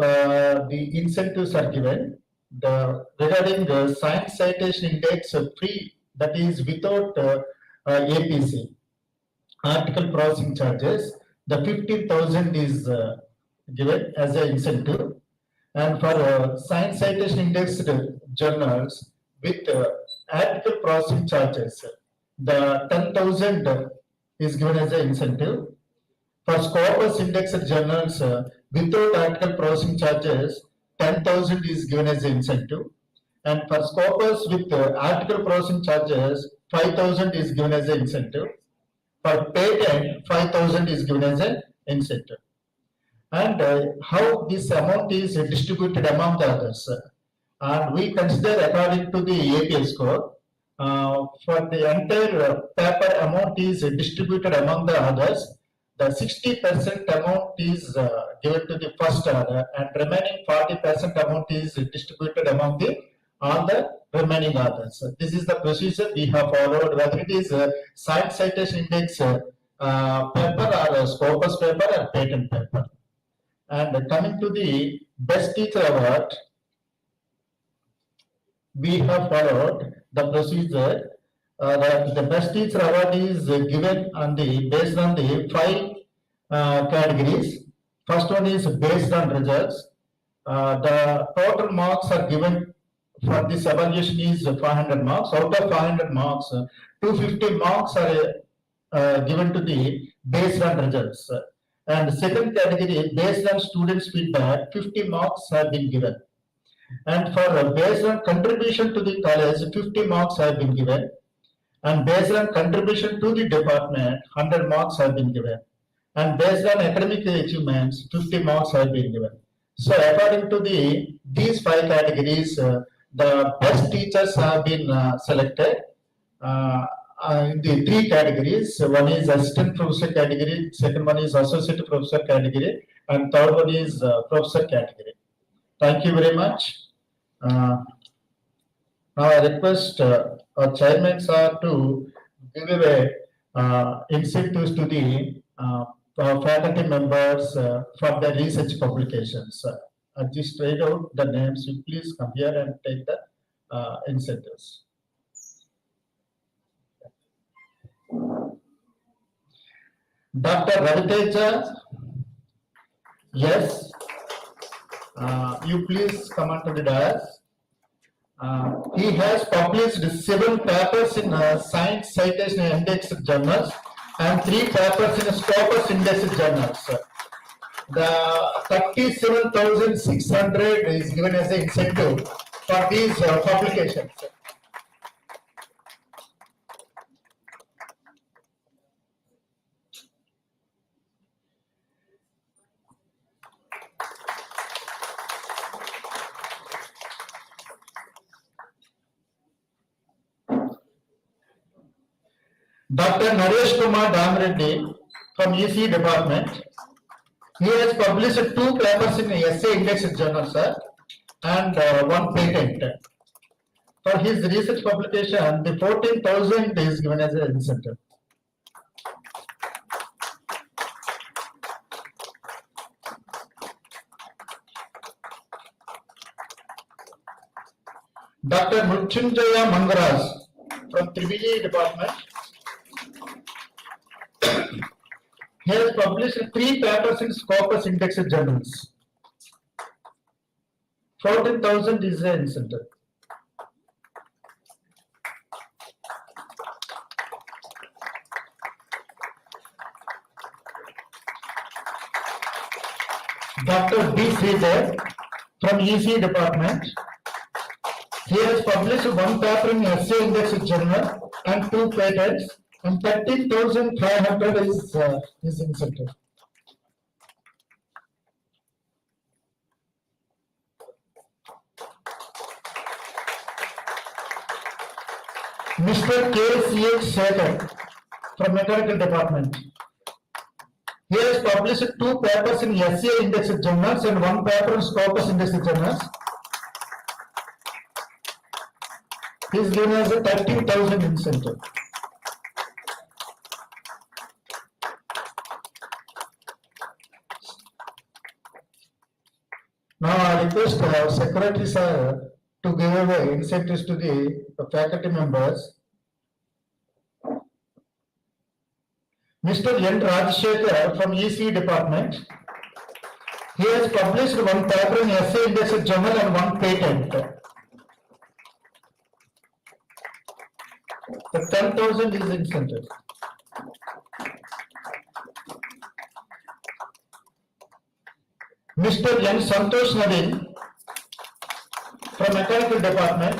Speaker 7: the incentives are given. Regarding the Science Citation Index free, that is without APC, article processing charges, the 15,000 is given as an incentive. And for Science Citation Index journals with article processing charges, the 10,000 is given as an incentive. For Scopus Indexed journals without article processing charges, 10,000 is given as an incentive. And for Scopus with article processing charges, 5,000 is given as an incentive. For patent, 5,000 is given as an incentive. And how this amount is distributed among the others. And we consider according to the APA score. For the entire paper amount is distributed among the others. The 60% amount is given to the first order, and remaining 40% amount is distributed among all the remaining orders. This is the procedure we have followed, whether it is Science Citation Index paper or a Scopus paper or patent paper. And coming to the Best Teacher Award, we have followed the procedure. The Best Teacher Award is given on based on the 5 categories. First one is based on results. The total marks are given for this evaluation is 500 marks. Out of 500 marks, 250 marks are given to the based on results. And the second category, based on students' feedback, 50 marks have been given. And for based on contribution to the college, 50 marks have been given. And based on contribution to the department, 100 marks have been given. And based on academic achievements, 50 marks have been given. So according to these 5 categories, the best teachers have been selected in the 3 categories. One is assistant professor category, second one is associate professor category, and third one is professor category. Thank you very much. Now I request our chairman sir to give away incentives to the faculty members for the research publications. I just read out the names. You please come here and take the incentives. Dr. Raviteja, yes. you please come onto the dais. He has published 7 papers in Science Citation Index journals and 3 papers in Scopus Index journals. The 37,600 is given as an incentive for these publications. Dr. Naresh Kumar Damreddy from EC department. He has published 2 papers in Essay Index journal, sir, and 1 patent. For his research publication, the 14,000 is given as an incentive. Dr. Mrutyunjaya Mangaraj from Triviji department. He has published 3 papers in Scopus Index journals. 14,000 is the incentive. Dr. B. Sridhar from EC department. He has published 1 paper in Essay Index journal and 2 patents, and 13,500 is his incentive. Mr. K.C.H. Sekhar from Mechanical Department. He has published 2 papers in Essay Index journals and 1 paper in Scopus Index journals. He is given as a 30,000 incentive. Now I request Secretary Sir to give away incentives to the faculty members. Mr. N. Rajshekar from EC department. He has published 1 paper in Essay Index journal and 1 patent. The 10,000 is incentive. Mr. N. Santosh Naveen from Mechanical Department.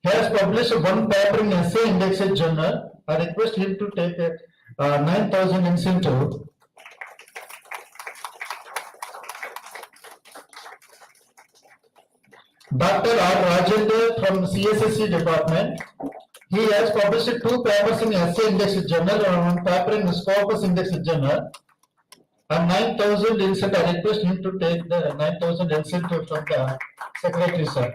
Speaker 7: He has published 1 paper in Essay Index journal. I request him to take a 9,000 incentive. Dr. R. Rajendra from CSSC department. He has published 2 papers in Essay Index journal and 1 paper in Scopus Index journal. And 9,000 incentive. I request him to take the 9,000 incentive from the Secretary Sir.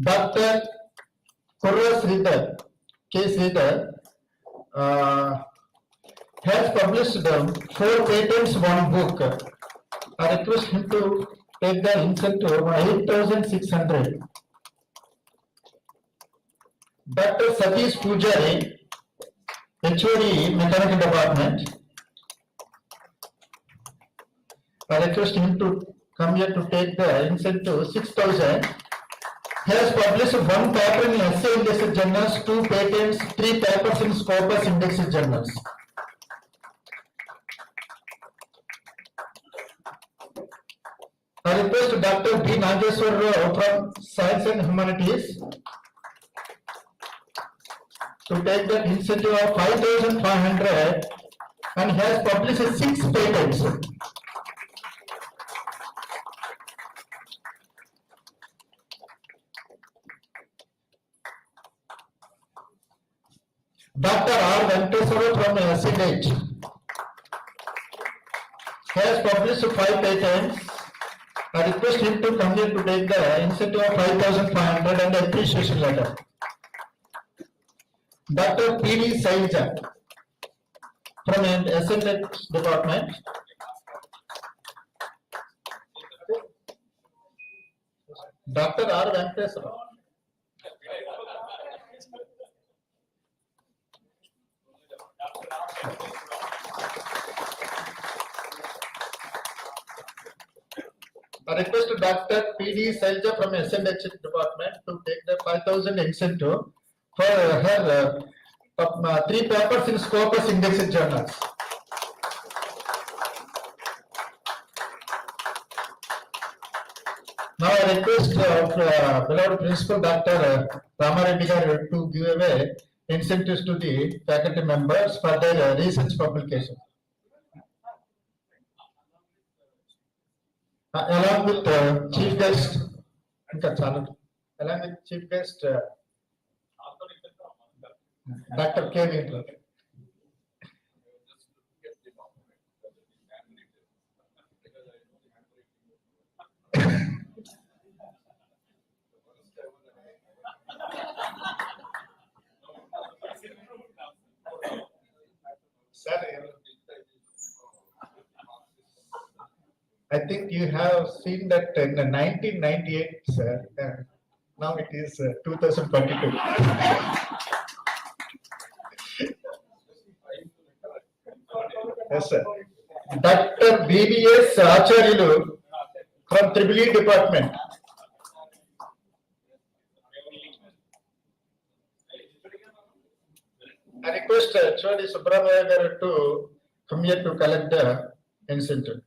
Speaker 7: Dr. Kurra Sridhar, K. Sridhar, has published 4 patents, 1 book. I request him to take the incentive of 8,600. Dr. Satish Pujari, HOD Mechanical Department. I request him to come here to take the incentive 6,000. He has published 1 paper in Essay Index journals, 2 patents, 3 papers in Scopus Index journals. I request Dr. B. Nageswar Rao from Science and Humanities to take the incentive of 5,500 and has published 6 patents. Dr. R. Venkateswara from SIDH has published 5 patents. I request him to come here to take the incentive of 5,500 and appreciation letter. Dr. P.D. Saija from SNH department. Dr. R. Venkateswara. I request Dr. P.D. Selja from SNH department to take the 5,000 incentive for her 3 papers in Scopus indexed journals. Now I request beloved Principal Dr. Ramareddy garu to give away incentives to the faculty members for their research publication. Along with chief guest, along with chief guest Dr. K. Winkler. Sir, I think you have seen that in 1998, sir. Now it is 2022. Yes, sir. Dr. BBS Acharyalu from EEE department. I request Chodi Subramaya garu to come here to collect the incentive.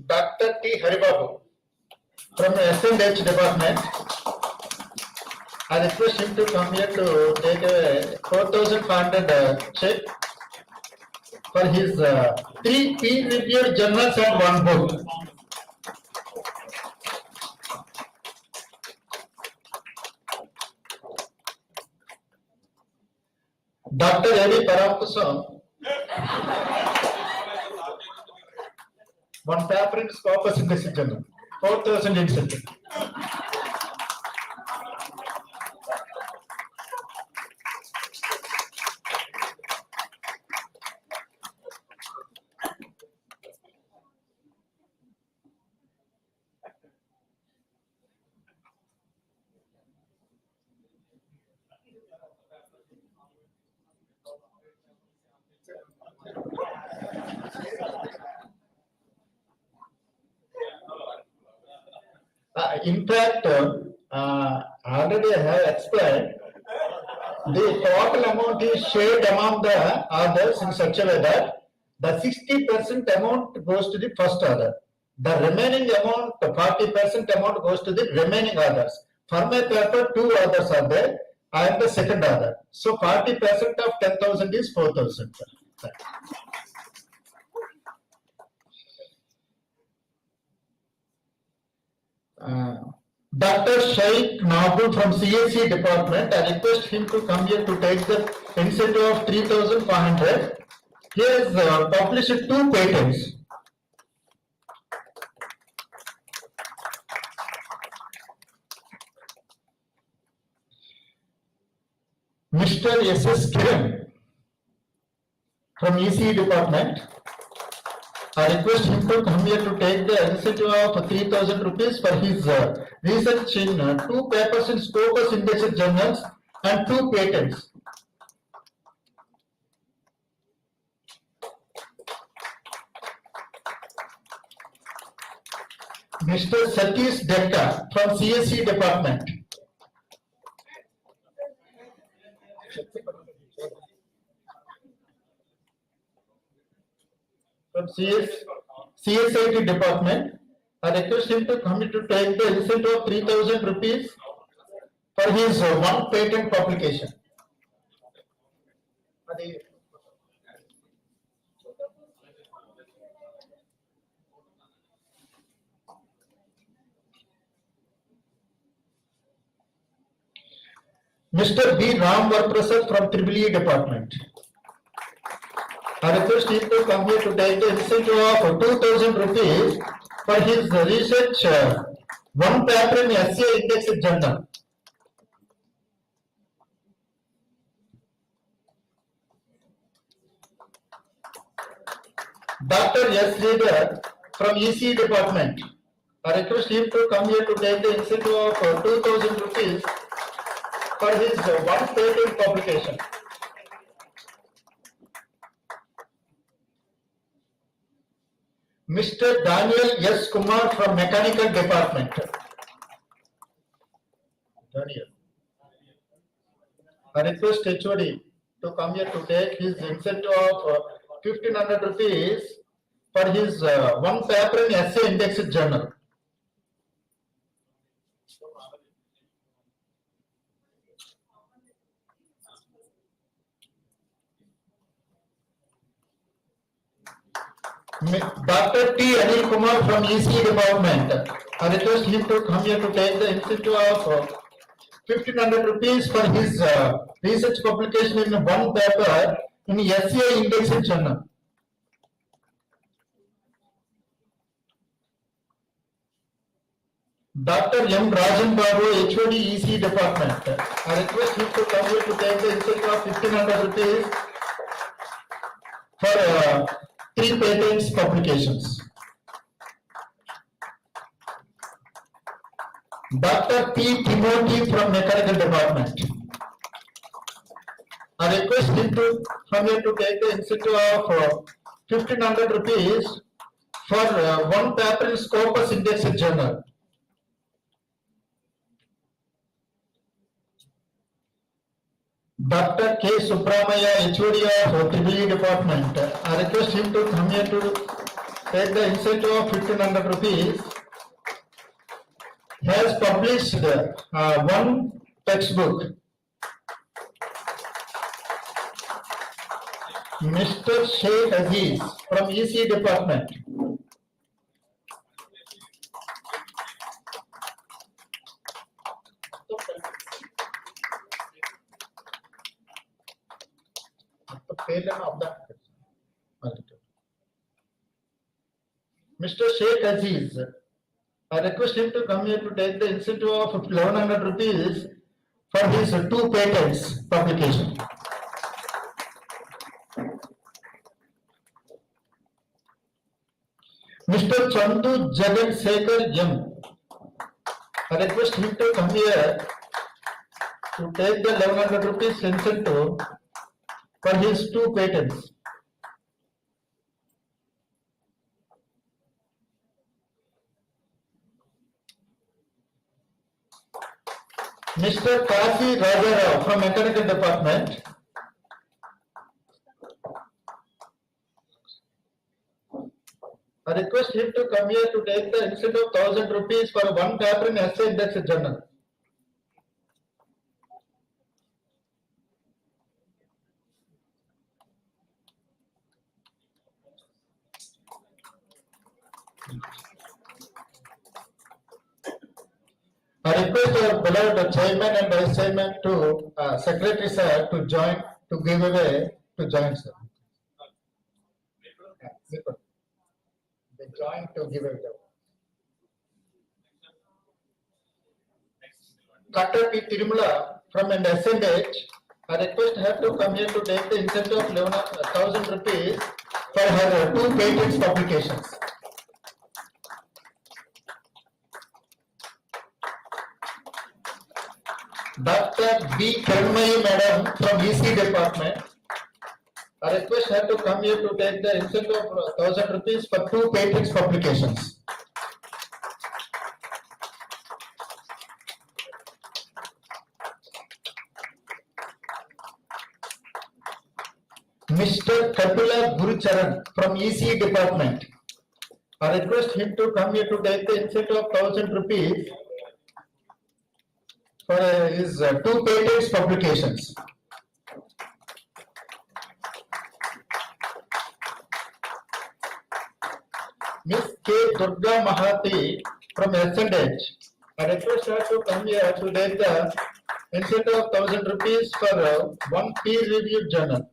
Speaker 7: Dr. T. Haribabu from SNH department. I request him to come here to take a 4,500 check for his 3 peer-reviewed journals and 1 book. Dr. A.D. Paramkusam, 1 paper in Scopus in this journal, 4,000 incentive. In fact, already I have explained, the total amount is shared among the others in such a way that the 60% amount goes to the first other. The remaining amount, 40% amount goes to the remaining others. For my paper, 2 others are there. I am the second other. So 40% of 10,000 is 4,000. Dr. Shaikh Nabu from CSE department, I request him to come here to take the incentive of 3,500. He has published 2 patents. Mr. S.S. Kiran from ECE department, I request him to come here to take the incentive of 3,000 rupees for his research in 2 papers in Scopus indexed journals and 2 patents. Mr. Satish Dekka from CSE department. From CSIT department, I request him to come to take the incentive of 3,000 rupees for his 1 patent publication. Mr. B. Ram Varprasad from EEE department. I request him to come here to take the incentive of 2,000 rupees for his research 1 paper in SCA indexed journal. Dr. S. Reader from ECE department. I request him to come here to take the incentive of 2,000 rupees for his one patent publication. Mr. Daniel S. Kumar from Mechanical Department. Daniel. I request HOD to come here to take his incentive of 1,500 rupees for his one paper in essay indexed journal. Dr. T. Anil Kumar from EC department. I request him to come here to take the incentive of 1,500 rupees for his research publication in one paper in SCI indexed journal. Dr. M. Rajan Babu, HOD EC department. I request him to come here to take the incentive of 1,500 rupees for 3 patents publications. Dr. P. Timothy from Mechanical Department. I request him to come here to take the incentive of 1,500 rupees for one paper in Scopus Indexed Journal. Dr. K. Subramaya, HOD of TBE department. I request him to come here to take the incentive of 1,500 rupees. He has published one textbook. Mr. Sheikh Aziz from EC department. Mr. Sheikh Aziz, I request him to come here to take the incentive of 1,100 rupees for his 2 patents publication. Mr. Chandu Jagan Sekhar M. I request him to come here to take the 1,100 rupees incentive for his 2 patents. Mr. Kasi Rajarao from Mechanical Department. I request him to come here to take the incentive of 1,000 rupees for one paper in essay indexed journal. I request our beloved chairman and vice chairman to secretary sir to join to give away to join sir. They join to give away. Dr. P. Tirumala from an SNH, I request her to come here to take the incentive of 1,000 rupees for her 2 patents publications. Dr. B. Karmai madam from EC department. I request her to come here to take the incentive of 1,000 rupees for 2 patents publications. Mr. Kapila Gurucharan from EC department. I request him to come here to take the incentive of 1,000 rupees for his 2 patents publications. Ms. K. Durga Mahati from SNH. I request her to come here to take the incentive of 1,000 rupees for one peer-reviewed journal.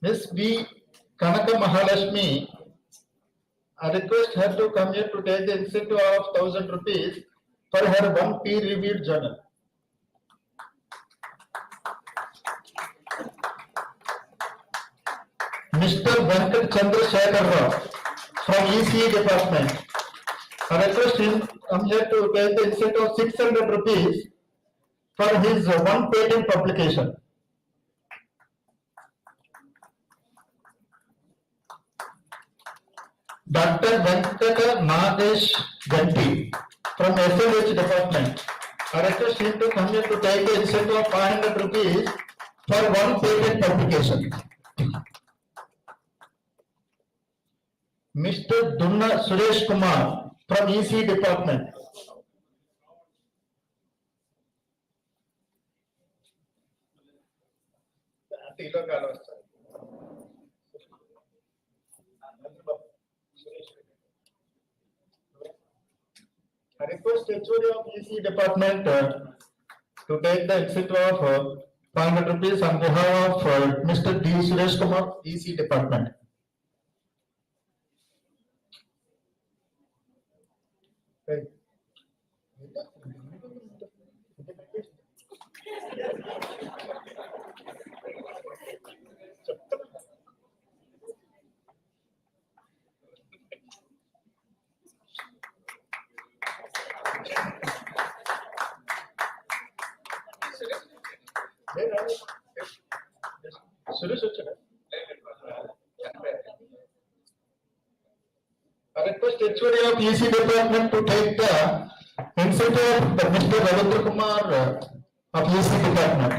Speaker 7: Ms. B. Kanaka Mahalashmi, I request her to come here to take the incentive of 1,000 rupees for her one peer-reviewed journal. Mr. Venkat Chandrasekhar Rao from ECE department. I request him come here to take the incentive of 600 rupees for his one patent publication. Dr. Venkata Nagesh Ganti from SLH department. I request him to come here to take the incentive of 500 rupees for one patent publication. Mr. Dunna Suresh Kumar from EC department. I request HOD of EC department to take the incentive of 500 rupees on behalf of Mr. D. Suresh Kumar, EC department. Hey. Suresh వచ్చాడా? I request HOD of EC department to take the incentive of Mr. Ravindra Kumar of EC department.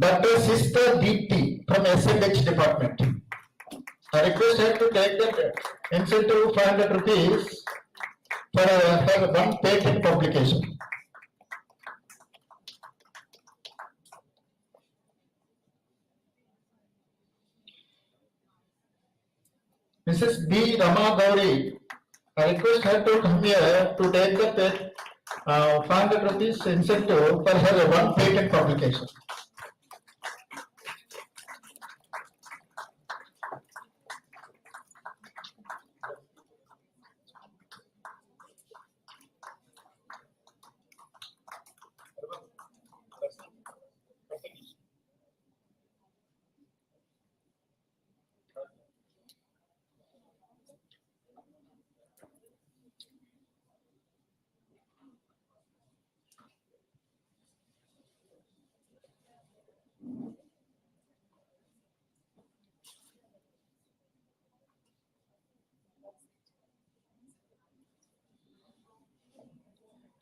Speaker 7: Dr. Sister Deepti from SLH department. I request her to take the incentive of 500 rupees for her one patent publication. Mrs. B. Rama Gauri, I request her to come here to take the 500 rupees incentive for her one patent publication.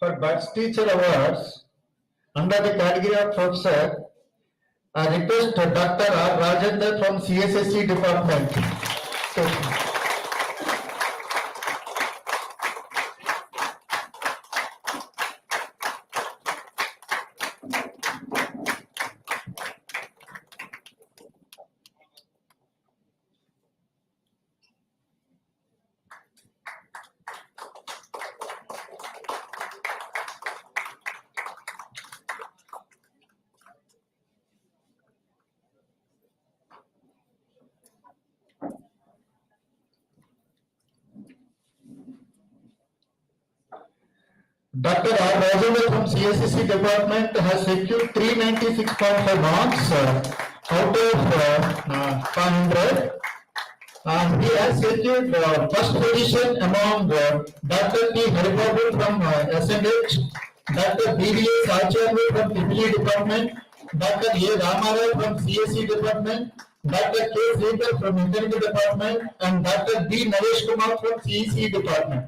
Speaker 7: For Buds Teacher Awards, under the category of Professor, I request Dr. R. Rajendra from CSSC department. Dr. R. Rajendra from CSSC department has secured 396.5 marks out of 500. And he has secured first position among Dr. T. Haribabu from SNH, Dr. B.V.S. Acharya from PPG department, Dr. A. Ramarao from CSE department, Dr. K. Sridhar from Mechanical department, and Dr. B. Naresh Kumar from CEC department.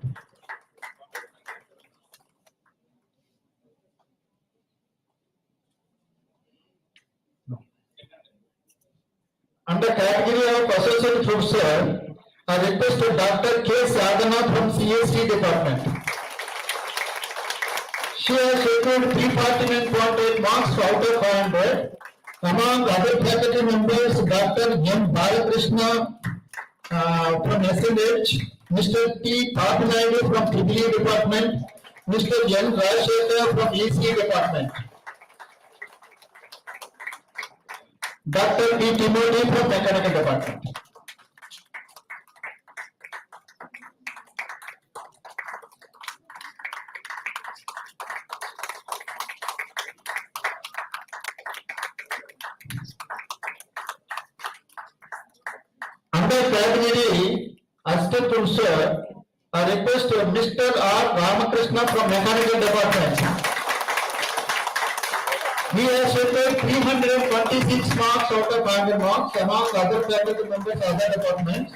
Speaker 7: Under category of Associate Professor, I request Dr. K. Sadhana from CSE department. She has secured 349.8 marks out of 500. Among other faculty members, Dr. M. Balakrishna from SNH, Mr. T. Pathanaidu from PBE department, Mr. N. Rajshekar from ECE department. Dr. P. Timothy from Mechanical department. Another category, Assistant Professor, I request Mr. R. Ramakrishna from Mechanical Department. He has received 326 marks out of 500 marks among other faculty members of other departments.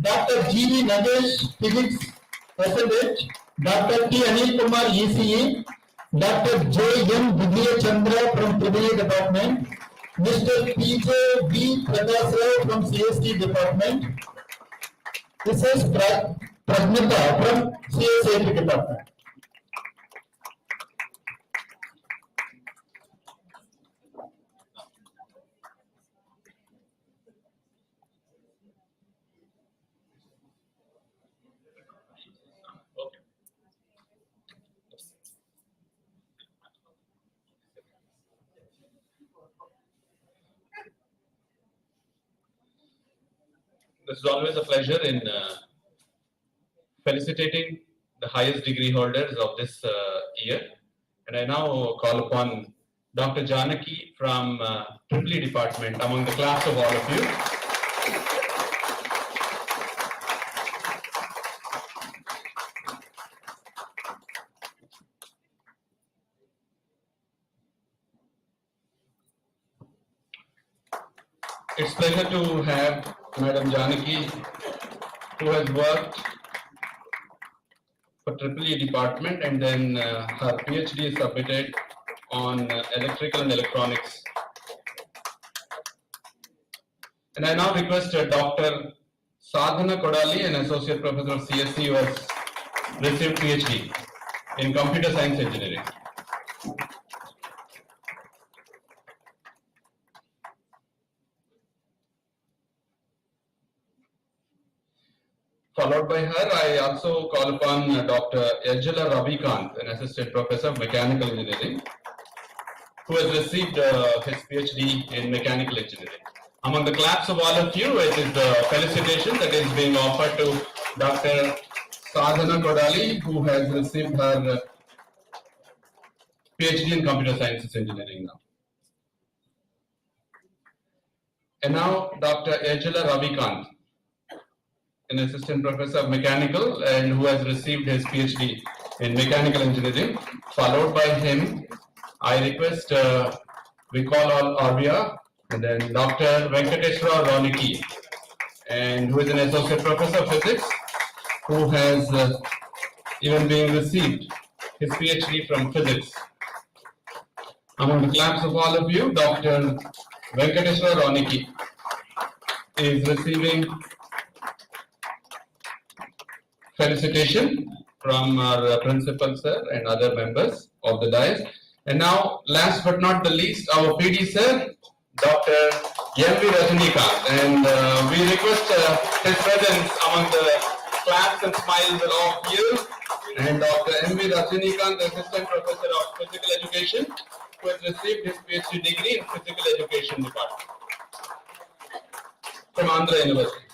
Speaker 7: Dr. G. V. Nagesh, Physics, SLH, Dr. T. Anil Kumar, ECE, Dr. J. M. Vijay Chandra from Triple Department, Mr. P. J. B. Prakash Rao from CST Department. This is Prajnata from CST Department.
Speaker 5: This is always a pleasure in felicitating the highest degree holders of this year. And I now call upon Dr. Janaki from Triple Department among the class of all of you. It's pleasure to have Madam Janaki, who has worked for Triple Department, and then her PhD is submitted on electrical and electronics. And I now request Dr. Sadhana Kodali, an associate professor of CSC, who has received PhD in computer science engineering. Followed by her, I also call upon Dr. Yajala Ravikant, an assistant professor of mechanical engineering, who has received his PhD in mechanical engineering. Among the claps of all of you, it is the felicitation that is being offered to Dr. Sadhana Kodali, who has received her PhD in computer sciences engineering now. And now Dr. Yajala Ravikant, an assistant professor of mechanical and who has received his PhD in mechanical engineering. Followed by him, I request we call on Arvia, and then Dr. Venkateshwara Roniki, and who is an associate professor of physics, who has even been received his PhD from physics. Among the claps of all of you, Dr. Venkateshwara Roniki is receiving felicitation from our principal sir and other members of the dais. And now, last but not the least, our PD sir, Dr. M.V. Rajnikant, and we request his presence among the claps and smiles of you. And Dr. M.V. Rajnikant, assistant professor of physical education, who has received his PhD degree in physical education department from Andhra University.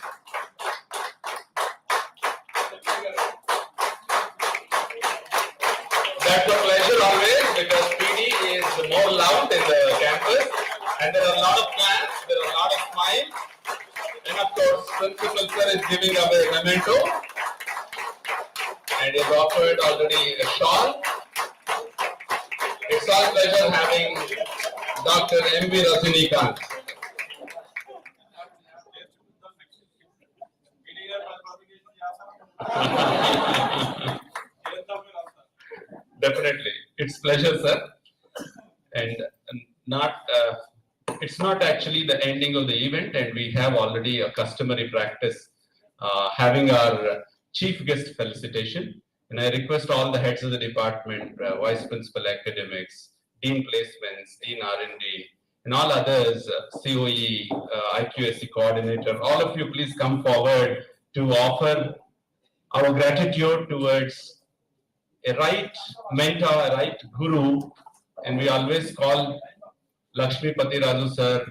Speaker 5: That's a pleasure always, because PD is more loved in the campus, and there are a lot of claps, there are a lot of smiles, and of course, principal sir is giving away a memento, and he has offered already a shawl. It's our pleasure having Dr. M.V. Rajnikant. Definitely, it's pleasure, sir. And it's not actually the ending of the event, and we have already a customary practice having our chief guest felicitation. And I request all the heads of the department, vice principal academics, dean placements, dean R&D, and all others, COE, IQSC coordinator, all of you please come forward to offer our gratitude towards a right mentor, a right guru, and we always call Lakshmi Pati Raju sir.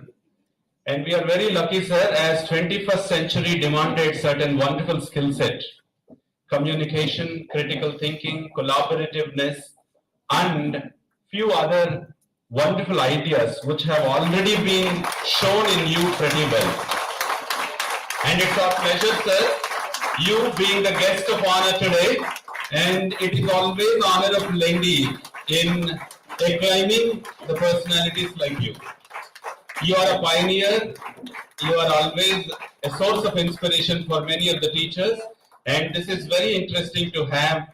Speaker 5: And we are very lucky, sir, as 21st century demanded certain wonderful skill set: communication, critical thinking, collaborativeness, and few other wonderful ideas which have already been shown in you pretty well. And it's our pleasure, sir, you being the guest of honor today. And it is always honor of Lendi in acclaiming the personalities like you. You are a pioneer. You are always a source of inspiration for many of the teachers. And this is very interesting to have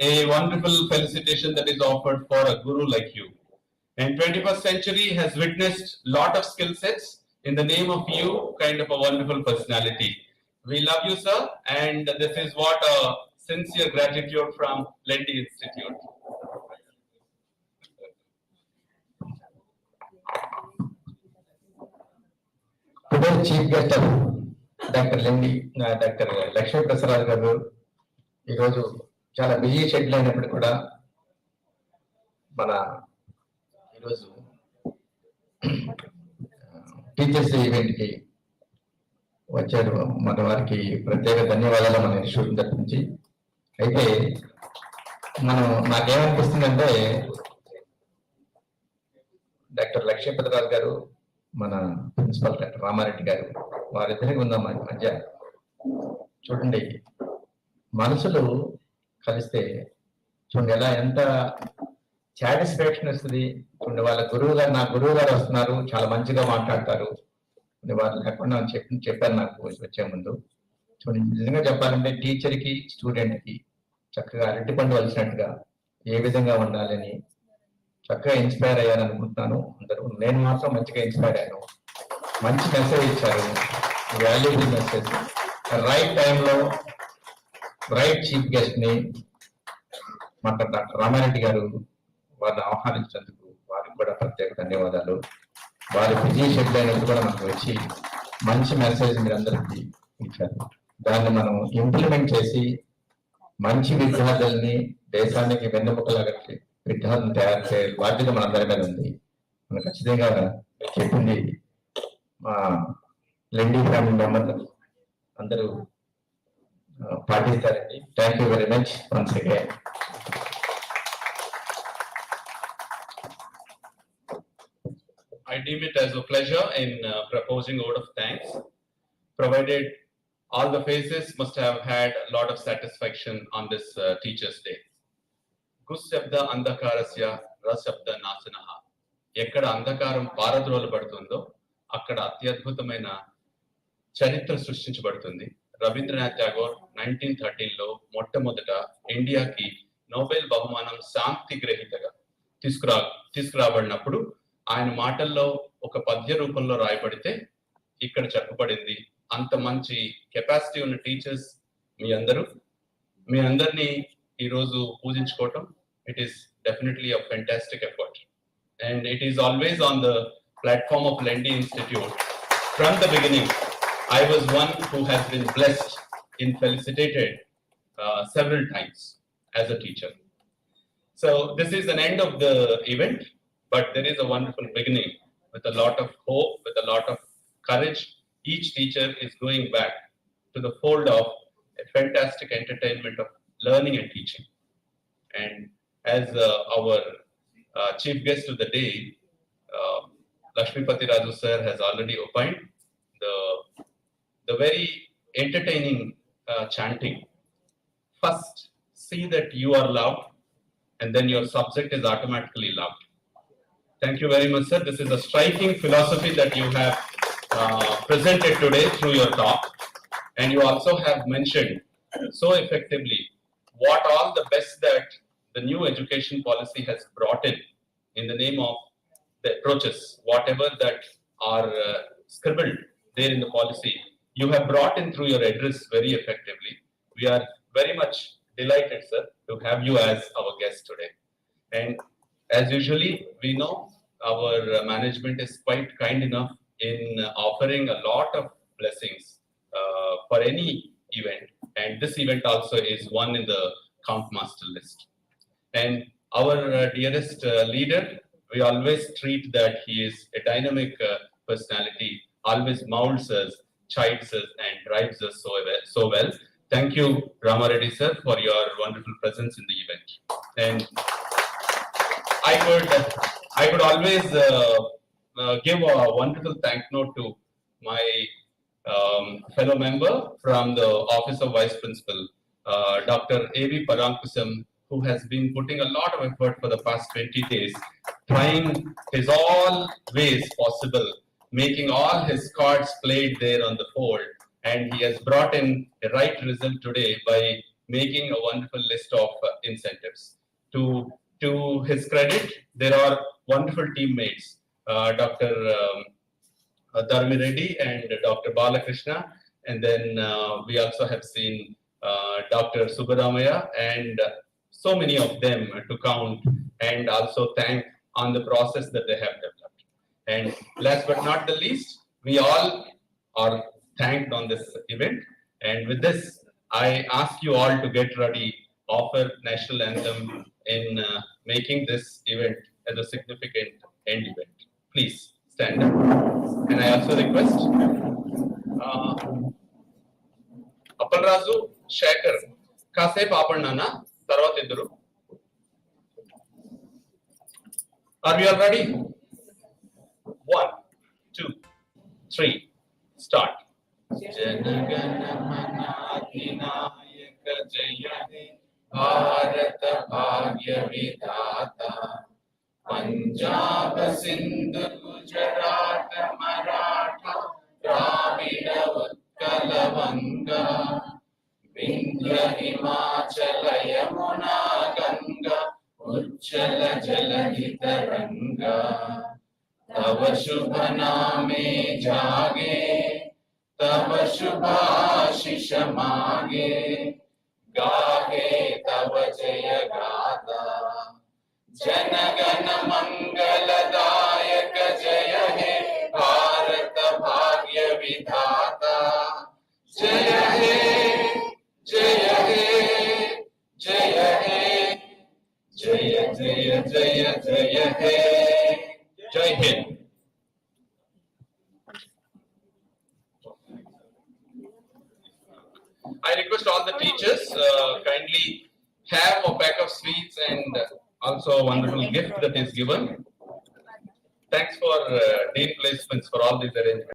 Speaker 5: a wonderful felicitation that is offered for a guru like you. And 21st century has witnessed lot of skill sets in the name of you, kind of a wonderful personality. We love you, sir, and this is what a sincere gratitude from Lendi Institute.
Speaker 3: Today chief guest of doctor లెండి doctor Lakshmi Prasad గారు ఈరోజు చాలా busy schedule అయినప్పటికీ కూడా మన ఈరోజు teachers event కి వచ్చారు. మన వారికి ప్రత్యేక ధన్యవాదాలు మన ఇన్స్టిట్యూట్ తరఫు నుంచి. అయితే మనం నాకేమనిపిస్తుందంటే డాక్టర్ లక్ష్మీపతిరాజు గారు, మన ప్రిన్సిపల్ డాక్టర్ రామారెడ్డి గారు, వారిద్దరికి ఉన్న మధ్య చూడండి మనసులు కలిస్తే చూడండి ఎలా ఎంత సాటిస్ఫాక్షన్ వస్తుంది. చూడండి వాళ్ళ గురువు గారు, నా గురువు గారు వస్తున్నారు, చాలా మంచిగా మాట్లాడతారు, వాళ్ళు లేకుండా చెప్పారు నాకు వచ్చే ముందు. చూడండి నిజంగా చెప్పాలంటే టీచర్కి స్టూడెంట్కి చక్కగా అరటిపండు వలసినట్టుగా ఏ విధంగా ఉండాలని చక్కగా ఇన్స్పైర్ అయ్యాను అనుకుంటున్నాను అందరూ. నేను మాత్రం మంచిగా ఇన్స్పైర్ అయ్యాను. మంచి మెసేజ్ ఇచ్చారు, వాల్యుబుల్ మెసేజ్. రైట్ టైంలో రైట్ చీఫ్ గెస్ట్ ని డాక్టర్ రామారెడ్డి గారు వారిని ఆహ్వానించినందుకు వారికి కూడా ప్రత్యేక ధన్యవాదాలు. వారి బిజీ షెడ్యూల్ అయినప్పుడు కూడా మనకు వచ్చి మంచి మెసేజ్ మీరు అందరికీ ఇచ్చారు. దాన్ని మనం ఇంప్లిమెంట్ చేసి మంచి విద్యార్థుల్ని దేశానికి వెన్నెముకలాగా విద్యార్థులను తయారు చేయాలి బాధ్యత మనందరి మీద ఉంది. మనం ఖచ్చితంగా చెప్పింది మా లెండి ఫ్యామిలీ మెంబర్ అందరూ పాటిస్తారండి. Thank you very much once again.
Speaker 5: I deem it as a pleasure in proposing a vote of thanks, provided all the faces must have had a lot of satisfaction on this Teachers' Day. Gushabda andakarasya rashabda nasanaha. ఎక్కడ అంధకారం పారద్రోలబడుతుందో అక్కడ అత్యద్భుతమైన చరిత్ర సృష్టించబడుతుంది. రవీంద్రనాథ్ ఠాగూర్ 1913లో మొట్టమొదట ఇండియాకి Nobel బహుమానం శాంతి గ్రహీతగా తీసుకురాబడినప్పుడు ఆయన మాటల్లో ఒక పద్య రూపంలో రాయబడితే ఇక్కడ చెప్పబడింది. అంత మంచి కెపాసిటీ ఉన్న టీచర్స్ మీ అందరినీ ఈరోజు పూజించుకోవటం, it is definitely a fantastic effort. And it is always on the platform of Lendi Institute. From the beginning, I was one who has been blessed and felicitated several times as a teacher. So this is an end of the event, but there is a wonderful beginning with a lot of hope, with a lot of courage. Each teacher is going back to the fold of a fantastic entertainment of learning and teaching. And as our chief guest of the day, Lakshmipati Raju sir has already opined the very entertaining chanting. First, see that you are loved, and then your subject is automatically loved. Thank you very much, sir. This is a striking philosophy that you have presented today through your talk, and you also have mentioned so effectively what all the best that the new education policy has brought in the name of the approaches, whatever that are scribbled there in the policy, you have brought in through your address very effectively. We are very much delighted, sir, to have you as our guest today. And as usually, we know our management is quite kind enough in offering a lot of blessings for any event. And this event also is one in the Count Master list. And our dearest leader, we always treat that he is a dynamic personality, always molds us, chides us, and drives us so well. Thank you, Ramareddy sir, for your wonderful presence in the event. And I could always give a wonderful thank note to my fellow member from the Office of Vice Principal, Dr. A.V. Paramkusam, who has been putting a lot of effort for the past 20 days, trying his all ways possible, making all his cards played there on the fold, and he has brought in a right result today by making a wonderful list of incentives. To his credit, there are wonderful teammates, Dr. Dharmi Reddy and Dr. Balakrishna, and then we also have seen Dr. Subbaramaya and so many of them to count, and also thank on the process that they have developed. And last but not the least, we all are thanked on this event. And with this, I ask you all to get ready, offer national anthem in making this event as a significant end event. Please stand up. And I also request Appalrazu, Shaker, కాసేపు ఆపండి తర్వాత ఇద్దరు. Are we all ready? 1, 2, 3, start. Jana Gana Mana अधिनायक जय हे भारत भाग्य विधाता पंजाब सिंधु गुजरात मराठा द्राविड उत्कल बंगा विंध्य हिमाचल यमुना गंगा उज्जल जलधि तरंगा तव शुभ नामे जागे तव शुभाशिष मागे गाहे तव जय गाथा जनगण मंगलदायक जय हे भारत भाग्य विधाता जय हे जय हे जय हे जय जय जय जय हे जय Hind. I request all the teachers kindly have a pack of sweets and also a wonderful gift that is given. Thanks for Dean Placements for all these arrangements.